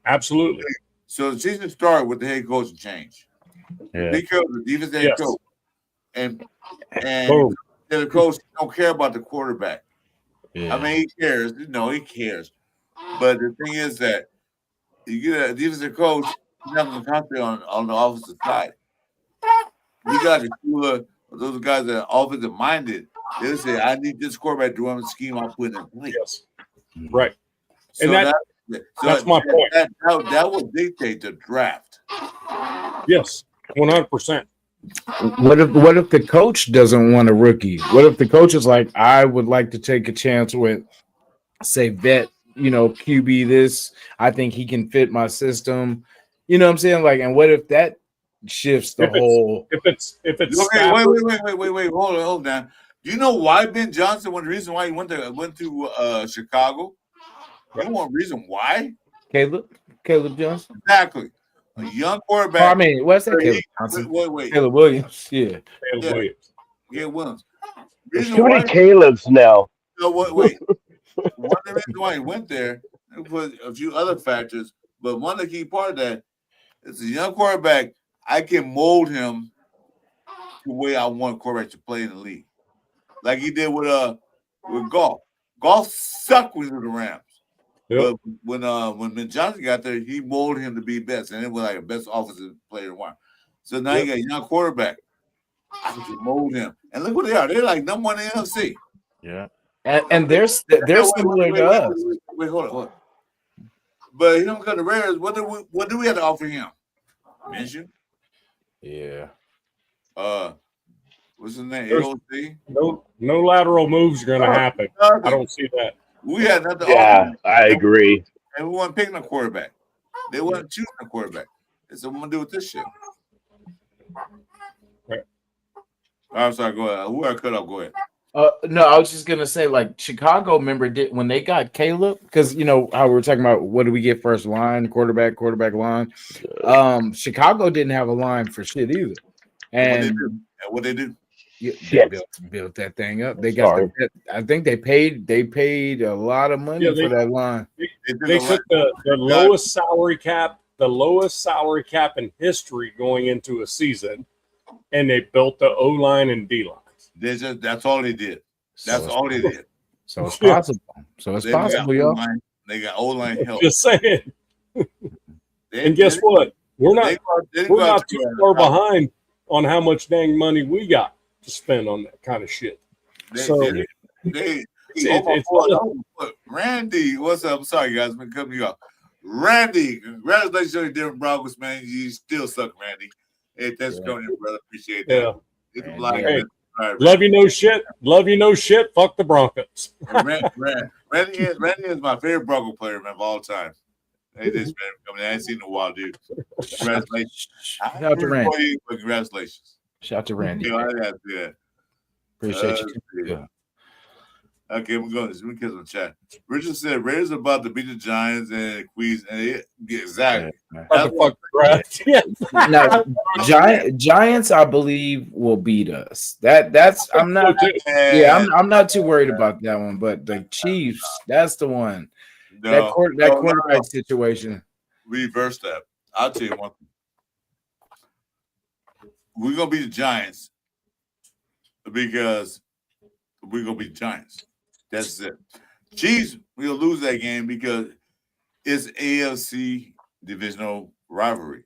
Absolutely. So the season started with the head coach and change. Yeah. Be careful, the defensive head coach. And Boom. the coach don't care about the quarterback. Yeah. I mean, he cares. No, he cares. But the thing is that you get a defensive coach, he's not going to concentrate on the offensive side. You got the Shula, those guys that are offensive minded. They'll say, I need this quarterback to run the scheme I'm putting in place. Yes. Right. So And that's my point. That will dictate the draft. Yes. 100%. What if the coach doesn't want a rookie? What if the coach is like, I would like to take a chance with, say, vet, you know, QB this. I think he can fit my system. You know what I'm saying? Like, and what if that shifts the If it's- whole. If it's Okay, Stafford, wait. Hold on. Do you know why Ben Johnson? One reason why he went to Chicago. You know one reason why? Caleb Johnson. Exactly. A young Oh, I quarterback. mean, what's that? Caleb Johnson. Wait. Caleb Williams. Yeah. Caleb Yeah. Williams. Yeah, Williams. There's Reason too many why? Caleb's now. No, wait. One of the reasons why he went there was a few other factors, but one of the key part of that is a young quarterback. I can mold him the way I want a quarterback to play in the league, like he did with Golf. Golf sucked when he was the Rams. Yep. But when Ben Johnson got there, he molded him to be best, and it was like a best offensive player in one. So now you got a young quarterback. I can mold him, and look what they are. They're like number one in the NFC. Yeah. And they're similar to us. Wait, hold on. But he don't got the Raiders. What do we have to offer him? Mention. Yeah. What's his name? There's- AOC. No lateral moves are going to happen. I don't see that. We had nothing. to Yeah, offer him, I agree. and we weren't picking a quarterback. They wasn't choosing a quarterback. So what I'm gonna do with this shit? Right. I'm sorry. Go ahead. Who I cut off? Go ahead. No, I was just gonna say, like, Chicago, remember, did when they got Caleb, because you know how we were talking about what do we get first line, quarterback line. Chicago didn't have a line for shit either, and What they do? they Shit. built that thing up. They got I think they paid a lot of money Yeah, for that line. They took the lowest salary cap, in history going into a season, and they built the O line and D line. That's all they did. That's all they did. So it's possible. So it's They got possible, yo. O-line. They got O-line help. Just saying. They- And guess they- what? We're they not didn't we're go out not too to- far behind on how much dang money we got to spend on that kind of shit. So They it's Randy, what's up? I'm sorry, guys, been cutting you off. Randy, congratulations on your different Broncos, man. You still suck, Randy. Hey, thanks for coming in, brother. Appreciate that. yeah. It's Man, like, hey, all right, Love you no shit. Fuck the Broncos. Randy is my favorite Bronco player, man, of all time. Hey, this man coming in. I ain't seen in a while, dude. Congratulations. Shout out to Randy. But congratulations. Shout out to Randy. You know, I have to, yeah. Appreciate you. Yeah. Okay, we're going to kids in the chat. Richard said Raiders are about to beat the Giants and Queens, and exactly. Fuck the draft. Yeah. Now, Giants, I believe, will beat us. That's I'm not. Yeah, I'm not too worried about that one. But the Chiefs, that's the one. That quarterback situation. Reverse that. I'll tell you one thing. We're gonna beat the Giants because we're gonna beat the Giants. That's it. Chiefs, we'll lose that game because it's AFC divisional rivalry.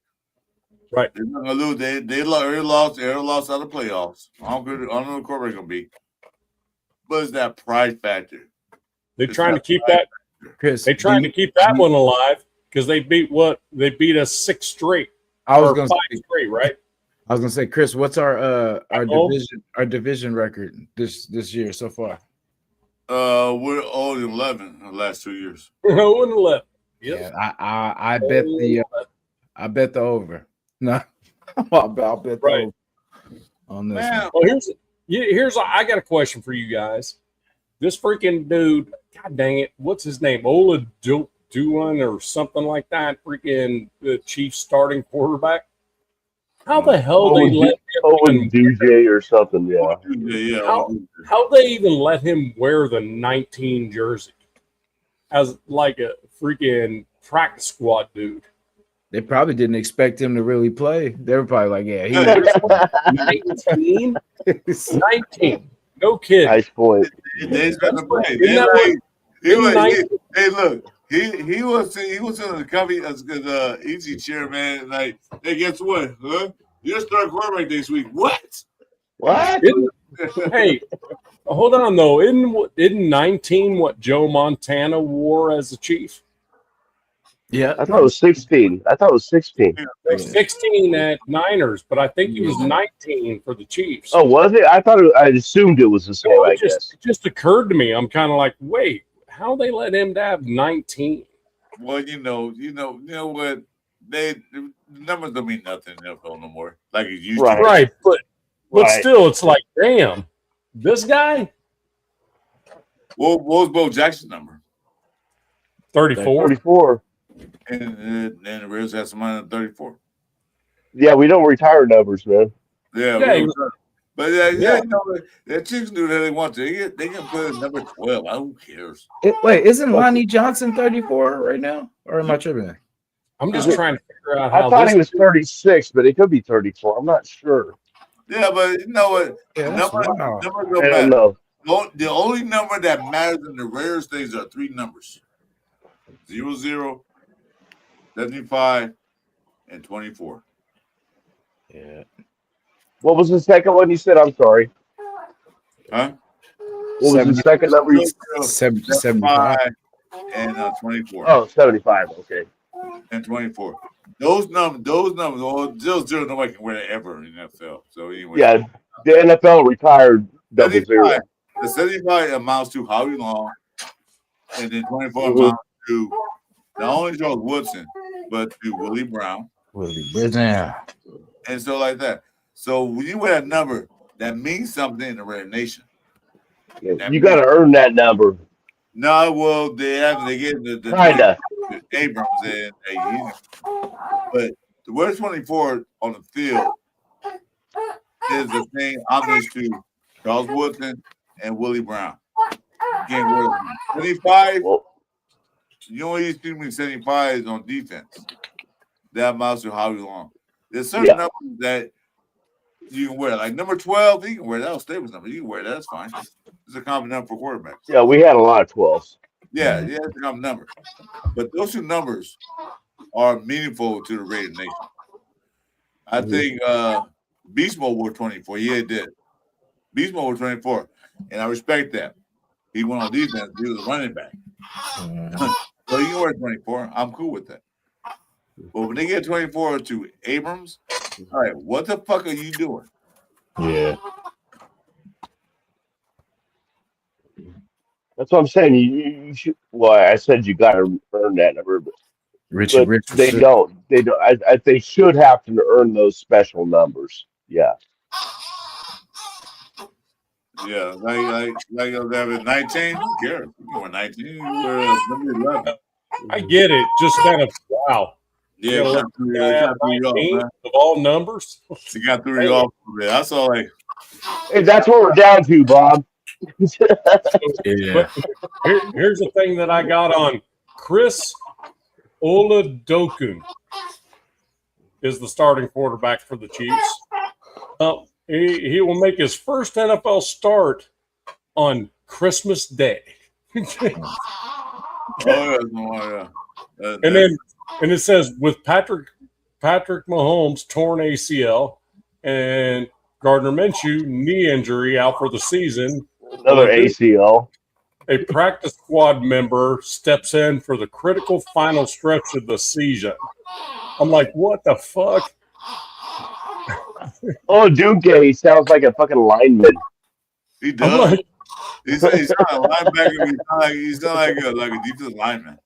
Right. They're not gonna lose. They lost out of the playoffs. I don't know the quarterback gonna be. But it's that pride factor. They're trying to keep that. Chris, They're trying to keep that one alive because they beat what? They beat us 6 straight. I was Or gonna 5 say, straight, right? Chris, what's our Oh. division record this year so far? We're 0-11 in the last 2 years. 0-11. Yep. Yeah, I bet the over. No, I'll bet the Right. over on this. Man, Well, I got a question for you guys. This freaking dude, god dang it, what's his name? Ola Duan or something like that. Freaking the Chiefs starting quarterback. How the hell they let him DJ or something, yeah. yeah. how they even let him wear the 19 jersey as like a freaking practice squad dude? They probably didn't expect him to really play. They were probably like, yeah, 19? 19. No kid. Nice point. They expect to play. Isn't that Hey, look, he was in the company as easy chair, man. Like, hey, guess what? Huh? You're starting quarterback this week. What? What? Hey, hold on though. Isn't 19 what Joe Montana wore as a Chief? yeah. I thought it was 16. 16 at Niners, but I think he was 19 for the Chiefs. Oh, was it? I assumed it was the same, I guess. It just occurred to me. I'm kind of like, wait, how they let him to have 19? Well, you know what? the numbers don't mean nothing in the NFL no more. Like it used Right. to. Right, but Right. still, it's like, damn, this guy, What was Bo Jackson's number? 34. 34. And the Raiders had some money on 34. Yeah, we don't retire numbers, man. Yeah, Yeah, but Yeah. you know, the Chiefs do that they want to. They can put in number 12. Who cares? Wait, isn't Lonnie Johnson 34 right now? Or am I tripping? I'm just trying to figure out I how thought this he was 36, but it could be 34. I'm not sure. Yeah, but you know what? Yeah, that's Numbers wild. don't I don't matter. know. The only number that matters in the Raiders things are three numbers: 00, 75, and 24. Yeah. What was the second one you said? I'm sorry. Huh? What was the second number? 00, 75. 75, and 24. Oh, 75. Okay. And 24. Those numbers, well, 00, nobody can wear that ever in the NFL. So anyway. Yeah, the NFL retired double 75, zero. the 75 amounts to Howie Long, and then 24 Mhm. amounts to not only Charles Woodson, but to Willie Brown. Willie Brisbane. And so like that. So when you wear a number, that means something in the Raider Nation. Yeah, you got to earn that number. No, well, they get the Kinda. Abrams and but the word 24 on the field is the thing homage to Charles Woodson and Willie Brown. Can't wear them. 75, Well, you only see me 75 is on defense. That amounts to Howie Long. There's certain Yeah. numbers that you can wear. Like number 12, you can wear that. That Stable's number. You can wear that. That's fine. It's a common number for quarterbacks. yeah, we had a lot of 12s. Yeah, it's a common number. But those two numbers are meaningful to the Raider Nation. I think Beast Mode wore 24. Yeah, it did. Beast Mode wore 24. And I respect that. He went on defense. He was a running back. So you can wear 24. I'm cool with that. But when they get 24 to Abrams, all right, what the fuck are you doing? Yeah. That's what I'm saying. You should. Well, I said you got to earn that number, but Richie they Richardson. don't. They don't. They should have to earn those special numbers. Yeah. Yeah, like that 19. Who cares? You can wear 19. You wear number 11. I get it. Just kind of wow. Yeah, Yeah, it got threw you off, 19 man. of all numbers. It got threw you off a bit. I saw like, Hey, that's what we're down to, Bob. Yeah. Here's the thing that I got on Chris Oladokun is the starting quarterback for the Chiefs. He will make his first NFL start on Christmas Day. And it says with Patrick Mahomes torn ACL and Gardner Minshew knee injury out for the season, Another ACL. a practice squad member steps in for the critical final stretch of the season. I'm like, what the fuck? Oh, Duque sounds like a fucking lineman. he I'm does. like, He's not a linebacker. He's not like a defensive lineman.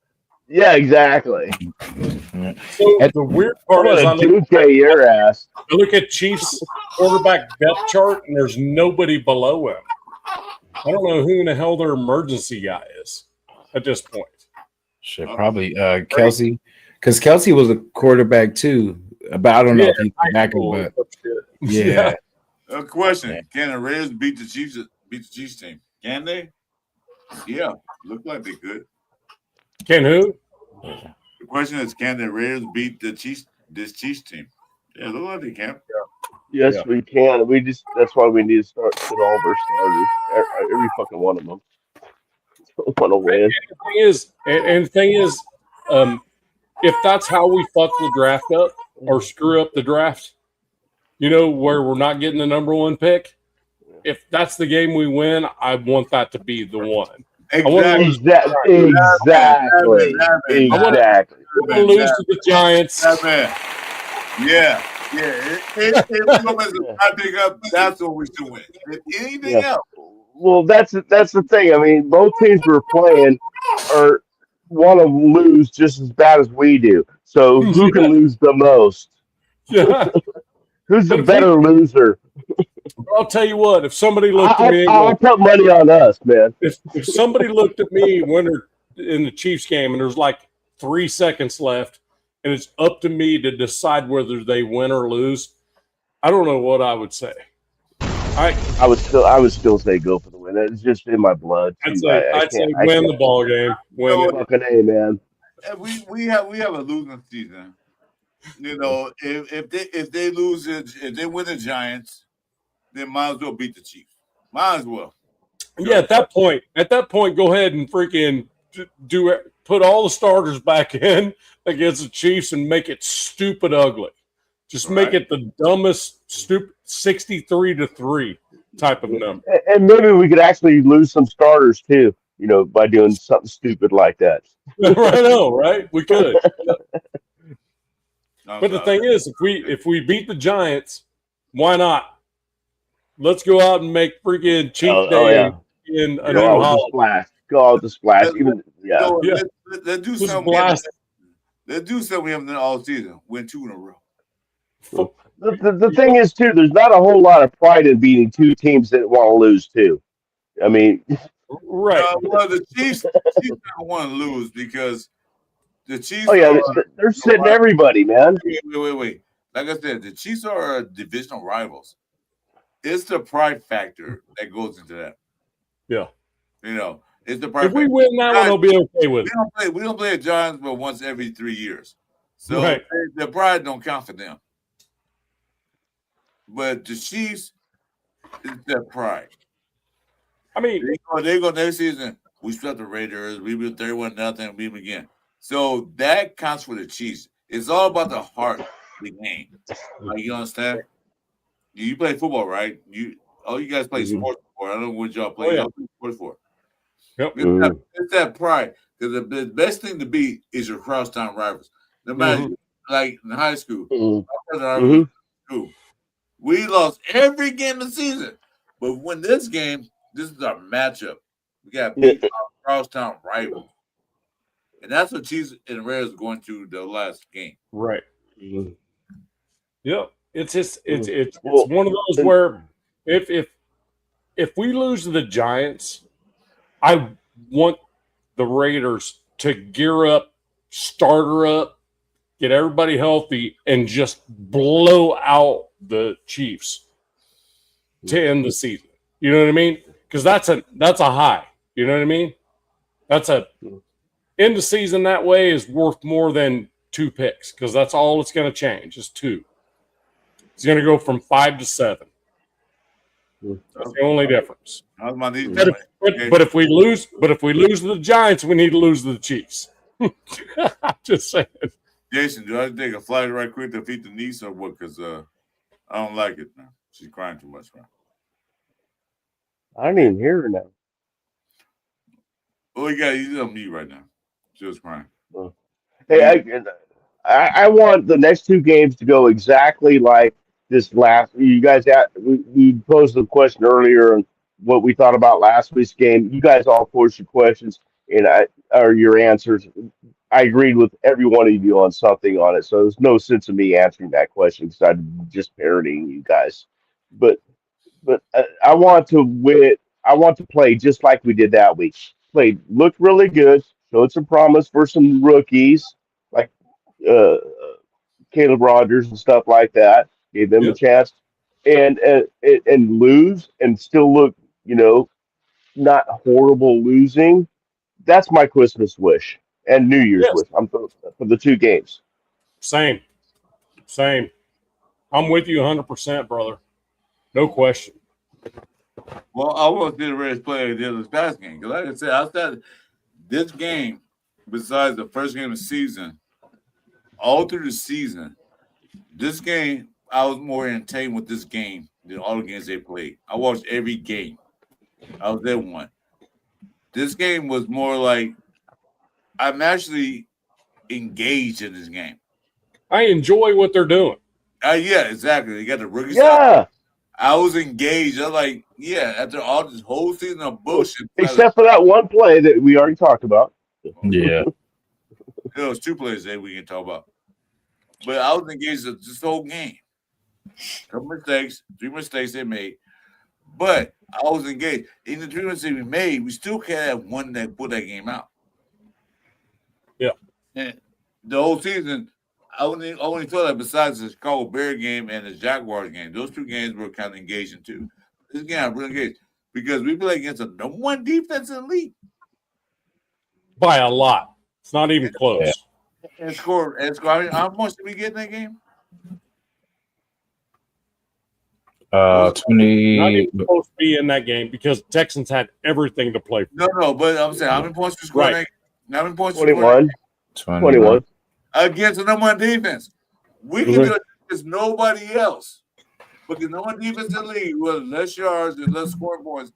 Yeah, exactly. so the weird part is I Duque your ass. look at Chiefs quarterback depth chart and there's nobody below him. I don't know who in the hell their emergency guy is at this point. Shit, probably Kelsey. Because Kelsey was a quarterback too. But I don't know if he's back, but yeah. Question: can the Raiders beat the Chiefs team? Can they? Yeah, look like they could. Can who? The question is, can the Raiders beat this Chiefs team? Yeah, look like they can. Yes, Yeah. we can. That's why we need to start with all of our starters. Every fucking one of them. Want to win. The thing is, if that's how we fuck the draft up or screw up the draft, where we're not getting the number one pick, if that's the game we win, I want that to be the one. Exactly. Exactly. Exactly. We're going to lose to the Giants. Yeah. If we go as a tie pick up, that's what we should win. If anything else, Well, that's the thing. I mean, both teams we're playing are want to lose just as bad as we do. So who can lose the most? Yeah. Who's the But if we- better loser? I'll tell you what, if somebody looked at me and I'll put money on us, man. if somebody looked at me winner in the Chiefs game and there's like 3 seconds left and it's up to me to decide whether they win or lose, I don't know what I would say. I would still say go for the win. It's just in my blood. I'd say win the ball game. Win it. Fucking A, man. And we have a losing season. You know, if they lose it, if they win the Giants, then might as well beat the Chiefs. Might as well. Yeah, at that point, go ahead and freaking put all the starters back in against the Chiefs and make it stupid ugly. Just make it the dumbest, stupid 63-3 type of number. And maybe we could actually lose some starters too, you know, by doing something stupid like that. I know, right? We could. But the thing is, if we beat the Giants, why not? Let's go out and make freaking Chief Day in a new holiday. Go out with the splash. Even Let's do something. Blast. Let's do something we haven't done all season. Win 2 in a row. The thing is too, there's not a whole lot of pride in beating two teams that want to lose too. I mean, right? Well, the Chiefs don't want to lose because the Chiefs. They're sitting everybody, man. Wait. Like I said, the Chiefs are divisional rivals. It's the pride factor that goes into that. Yeah. You know, it's the pride If we factor. win that one, they'll be okay with it. We don't play the Giants but once every 3 years. So Right. the pride don't count for them. But the Chiefs, it's their pride. I mean, they go next season. We swept the Raiders. We beat 31-0. We beat again. So that counts for the Chiefs. It's all about the heart of the game. Like, you understand? You play football, right? You guys play sports for. I don't know what y'all play. Y'all play sports for. Yep. It's that pride. Because the best thing to beat is your crosstown rivals. No matter, like in high school, we lost every game of the season. But when this game, this is our matchup. We got beat our crosstown rivals. And that's what Chiefs and Raiders are going to the last game. Right. Yeah. It's just it's one of those where if we lose to the Giants, I want the Raiders to gear up, starter up, get everybody healthy, and just blow out the Chiefs to end the season. You know what I mean? Because that's a high. You know what I mean? That's a end the season that way is worth more than 2 picks because that's all it's going to change is 2. It's going to go from 5 to 7. That's the only difference. But if we lose to the Giants, we need to lose to the Chiefs. I'm just saying. Jason, do I take a flight right quick to feed the niece or what? Because I don't like it now. She's crying too much now. I don't even hear her now. Oh, you on me right now. She was crying. Hey, I want the next 2 games to go exactly like this last. You guys, we posed the question earlier on what we thought about last week's game. You guys all posed your questions or your answers. I agreed with every one of you on something on it, so there's no sense of me answering that question because I'm just parroting you guys. But I want to win. I want to play just like we did that week. Looked really good. Showed some promise for some rookies like Caleb Rogers and stuff like that. Gave them a chance, and lose and still look, not horrible losing. That's my Christmas wish and New Year's wish. I'm for the 2 games. Same. I'm with you 100%, brother. No question. Well, I want to see the Raiders play this past game. Because like I said, outside this game, besides the first game of the season, all through the season, this game, I was more entertained with this game than all the games they played. I watched every game. I was at one. This game was more like I'm actually engaged in this game. I enjoy what they're doing. Yeah, exactly. They got the rookies. Yeah. I was engaged. I'm like, after all this whole season of bullshit. Except for that one play that we already talked about. Yeah. There was 2 plays that we can talk about. But I was engaged in this whole game. 3 mistakes they made. But I was engaged. In the 3 mistakes we made, we still can't have one that put that game out. Yeah. And the whole season, I only felt that besides the Chicago Bear game and the Jaguars game, those 2 games were kind of engaging too. This game I'm really engaged because we play against the number 1 defense in the league. By a lot. It's not even close. And score. How much did we get in that game? 20. Not even supposed to be in that game because Texans had everything to play for. No, but I'm saying how many points we scored? Right. How many points? 21. 21. Against the number 1 defense. We can do it against nobody else. Because no one defense in the league with less yards and less scoring points.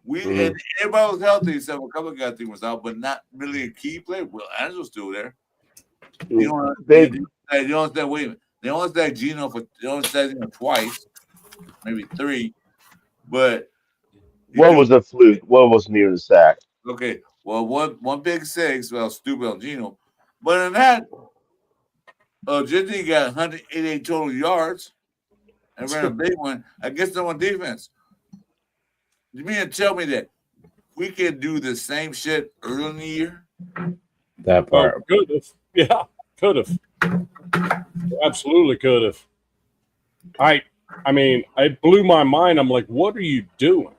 And everybody was healthy except a couple of guys was out, but not really a key player. Well, Angel's still there. You don't understand. Wait a minute. They only said Gino they only said him twice, maybe 3. But one was a fluke. One wasn't even a sack. Okay. Well, one big 6. Well, stupid on Gino. But in that, Jitney got 188 total yards and ran a big one against the 1 defense. You mean to tell me that we can do the same shit early in the year? That part. Could have. Yeah, could have. Absolutely could have. I mean, it blew my mind. I'm like, what are you doing?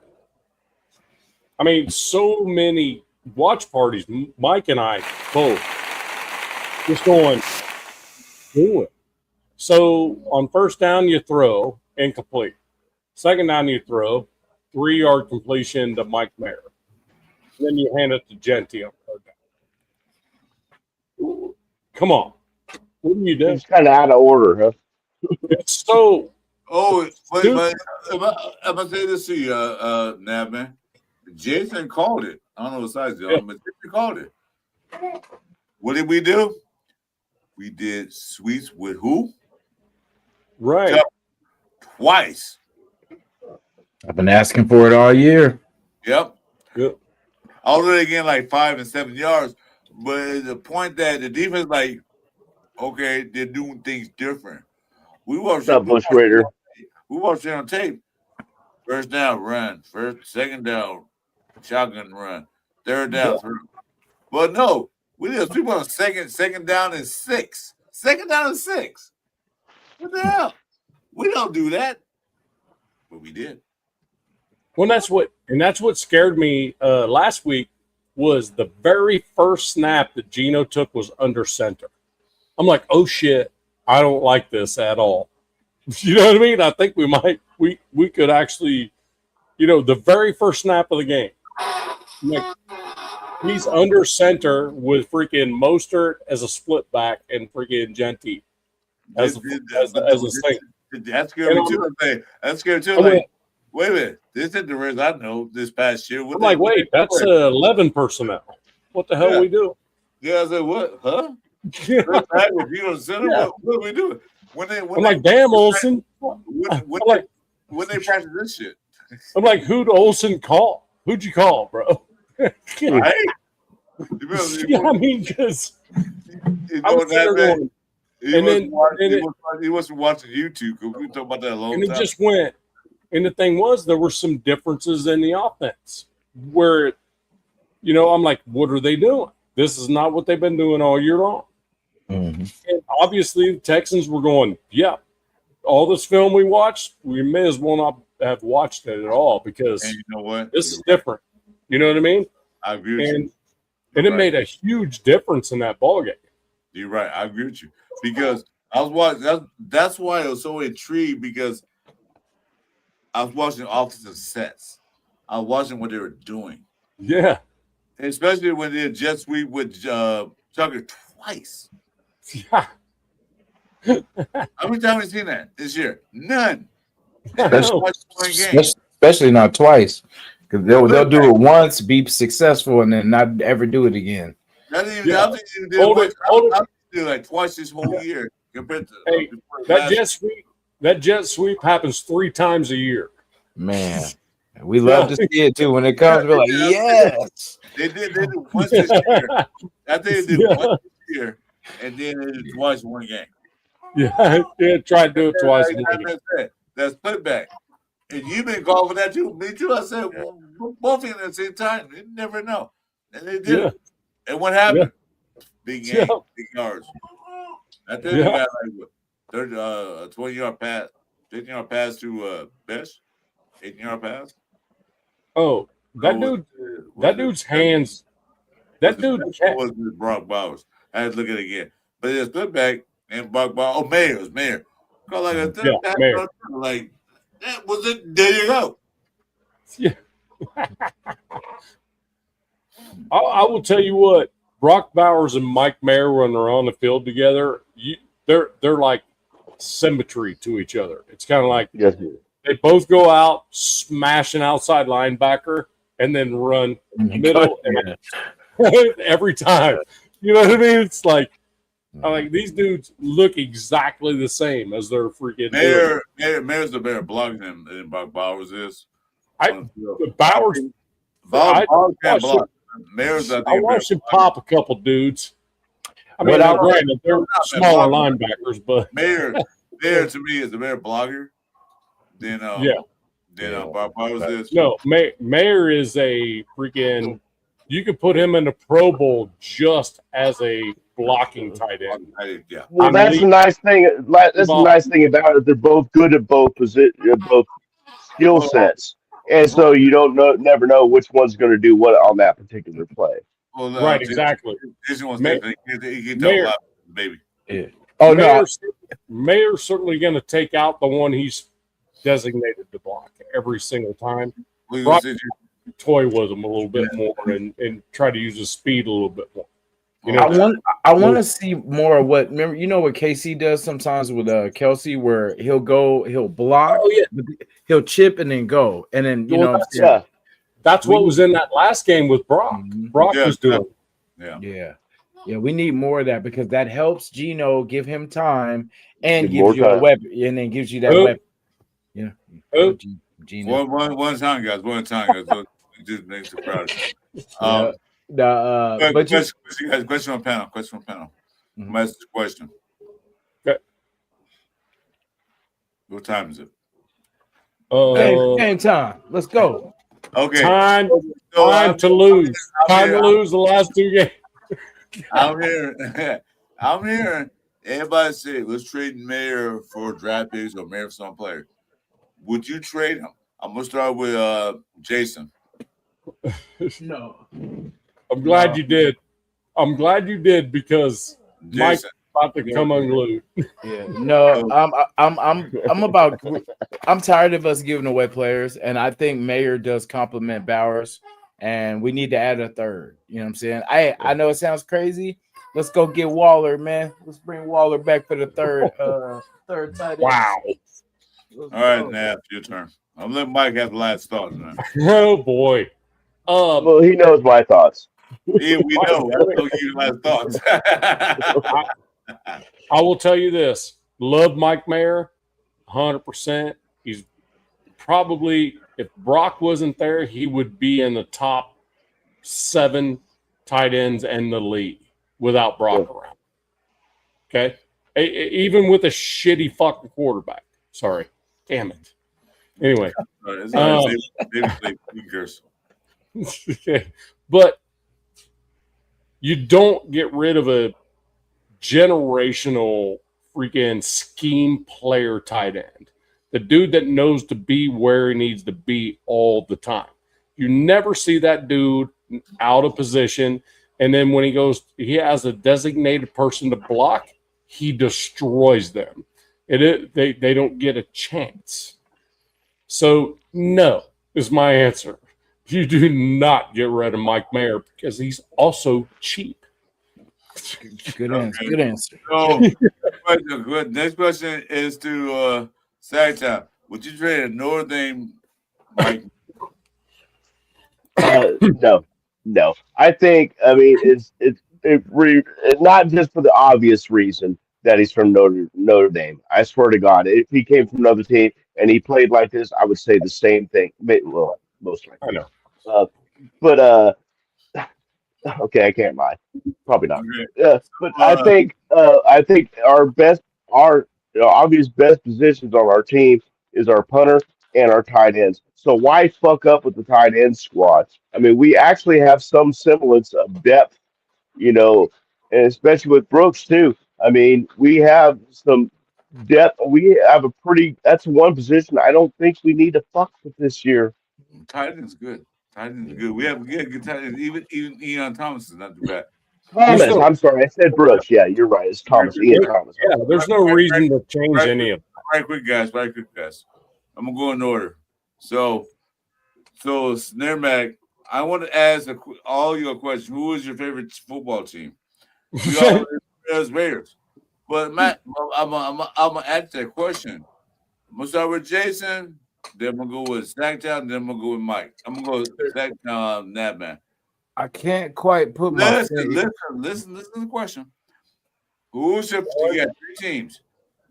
I mean, so many watch parties, Mike and I both, just going, do it. So on first down, you throw, incomplete. Second down, you throw, 3-yard completion to Mike Mayer. Then you hand it to Genty on third down. Come on. What are you doing? It's kind of out of order, huh? It's so. Oh, but I'm going to say this to you, Nab, man. Jason called it. I don't know what size you are, but Jason called it. What did we do? We did sweeps with who? Right. Twice. I've been asking for it all year. Yep. Yep. Although they gained like 5 and 7 yards, but the point that the defense, like, okay, they're doing things different. We watched Bush Raider. We watched it on tape. First down, run. Second down, shotgun run. Third down, throw. But no, we did people on second down and 6. Second down and 6. What the hell? We don't do that. But we did. Well, that's what scared me last week was the very first snap that Gino took was under center. I'm like, oh shit, I don't like this at all. You know what I mean? I think we could actually, the very first snap of the game, like, he's under center with freaking Mostert as a split back and freaking Genty as a thing. That's scary too. That's scary too. Like, wait a minute, this isn't the Reds I know this past year. I'm like, wait, that's 11 personnel. What the hell are we doing? Yeah, I said, what? Huh? With you on center, what are we doing? I'm like, damn, Olsen. When they practice this shit. I'm like, who'd Olsen call? Who'd you call, bro? Right? I mean, because I was going, he wasn't watching YouTube because we talked about that a long time. And it just went. And the thing was, there were some differences in the offense where, I'm like, what are they doing? This is not what they've been doing all year long. Mm-hmm. And obviously, the Texans were going, yeah, all this film we watched, we may as well not have watched it at all because and you know what? This is different. You know what I mean? I agree with you. And it made a huge difference in that ball game. You're right. I agree with you because I was watching. That's why I was so intrigued because I was watching offensive sets. I was watching what they were doing. Yeah. Especially when they did jet sweep with Tucker twice. Yeah. How many times have we seen that this year? None. Especially not twice. Because they'll do it once, be successful, and then not ever do it again. I think you did like twice this whole year compared to that jet sweep happens 3 times a year. Man, we love to see it too. When it comes, we're like, yes. They did it once this year. I think they did it once this year, and then they did it twice in one game. Yeah, try to do it twice. in one Like game. I said, that's split back. And you've been calling for that too. Me too. I said, well, both of them at the same time. You never know. And they did Yeah. it. And what happened? Big game, Yeah. big yards. I think Yeah. they got like a 20-yard pass, 15-yard pass to Best, 18-yard pass. Oh, that Oh, dude, that dude's hands. That dude can't. was Brock Bowers. I had to look at it again. But it's split back and Brock Bowers. Oh, Mayer. Call like a third Yeah, Mayer. like that was it. There you go. Yeah. I will tell you what, Brock Bowers and Mike Mayer, when they're on the field together, they're like symmetry to each other. It's kind of like Yes. they both go out, smash an outside linebacker, and then run middle every time. You know what I mean? It's like I'm like these dudes look exactly the same as their freaking Mayer's a better blocker than Brock Bowers is. Bowers. Bowers can't watched block. Mayer's I I think watched him better pop a couple dudes. I mean, Without- granted, they're smaller linebackers, but Mayer to me is a better blogger than Brock Bowers is. no, Mayer is a freaking. You could put him in the Pro Bowl just as a blocking tight end. Yeah. Well, I that's mean, the nice thing. That's the nice thing about it. They're both good at both both skill sets, and so you never know which one's going to do what on that particular play. Well, Right, exactly. This one's Mayer- different. He can Mayer- tell a lot, baby. Oh no, Mayer's certainly going to take out the one he's designated to block every single time. We Brock- gonna see Toy with him a little bit more and try to use his speed a little bit more. You you- know, I want to see more of what. Remember, you know what KC does sometimes with Kelsey, where he'll block, Oh, yeah. but he'll chip and then go, and then you Well, know, that's- Yeah, that's what was in that last game with Brock. Mhm. Brock Yeah, was doing. yeah, we need more of that because that helps Gino give him time and Give more gives you a time. weapon, and then gives you that Who? weapon. Yeah, Who? Gino. One time, guys. So it just makes it proud. But you, Question on panel. Mhm. I'm gonna ask the question. Okay. What time is it? game time. Let's go. Okay. Time So to lose. Time to I'm lose the last two games. I'm hearing everybody say, let's trade Mayer for draft picks or Mayer for some player. Would you trade him? I'm gonna start with Jason. No. I'm glad you did. I'm glad you did because Mike's Jason. about to come unglued. Yeah, no, I'm tired of us giving away players, and I think Mayer does compliment Bowers, and we need to add a third. You know what I'm saying? I know it sounds crazy. Let's go get Waller, man. Let's bring Waller back for the third tight end. Wow. All right, Nap, your turn. I'm letting Mike have the last thought. Man. Oh boy. well, he knows my thoughts. Yeah, we know. I'll give you last thoughts. I will tell you this. Love Mike Mayer, 100%. He's probably, if Brock wasn't there, he would be in the top 7 tight ends in the league without Brock around. Okay? Even with a shitty fucking quarterback. Sorry. Damn it. Anyway. It's all right. Maybe curse. Okay. But you don't get rid of a generational freaking scheme player tight end. The dude that knows to be where he needs to be all the time. You never see that dude out of position. And then when he has a designated person to block, he destroys them. They don't get a chance. So no is my answer. You do not get rid of Mike Mayer because he's also cheap. Good answer. Good answer. So, good. Next question is to Sagtown. Would you trade a Notre Dame Mike? No. I think. I mean, it's not just for the obvious reason that he's from Notre Dame. I swear to God, if he came from another team and he played like this, I would say the same thing. Well, most likely. I know. But Okay, I can't lie. Probably not. Okay. Yeah, but Uh, I think our obvious best positions on our team is our punter and our tight ends. So why fuck up with the tight end squad? I mean, we actually have some semblance of depth, you know, and especially with Brooks too. I mean, we have some depth. We have a pretty. That's one position I don't think we need to fuck with this year. tight end's good. Tight end's good. We have good tight ends. Even Ian Thomas is not too bad. There's Thomas, no, I'm sorry, I said Brooks. Yeah, you're right. It's Thomas, Ian Thomas. yeah, there's no reason to change any of it. Right quick, guys. Right quick, guys. I'm gonna go in order. So Snare Mac, I want to ask all your questions. Who is your favorite football team? We all as Raiders. But Matt, I'm gonna ask that question. I'm gonna start with Jason. Then I'm gonna go with Stacktown. Then I'm gonna go with Mike. I'm gonna go with Stacktown, Nabman. I can't quite put my Listen to the question. Who's your? You got three teams: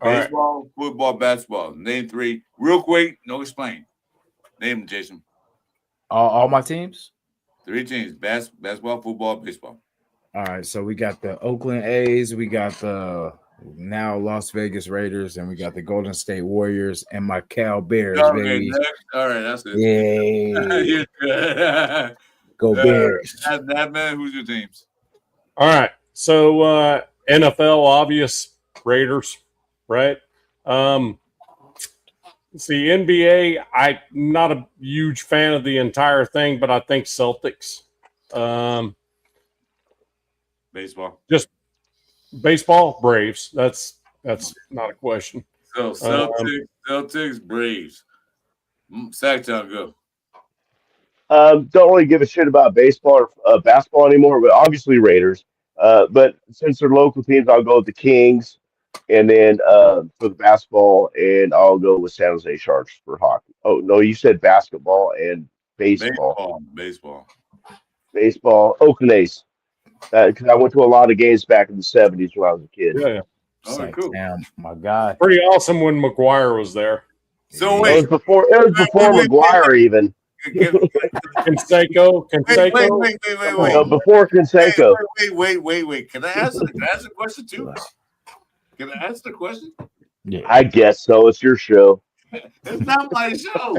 All right. baseball, football, basketball. Name three, real quick. No explain. Name them, Jason. all my teams. Three teams: basketball, football, baseball. All right, so we got the Oakland A's, we got the now Las Vegas Raiders, and we got the Golden State Warriors and my Cal Bears, Okay, baby. next. All right, that's it. Yay. You're good. Go Bears. Nabman, who's your teams? All right. So NFL, obvious Raiders, right? See, NBA, I'm not a huge fan of the entire thing, but I think Celtics. Baseball. Just baseball, Braves. That's not a question. So Celtics, Braves. Sacktown, go. Don't really give a shit about baseball or basketball anymore, but obviously Raiders. But since they're local teams, I'll go with the Kings, and then for the basketball, and I'll go with San Jose Sharks for hockey. Oh no, you said basketball and baseball. Baseball, Oakland A's. Because I went to a lot of games back in the '70s when I was a kid. Yeah. All right, cool. Damn, my God. Pretty awesome when McGuire was there. So It wait, was before McGuire even. Canseco. wait. No, before Canseco. Wait. Can I ask a question too? Can I ask the question? Yeah. I guess so. It's your show. It's not my show.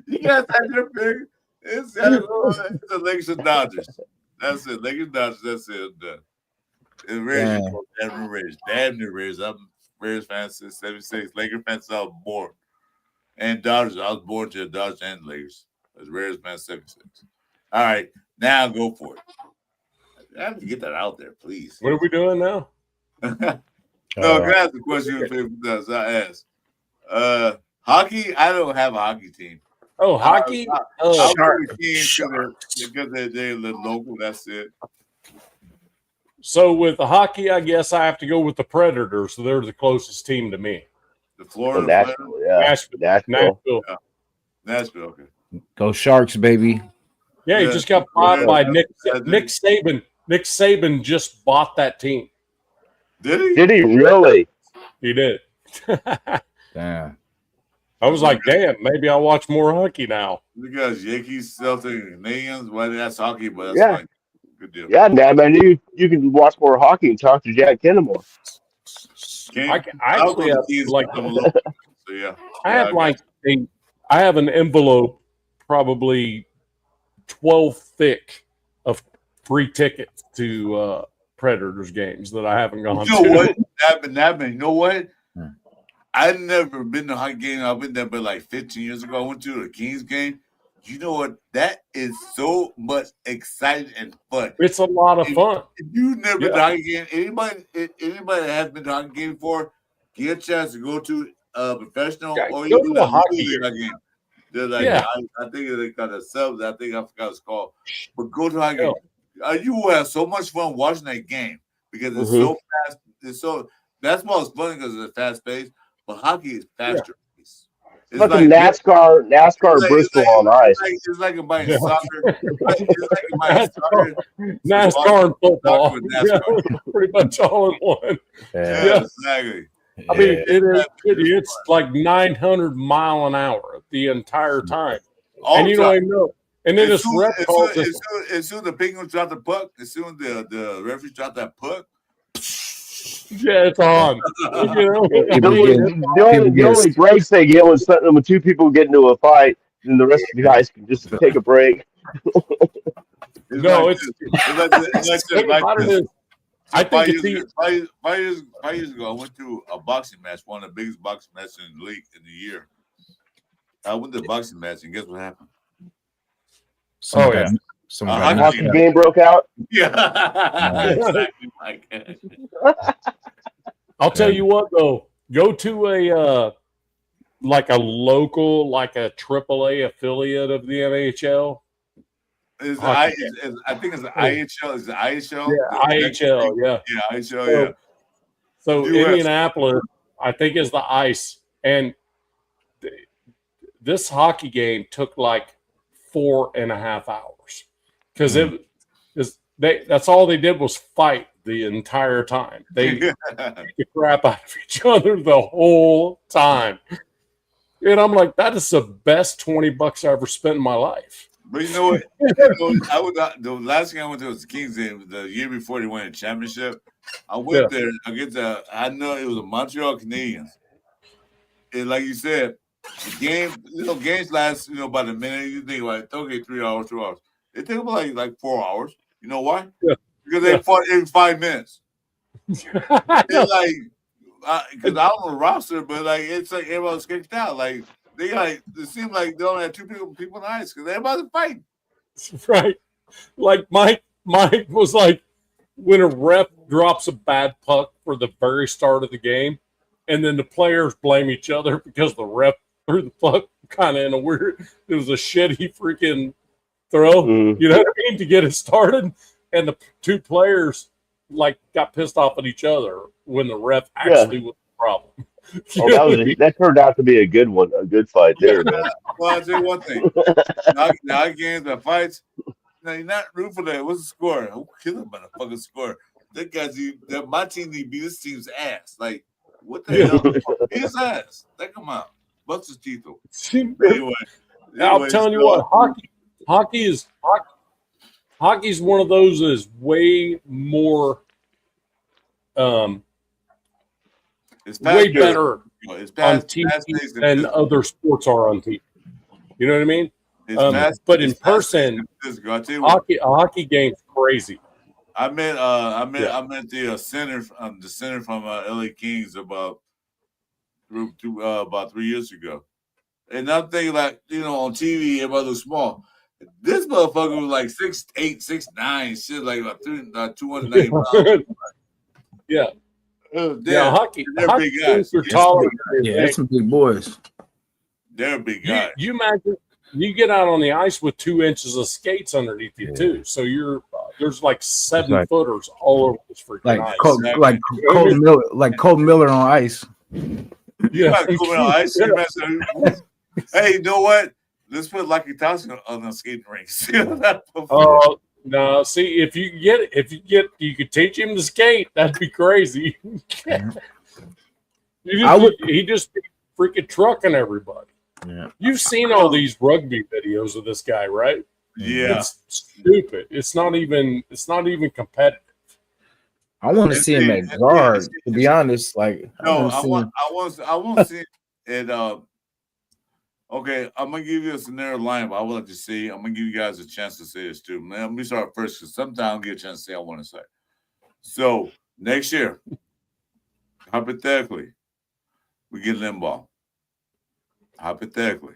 You guys had your pick. It's the Lakers and Dodgers. That's it. Lakers and Dodgers. That's it. And Raiders. Damn near Raiders. I'm Raiders fan since '76. Lakers fan since I was born. And Dodgers. I was born to the Dodgers and Lakers. I was Raiders fan '76. All right. Now go for it. I have to get that out there, please. What are we doing now? No, can I ask the question your favorite does? I asked. Hockey, I don't have a hockey team. Oh, hockey? I'll Oh, go with Kings because they're local. That's it. so with the hockey, I guess I have to go with the Predators. So they're the closest team to me. The Oh, Florida Nashville, yeah. Nashville. Nashville, okay. Go Sharks, baby. Yeah, he Yeah. just got bought by Nick Yeah. Saban. Nick Saban just bought that team. Did he? Did he really? He did. Damn. I was like, damn, maybe I'll watch more hockey now. Because Yankees, Celtics, Canadians. Well, that's hockey, but that's Yeah. fine. Good deal. Yeah, man. You can watch more hockey and talk to Jack Kennemore. Can't- I I'll actually go have Kings like because I'm a local. So yeah. I have like I have an envelope probably 12 thick of free tickets to Predators games that I haven't gone You know to. what? Nabman, you know what? Hmm. I've never been to a hockey game. I've been there, but like 15 years ago, I went to a Kings game. You know what? That is so much exciting and fun. It's a lot of fun. If you've never been to a Yeah. hockey game, anybody that has been to a hockey game before, get a chance to go to a professional Yeah, or go even to a a hockey hockey game. They're like, Yeah. I think they got a sub. I think I forgot what it's called. But go to a hockey Yeah. game. You will have so much fun watching that game because it's Mhm. so fast. It's so basketball is fun because it's fast paced, but hockey is faster. It's Fucking NASCAR it's Bristol like- on ice. It's like buying Yeah. soccer. It's like buying soccer. NASCAR and football. Soccer with NASCAR. Yeah, pretty much all in one. Yeah, Yeah. exactly. I mean, Yeah. it is pretty. It's like 900 mile an hour the entire time. All And you the don't time. even know. And then As this ref calls us. soon as the Penguins drop the puck, as soon as the referees drop that puck, Yeah, it's on. You know, People The only breaks they get when two people get into a fight, then the rest of the guys can just take a break. No, like it's this. the thing about it is, I think it's the 5 years ago, I went to a boxing match, one of the biggest boxing matches in the league in the year. I went to the boxing match, and guess what happened? Someone yeah. got- someone A got hockey Hockey game broke out. Yeah, exactly, Mike. I'll tell you what though, go to a like a local, like a AAA affiliate of the NHL. I think it's the IHL. Is the IHL? Yeah, IHL, yeah. Yeah, IHL, yeah. So US. Indianapolis, I think, is the ice. And this hockey game took like 4.5 hours. Because that's all they did was fight the entire time. They beat the crap out of each other the whole time. And I'm like, that is the best $20 I ever spent in my life. But you know what? The last game I went to was the Kings game. The year before they won the championship, I went there against I know it was the Montreal Canadiens. And like you said, the game, games last, about a minute. You think like, okay, 3 hours, 2 hours. It took about like 4 hours. You know why? Yeah. Because they fought in 5 minutes. It's like, because I don't know the roster, but like it's like everybody's sketched out. Like it seems like they only had two people on the ice because everybody's fighting. Right. Like Mike was like, when a ref drops a bad puck for the very start of the game, and then the players blame each other because the ref threw the puck kind of in a weird, it was a shitty freaking throw, you know what I mean, to get it started. And the two players like got pissed off at each other when the ref actually was the problem. That turned out to be a good one, a good fight there, man. Well, I'll tell you one thing. Now games and fights, you're not rooting for that. What's the score? Who killed him by the fucking score? My team need to beat this team's ass. Like, what the hell? Beat his ass. Take him out. Bust his teeth open. Anyway, I'm telling you what, hockey is one of those that is way more it's way better it's on TV than other sports are on TV. You know what I mean? But in person, a hockey game's crazy. I met the center from LA Kings about 3 years ago, and I'm thinking like on TV everybody looks small. This motherfucker was like 6'8", 6'9", shit like about 290 pounds. Yeah. Yeah, hockey big guys. Are taller. Yeah, that's some big boys. They're big guys. You imagine you get out on the ice with 2 inches of skates underneath you too, so there's like 7-footers all over this freaking ice. Cole Miller on ice. Yeah, Cole on ice. Hey, you know what? Let's put Lucky Thompson on the skating rinks. No, see, if you could teach him to skate, that'd be crazy. He just be freaking trucking everybody. Yeah. You've seen all these rugby videos of this guy, right? Yeah. It's stupid. It's not even competitive. I want to see him at guard, to be honest. Like, no, I want to see it. Okay, I'm gonna give you a scenario line, but I would like to see. I'm gonna give you guys a chance to say this too. Let me start first because sometimes I don't get a chance to say I want to say. So next year, hypothetically, we get Limbaugh. Hypothetically,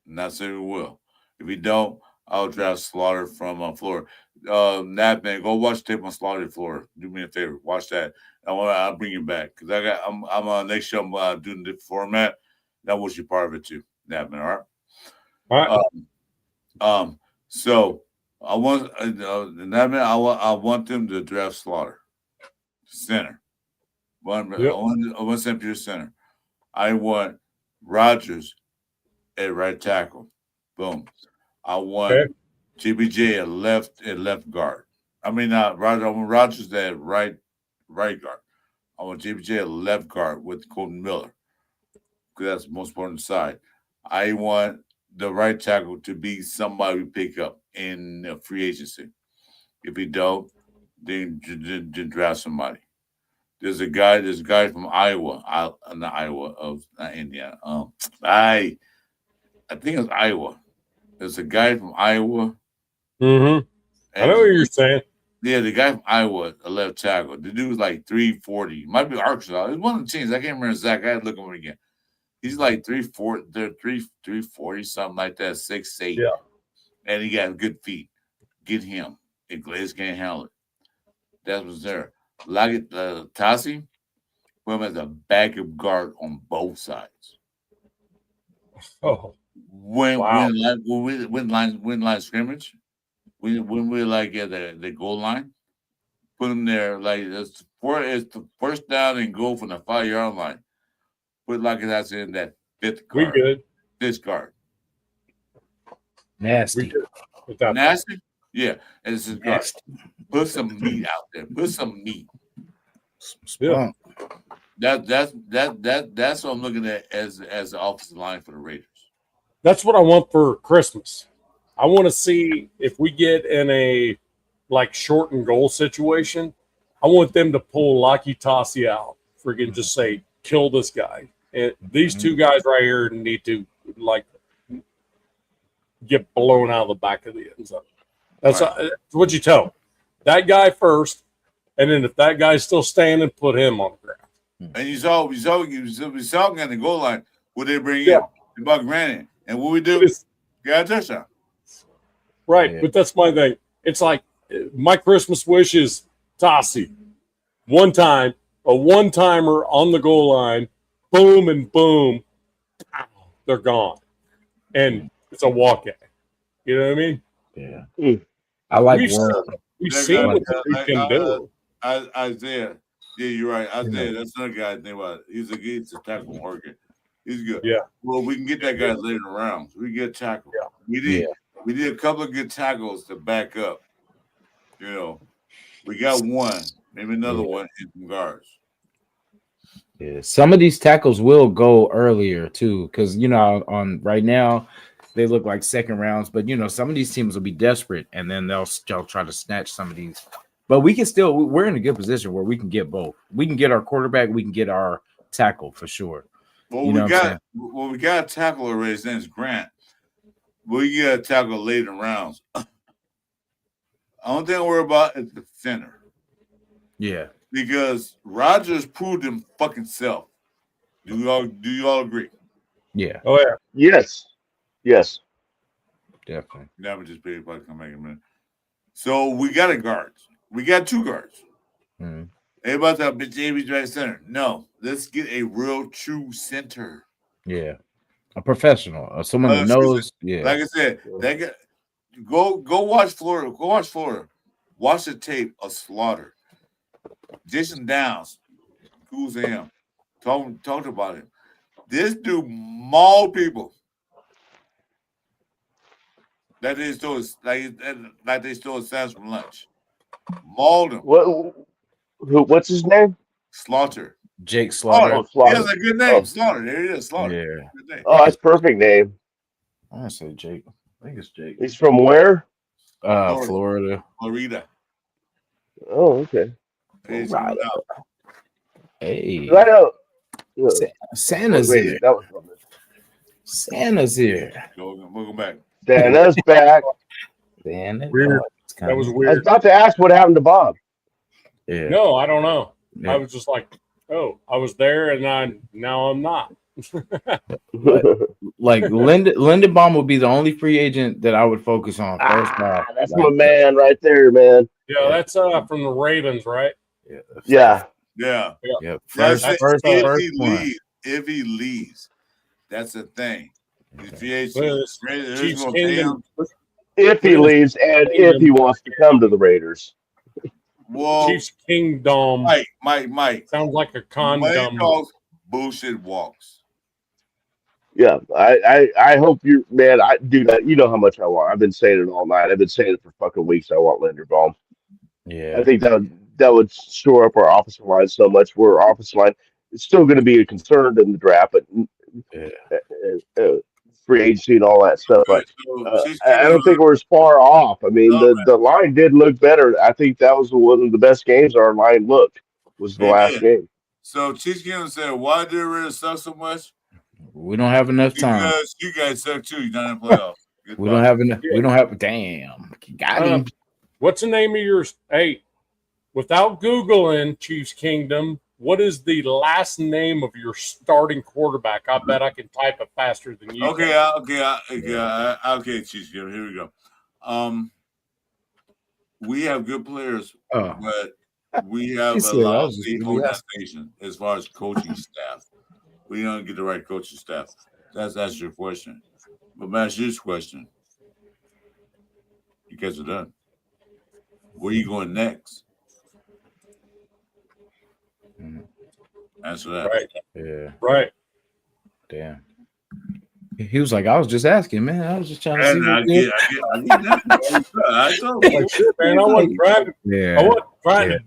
not saying we will. If we don't, I'll draft Slaughter from Florida. Nat, man, go watch tape on Slaughter in Florida. Do me a favor, watch that. I'll bring you back because I'm on next show. I'm doing the format. That was your part of it too. Nabman, all right. So I want Nabman. I want them to draft Slaughter, center. I want St. Peter center. I want Rogers at right tackle. Boom. I want JBJ at left guard. I mean, Roger. I want Rogers at right guard. I want JBJ at left guard with Colton Miller. That's the most important side. I want the right tackle to be somebody we pick up in the free agency. If he don't, then draft somebody. There's a guy from Iowa, not Iowa, not Indiana. I think it's Iowa. There's a guy from Iowa. Mm-hmm. I know what you're saying. Yeah, the guy from Iowa, a left tackle. The dude was like 340. Might be Arkansas. It's one of the teams. I can't remember exactly. I had to look him again. He's like 340, they're 340, something like that, 6'8". Yeah. And he got good feet. Get him. If Glaze can't handle it. That was there. Like Tassi, put him as a backup guard on both sides. Oh, When wow. win line scrimmage, when we're like at the goal line, put him there like it's the first down and goal from the 5-yard line. Put like that's in that fifth We guard. good. This guard. We Nasty. good. Without that. Nasty? Yeah. And it's his guard. Nasty. Put some meat out there. Put some meat. Spunk. That's what I'm looking at as the offensive line for the Raiders. That's what I want for Christmas. I want to see if we get in a like short and goal situation. I want them to pull Lucky Tossie out. Freaking just say, kill this guy. And these two guys right here need to like get blown out of the back of the end zone. That's what you tell them. That guy first, and then if that guy's still standing, put him on the ground. And we saw him on the goal line. What they bring Yeah. in? Buck Granite. And what we do? It's- Got a touchdown. Right, Yeah. but that's my thing. It's like my Christmas wish is Tossie. One time, a one-timer on the goal line, boom and boom, they're gone. And it's a walkout. You know what I mean? Yeah. I like We've one. We've seen what we can do. Isaiah. Yeah, you're right. Isaiah, that's another guy I think about. He's a tackle from Oregon. He's good. Yeah. Well, we can get that guy later in the rounds. We get tackle. Yeah. We did a couple of good tackles to back up. You know, we got one, maybe another one in some guards. Yeah. Some of these tackles will go earlier too, because on right now they look like second rounds, but some of these teams will be desperate and then they'll try to snatch some of these. But we're in a good position where we can get both. We can get our quarterback, we can get our tackle for sure. Well, You know what I'm we got a tackle already. His name's Grant. We get a tackle later in rounds. The only thing I worry about is the center. Yeah. Because Rodgers proved him fucking self. Do you all agree? Yeah, Oh, yeah. Yes. definitely. Never just pay everybody come back in a minute. So we got a guard. We got two guards. Mhm. Everybody's talking about JB's right center. No, let's get a real true center. Yeah. A professional, someone that Excuse me. knows. Yeah. Like I said, that guy, go watch Florida. Go watch Florida. Watch the tape of Slaughter. Jason Downs. Who's him? Talked about him. This dude mauled people. That they stole like they stole sandwich from lunch. Mauled him. What's his name? Slaughter. Jake Slaughter. Oh, Slaughter. He has a good name. Oh. Slaughter. There it is. Slaughter. Yeah. Good name. Oh, that's perfect name. I want to say Jake. I think it's Jake. He's from where? Florida. Florida. Oh, okay. He's Right. coming out. Hey. I know. Santa's Wait, here. that was Santa's here. Welcome back. Santa's back. Santa. Weird. It's That was I was weird. about to ask what happened to Bob. Yeah. No, I don't know. Yeah. I was just like, oh, I was there and now I'm not. Like Lindenbaum would be the only free agent that I would focus on first. That's my man right there, man. Yeah, that's from the Ravens, right? Yeah. Yeah. Yeah. That's First one. if he leaves, that's the thing. He's free agent. Well, it's Raiders Chiefs gonna pay him. Kingdom. If he leaves and if he wants to come to the Raiders. Well, Chiefs Kingdom. Mike. Sounds like a Money condom. talks, bullshit walks. Yeah, I hope you, man. I do that. You know how much I want. I've been saying it all night. I've been saying it for fucking weeks. I want Linderbaum. Yeah. I think that would shore up our offensive line so much. Where our offensive line is still going to be a concern in the draft, but Yeah. free agency and all that stuff. But So she's I giving don't think we're as far off. I mean, all right. the line did look better. I think that was one of the best games our line looked was the It last did. game. So Chiefs Kingdom said, "Why did Raiders suck so much? We don't have enough time. Because you guys suck too. You're not in the playoffs. We don't have enough. We don't have. Damn, got him. What's the name of yours? Hey, without Googling Chiefs Kingdom, what is the last name of your starting quarterback? I bet I can type it faster than you. Okay, can. okay, Chiefs Kingdom. Here we go. We have good players, Oh, but we have He a said, I lot of was just state gonna be asking. organization as far as coaching staff. We don't get the right coaching staff. That's your question. But that's your question. You guys are done. Where are you going next? Mhm. Answer that. Right, Yeah, right. damn. He was like, I was just asking, man. I was just trying to see. And What I get that. I told you. Like, shit, man, I wasn't trying to. Yeah, I wasn't trying Yeah. to.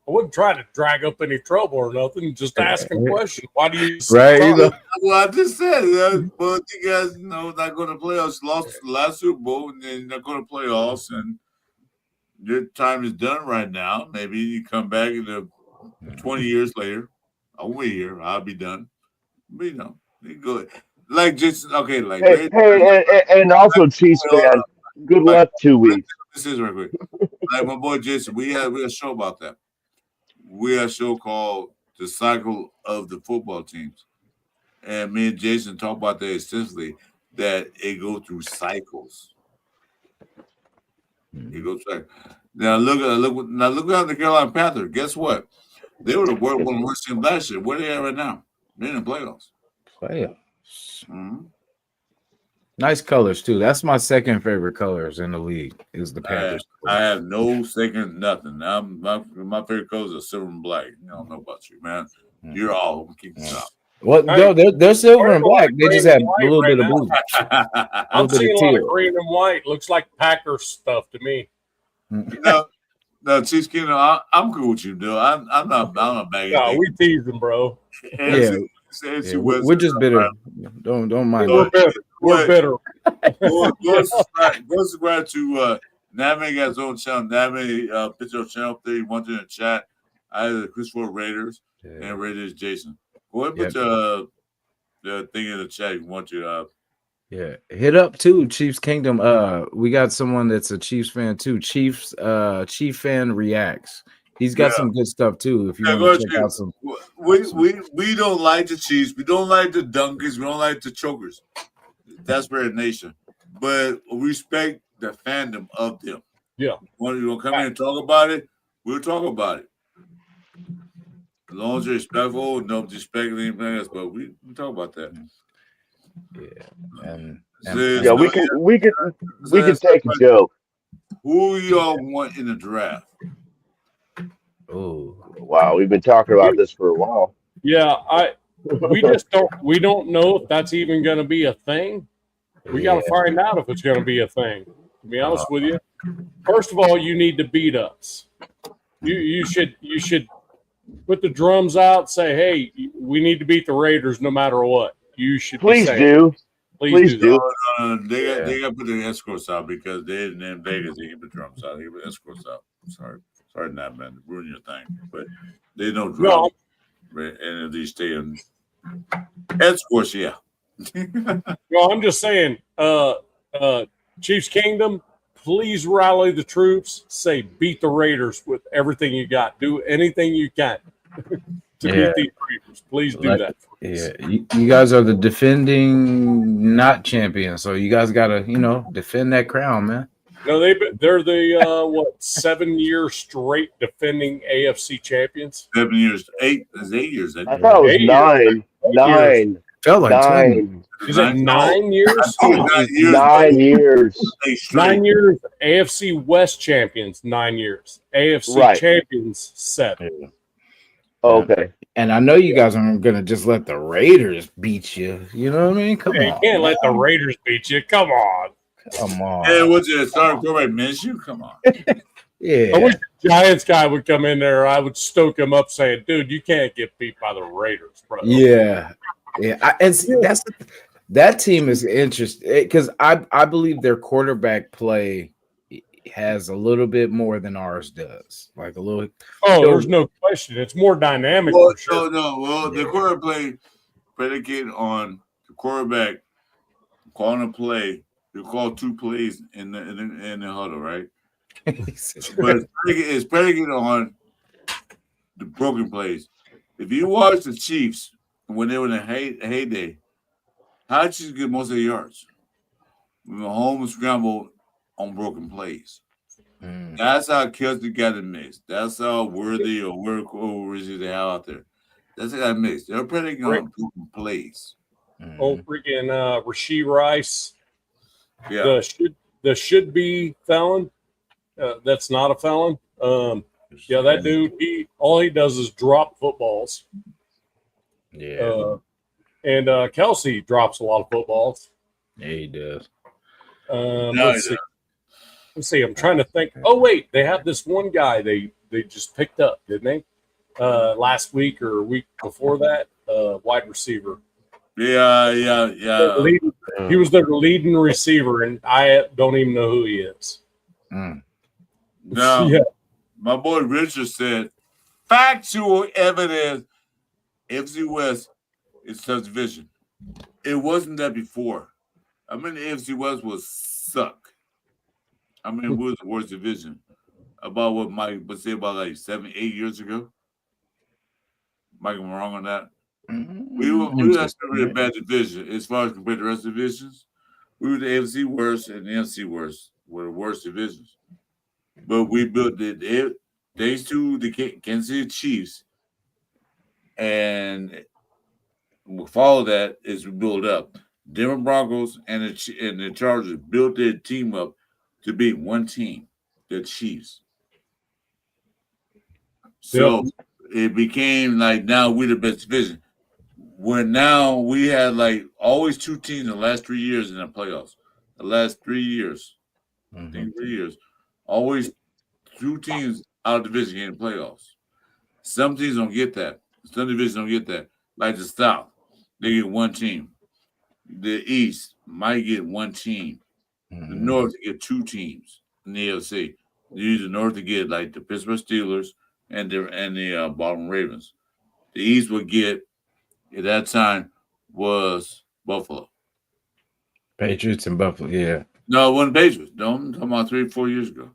I wasn't trying to drag up any trouble or nothing. Just asking questions. Why do you? Right, you know. Well, I just said, but you guys, not going to playoffs. Lost the last Super Bowl, and then not going to playoffs, and your time is done right now. Maybe you come back in 20 years later. I'll be here. I'll be done. But you go like just okay, like And also Chiefs fan. Good luck 2 weeks. This is right quick. Like my boy Jason, we had a show about that. We had a show called The Cycle of the Football Teams. And me and Jason talk about that extensively, that it goes through cycles. It goes through. Now look at the Carolina Panthers. Guess what? They were one of the worst teams last year. Where are they at right now? They're in the playoffs. Playoffs. Mm-hmm. Nice colors too. That's my second favorite colors in the league. Is the Panthers. I have no second nothing. My favorite colors are silver and black. I don't know about you, man. You're all keep it up. What? No, they're silver and black. They just have a little bit of blue. I'm seeing a lot of teal. green and white. Looks like Packers stuff to me. No, Chiefs Kingdom, I'm cool with you, dude. I'm not bagging. No, we teasing, bro. Yeah. We're just bitter. Don't mind. We're bitter. We're bitter. Go subscribe to Name got his own channel. Name picture of channel 31 in the chat. I have the Christopher Raiders and Raiders Jason. Go ahead and put the thing in the chat if you want to. Yeah, hit up too, Chiefs Kingdom. We got someone that's a Chiefs fan too. Chief fan reacts. He's got some good stuff too. If you want to check out some, we don't like the Chiefs. We don't like the Dunkers. We don't like the Chokers. That's Spirit Nation, but we respect the fandom of them. Yeah, when you want to come in and talk about it, we'll talk about it. As long as you're respectful, no disrespect anything else, but we talk about that. Yeah, and we can take a joke. Who y'all want in the draft? Oh wow, we've been talking about this for a while. Yeah, we don't know if that's even going to be a thing. We got to find out if it's going to be a thing. To be honest with you, first of all, you need to beat us. You should put the drums out. Say, hey, we need to beat the Raiders no matter what. You should please say, do. Please do. They got to put the escorts out because they in Vegas. They can put drums out. They can put escorts out. Sorry, not man, to ruin your thing, but they don't drums in any of these stadiums. Escorts, yeah. No, I'm just saying, Chiefs Kingdom, please rally the troops. Say, beat the Raiders with everything you got. Do anything you can to beat these Raiders. Please do that. Yeah, you guys are the defending not champions, so you guys got to defend that crown, man. No, they're the 7-year straight defending AFC champions. 7 years, 8 years. I thought it was 9. 9. Felt like 9. Is it 9 years? 9 years. 9 years. AFC West champions, 9 years. AFC champions, 7. Okay. And I know you guys aren't gonna just let the Raiders beat you. You know what I mean? Come on. You can't let the Raiders beat you. Come on. Come on. Hey, what's your starting quarterback Minshew? Come on. Yeah. I wish the Giants guy would come in there. I would stoke him up saying, dude, you can't get beat by the Raiders, bro. Yeah. Yeah. And see, That team is interesting because I believe their quarterback play has a little bit more than ours does. Like a little. Oh, there's no question. It's more dynamic Well, for sure. no. Well, the Yeah. quarterback play predicated on the quarterback calling a play. You call 2 plays in the huddle, right? But it's predicated on the broken plays. If you watch the Chiefs when they were in a heyday, how did Chiefs get most of their yards? When Mahomes scrambled on broken plays. Mm, That's how Kelsey got it mixed. That's how Worthy or Worthy they have out there. That's how it got mixed. They're predicating on broken plays. Oh, freaking Rasheed Rice, Yeah. the should be felon. That's not a felon. Yeah, that dude. All he does is drop footballs. Yeah. And Kelsey drops a lot of footballs. Yeah, he does. Let's see. I'm trying to think. Oh wait, they have this one guy they just picked up, didn't they? Last week or a week before that, wide receiver. Yeah. He was their leading receiver, and I don't even know who he is. Mm. Now, Yeah. my boy Richard said, factual evidence, AFC West is tough division. It wasn't that before. I mean, the AFC West was suck. I mean, it was the worst division. About what Mike would say about like 7, 8 years ago. Mike, am I wrong on that? We were a really bad division as far as compared to the rest of the divisions. We were the AFC worst and the NFC worst were the worst divisions. But we built these two, the Kansas City Chiefs, and we'll follow that as we build up. Denver Broncos and the Chargers built their team up to be one team, the Chiefs. So it became like now we're the best division. Where now we had like always 2 teams in the last 3 years in the playoffs. The last 3 years, I think 3 years, always 2 teams out of division getting playoffs. Some teams don't get that. Some divisions don't get that. Like the South, they get 1 team. The East might get 1 team. The North get 2 teams in the AFC. You use the North to get like the Pittsburgh Steelers and the Baltimore Ravens. The East would get at that time was Buffalo. Patriots and Buffalo, yeah. No, it wasn't Patriots. No, I'm talking about 3 or 4 years ago.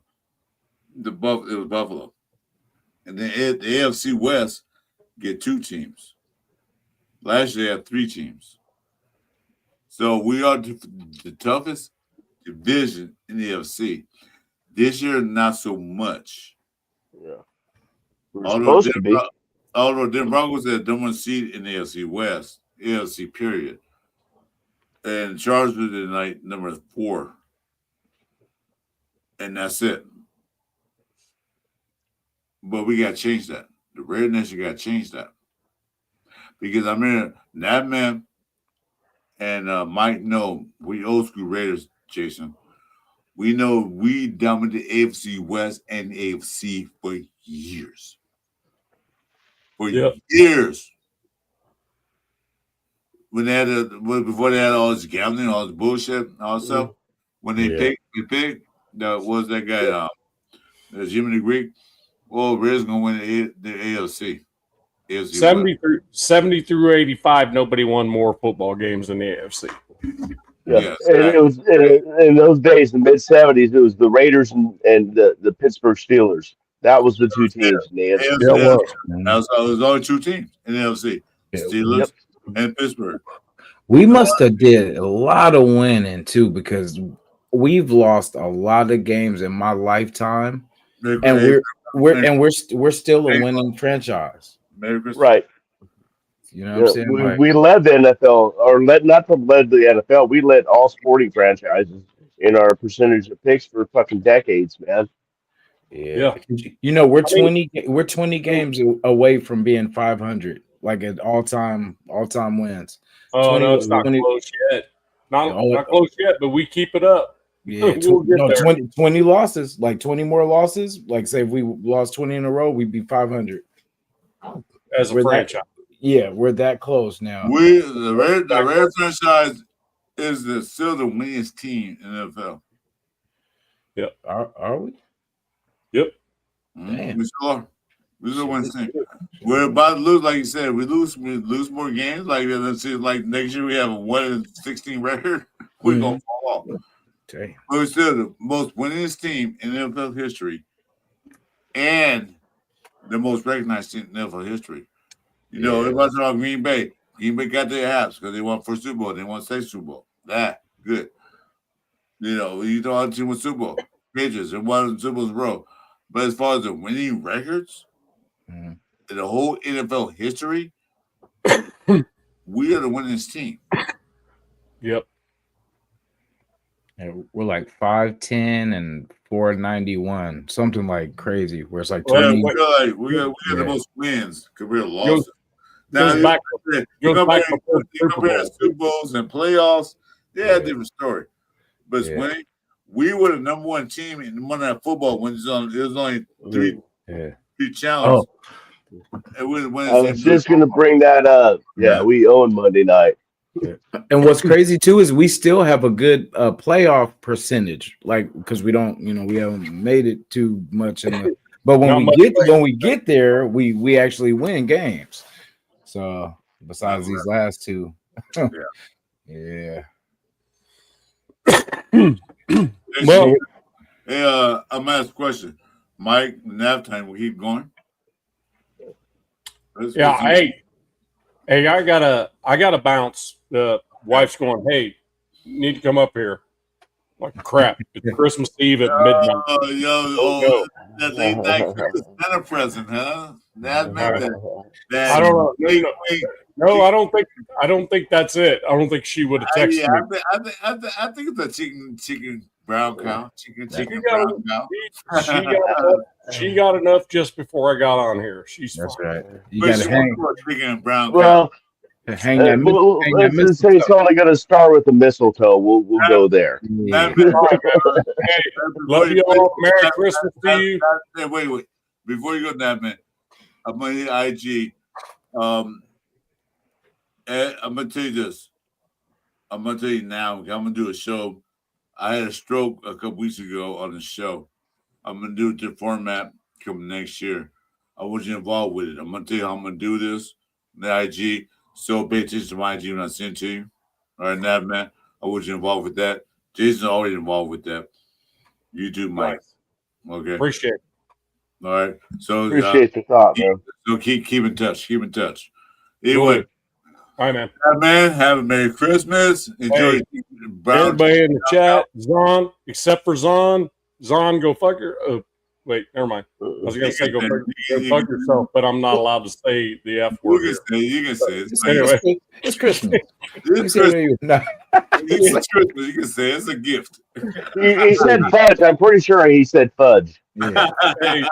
It was Buffalo. And then the AFC West get 2 teams. Last year they had 3 teams. So we are the toughest division in the AFC. This year, not so much. Yeah. We're supposed to be. Although Denver Broncos had number 1 seed in the AFC West, AFC period. And Chargers in like number 4. And that's it. But we got to change that. The Raider Nation got to change that. Because I mean, that man and Mike know we old school Raiders, Jason. We know we dominated the AFC West and AFC for years. For years. When they had before they had all this gambling, all this bullshit, all this stuff. When they picked, that was that guy, Jimmy the Greek. Well, Raiders gonna win the AFC. 70 through 85, nobody won more football games than the AFC. Yeah, Yes, and it was in those days, the mid-70s. It was the Raiders and the Pittsburgh Steelers. That was the 2 teams in the AFC. It was only 2 teams in the AFC: Steelers and Pittsburgh. We must have did a lot of winning too, because we've lost a lot of games in my lifetime, and we're still a winning franchise. Right. You know what I'm saying? We led the NFL, or led the NFL. We led all sporting franchises in our percentage of picks for fucking decades, man. Yeah. You know, we're 20 games away from being 500, like at all-time wins. Oh, no, it's not close yet. Not close yet, but we keep it up. Yeah, 20 losses, like 20 more losses. Like, say if we lost 20 in a row, we'd be 500 as a franchise. We're that close now. The Raider franchise is still the winningest team in the NFL. Are we? Yep. Damn. We still are. We still win team. We're about to lose, like you said. We lose more games. Like let's see, like next year we have a 1-16 record. We're gonna fall off. Damn. But we're still the most winningest team in NFL history, and the most recognized team in NFL history. You know, everybody's talking about Green Bay. Green Bay got their haps because they won first Super Bowl. They won second Super Bowl. That good. You know, you know how the team won Super Bowl. Patriots and won Super Bowls in a row. But as far as the winning records in the whole NFL history, we are the winningest team. Yep. And we're like 5'10" and 491, something like crazy. Where it's like Yeah, 20. we got the most wins compared to losses. Goes back you compare before Super Bowl. Super Bowls and playoffs, a different story. But it's winning. We were the number one team in Monday Night Football when it was only three challenges. And we I was just going to bring that up. Yeah, we own Monday night. And what's crazy too is we still have a good playoff percentage, like because we don't, we haven't made it too much. But when we get there, we actually win games. So besides these last two, yeah. Well, hey, I'm gonna ask a question. Mike, nap time, we keep going. Hey, I gotta bounce. The wife's going, hey, you need to come up here. Like crap. It's Christmas Eve at midnight. That's a Santa present, huh? I don't know. No, I don't think that's it. I don't think she would have texted me. I think it's a chicken brown cow. Chicken brown cow. She got enough just before I got on here. That's right. You got to hang. Chicken brown cow. Well, hang that. Let's just say it's only going to start with the mistletoe. We'll go there. Hey, love you all. Merry Christmas to you. Hey, wait. Before you go, that man, I'm on the IG. I'm gonna tell you this. I'm gonna tell you now. I'm gonna do a show. I had a stroke a couple weeks ago on the show. I'm gonna do it the format coming next year. I want you involved with it. I'm gonna tell you how I'm gonna do this. The IG. So pay attention to my IG when I send it to you. All right, now, man. I want you involved with that. Jason's already involved with that. You do, Mike. Nice. Okay. Appreciate it. All right. So appreciate the thought, man. So keep in touch. Keep in touch. Anyway. All right, man. Man, have a Merry Christmas. Enjoy. Everybody in the chat, Zon, except for Zon. Zon, go fuck your. Wait, never mind. I was going to say go fuck yourself, but I'm not allowed to say the F word. You can say it. Anyway, it's Christmas. It's Christmas. It's Christmas. You can say it's a gift. He said fudge. I'm pretty sure he said fudge. Yeah. Hey,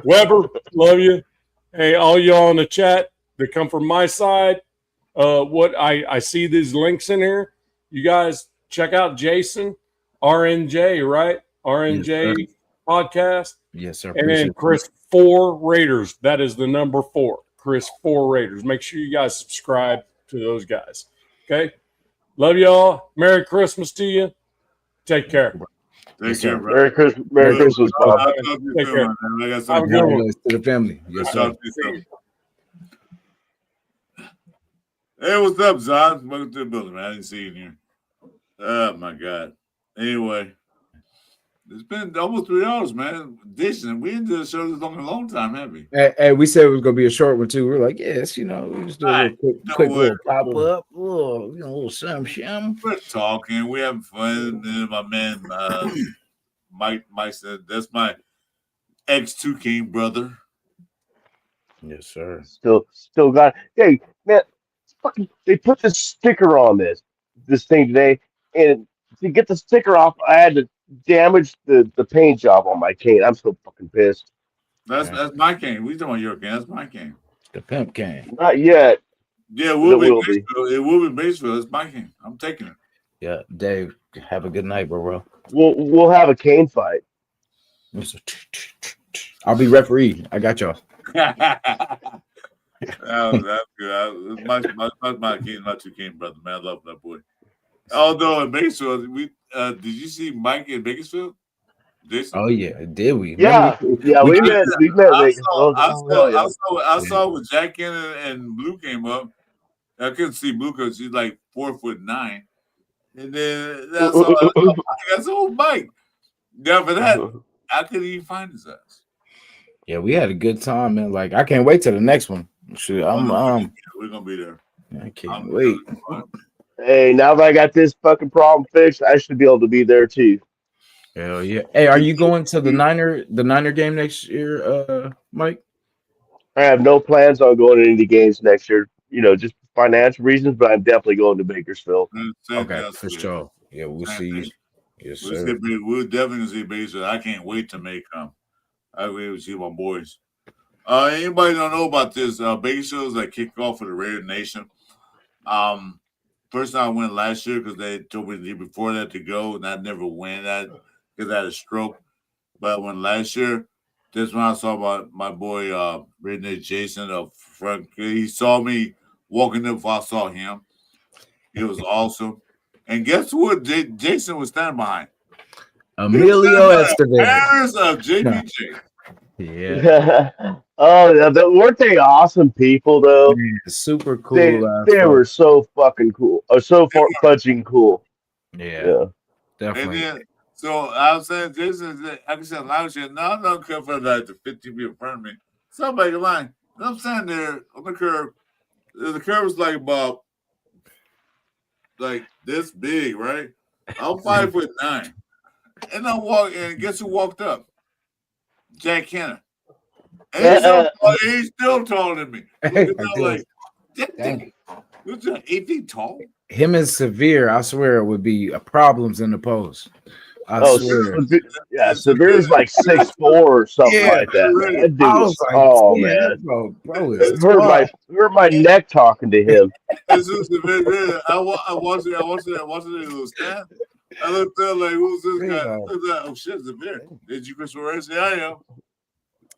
Weber, love you. Hey, all y'all in the chat that come from my side, what I see these links in here. You guys check out Jason, RNJ, right? RNJ podcast. Yes, sir. And then Chris 4 Raiders. That is the number 4. Chris 4 Raiders. Make sure you guys subscribe to those guys. Okay. Love y'all. Merry Christmas to you. Take care. Take care, bro. Merry Christmas, Bob. Take care. Have a good one. To the family. Yes, sir. Hey, what's up, Zon? Welcome to the building, man. I didn't see you in here. Oh, my God. Anyway, it's been almost 3 hours, man. Dishing. We didn't do the show this long time, have we? Hey, we said it was going to be a short one, too. We're like, yes, we just do a quick little pop up, little shum. We're talking. We're having fun. And my man, Mike said, that's my ex-2 King brother. Yes, sir. Still got it. Hey, man, fucking, they put this sticker on this thing today, and to get the sticker off, I had to damage the paint job on my cane. I'm so fucking pissed. That's my cane. We talking about your cane. That's my cane. The pimp cane. Not yet. Yeah, it will be. It will be Batesville. It's my cane. I'm taking it. Yeah, Dave. Have a good night, bro. We'll have a cane fight. I'll be referee. I got y'all. That's good. My cane, my 2 King brother, man. I love that boy. Although in Bakersfield, did you see Mike in Bakersfield? Jason? Oh yeah, did we? Yeah, yeah, we we did- met Vegas. Oh, hell yeah. I saw when Jack Cannon and Blue came up. I couldn't see Blue because she's like 4'9", and then that's all. That's old Mike. Yeah, for that, I couldn't even find his ass. Yeah, we had a good time, man. Like I can't wait till the next one. Shit, We're gonna be there. I can't wait. Hey, now that I got this fucking problem fixed, I should be able to be there too. Hell yeah. Hey, are you going to the Niner game next year, Mike? I have no plans on going to any games next year. You know, just financial reasons, but I'm definitely going to Bakersfield. Okay, for sure. Yeah, we'll see you. Yes, sir. We're definitely gonna see Bakersfield. I can't wait to make them. I wait to see my boys. Anybody don't know about this? Bakersfield is like kickoff for the Raider Nation. First time I went last year because they told me the year before that to go, and I never went that because I had a stroke. But I went last year. This when I saw my boy redneck Jason up front. He saw me walking up before I saw him. It was awesome. And guess what? Jason was standing behind. Emilio Estevez. Parents of JPJ. Yeah. Oh, weren't they awesome people though? Man, super cool. They were so fucking cool. So fudging cool. Yeah, definitely. And then, so I was saying, Jason, I can say loud shit. No, I'm not care for like the 50 people in front of me. Somebody line. And I'm standing there on the curb. The curb was like about like this big, right? I'm 5'9", and I walk. And guess who walked up? Jack Cannon. And he's still taller than me. Like, who's 8 feet tall? Him and Severe, I swear, would be problems in the post. I swear. Yeah, Severe's like 6'4" or something like that. That dude was, man. Bro, hurt my neck talking to him. I watched it. It was stand. I looked there like, who's this guy? Oh shit, Severe. Did you Chris Perez? Yeah, I am.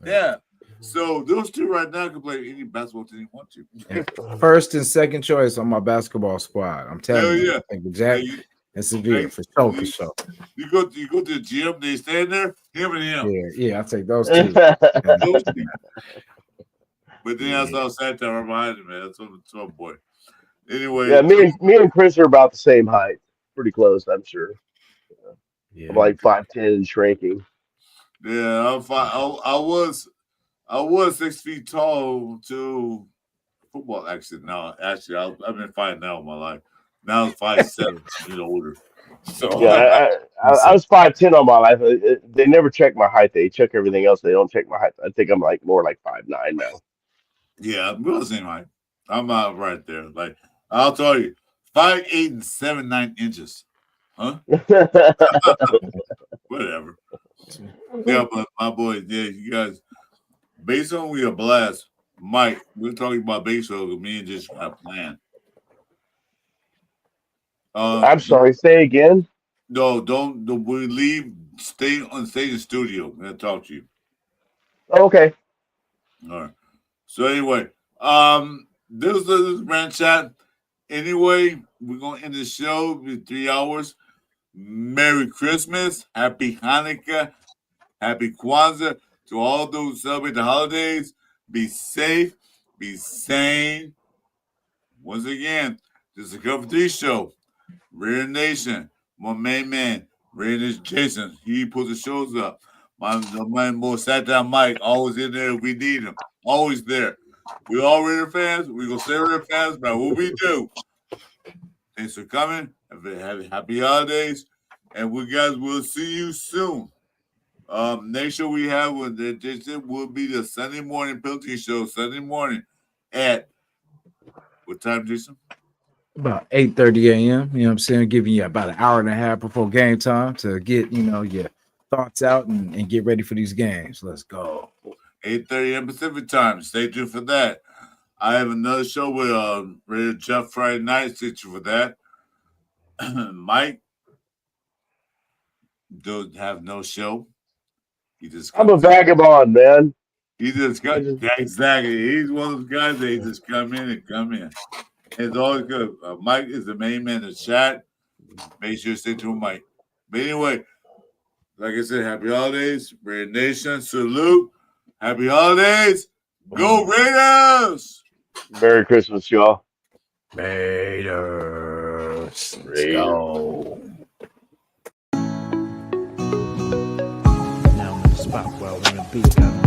Yeah. So those two right now can play any basketball team they want to. First and second choice on my basketball squad. I'm telling you. Yeah. I think Jack and Severe for sure. You go to the gym, they stand there, him and him. Yeah, I take those two. Those two. But then I saw Santana right behind him, man. That's my boy. Anyway. Yeah, me and Chris are about the same height. Pretty close, I'm sure. Yeah. I'm like 5'10" and shrinking. Yeah, I'm fine. I was 6 feet tall to football. Actually, I've been 5 now in my life. Now I'm 5'7", older. So yeah, I was 5'10" all my life. They never check my height. They check everything else. They don't check my height. I think I'm like more like 5'9" now. Yeah, we're the same height. I'm out right there. Like I'll tell you, 5'8" and 7'9" inches. Huh? Whatever. Yeah, but my boys, you guys, based on we are blessed, Mike, we're talking about baseball because me and just got a plan. I'm sorry, say again. No, don't we leave, stay in the studio. I'm gonna talk to you. Okay. All right. So anyway, this is Rant Chat. Anyway, we're gonna end the show with 3 hours. Merry Christmas, Happy Hanukkah, Happy Kwanzaa to all those who celebrate the holidays. Be safe, be sane. Once again, this is a Cover 3 show. Raider Nation, my main man, Raider Jason. He puts the shows up. My boy sat down Mike, always in there if we need him. Always there. We all Raider fans. We gonna stay Raider fans, but what we do. Thanks for coming. Have happy holidays, and we guys will see you soon. Next show we have will be the Sunday morning penalty show. Sunday morning at what time, Jason? About 8:30 a.m. You know what I'm saying? Giving you about an hour and a half before game time to get your thoughts out and get ready for these games. Let's go. 8:30 a.m. Pacific time. Stay tuned for that. I have another show with Raider Jeff Friday night. Stay tuned for that. Mike don't have no show. I'm a vagabond, man. He just got exactly. He's one of those guys that he just come in. It's always good. Mike is the main man in the chat. Make sure you stay to a mic. But anyway, like I said, happy holidays. Raider Nation, salute. Happy holidays. Go Raiders! Merry Christmas, y'all. Raiders. Let's Raiders. go. Now I'm in the spot where I want to be.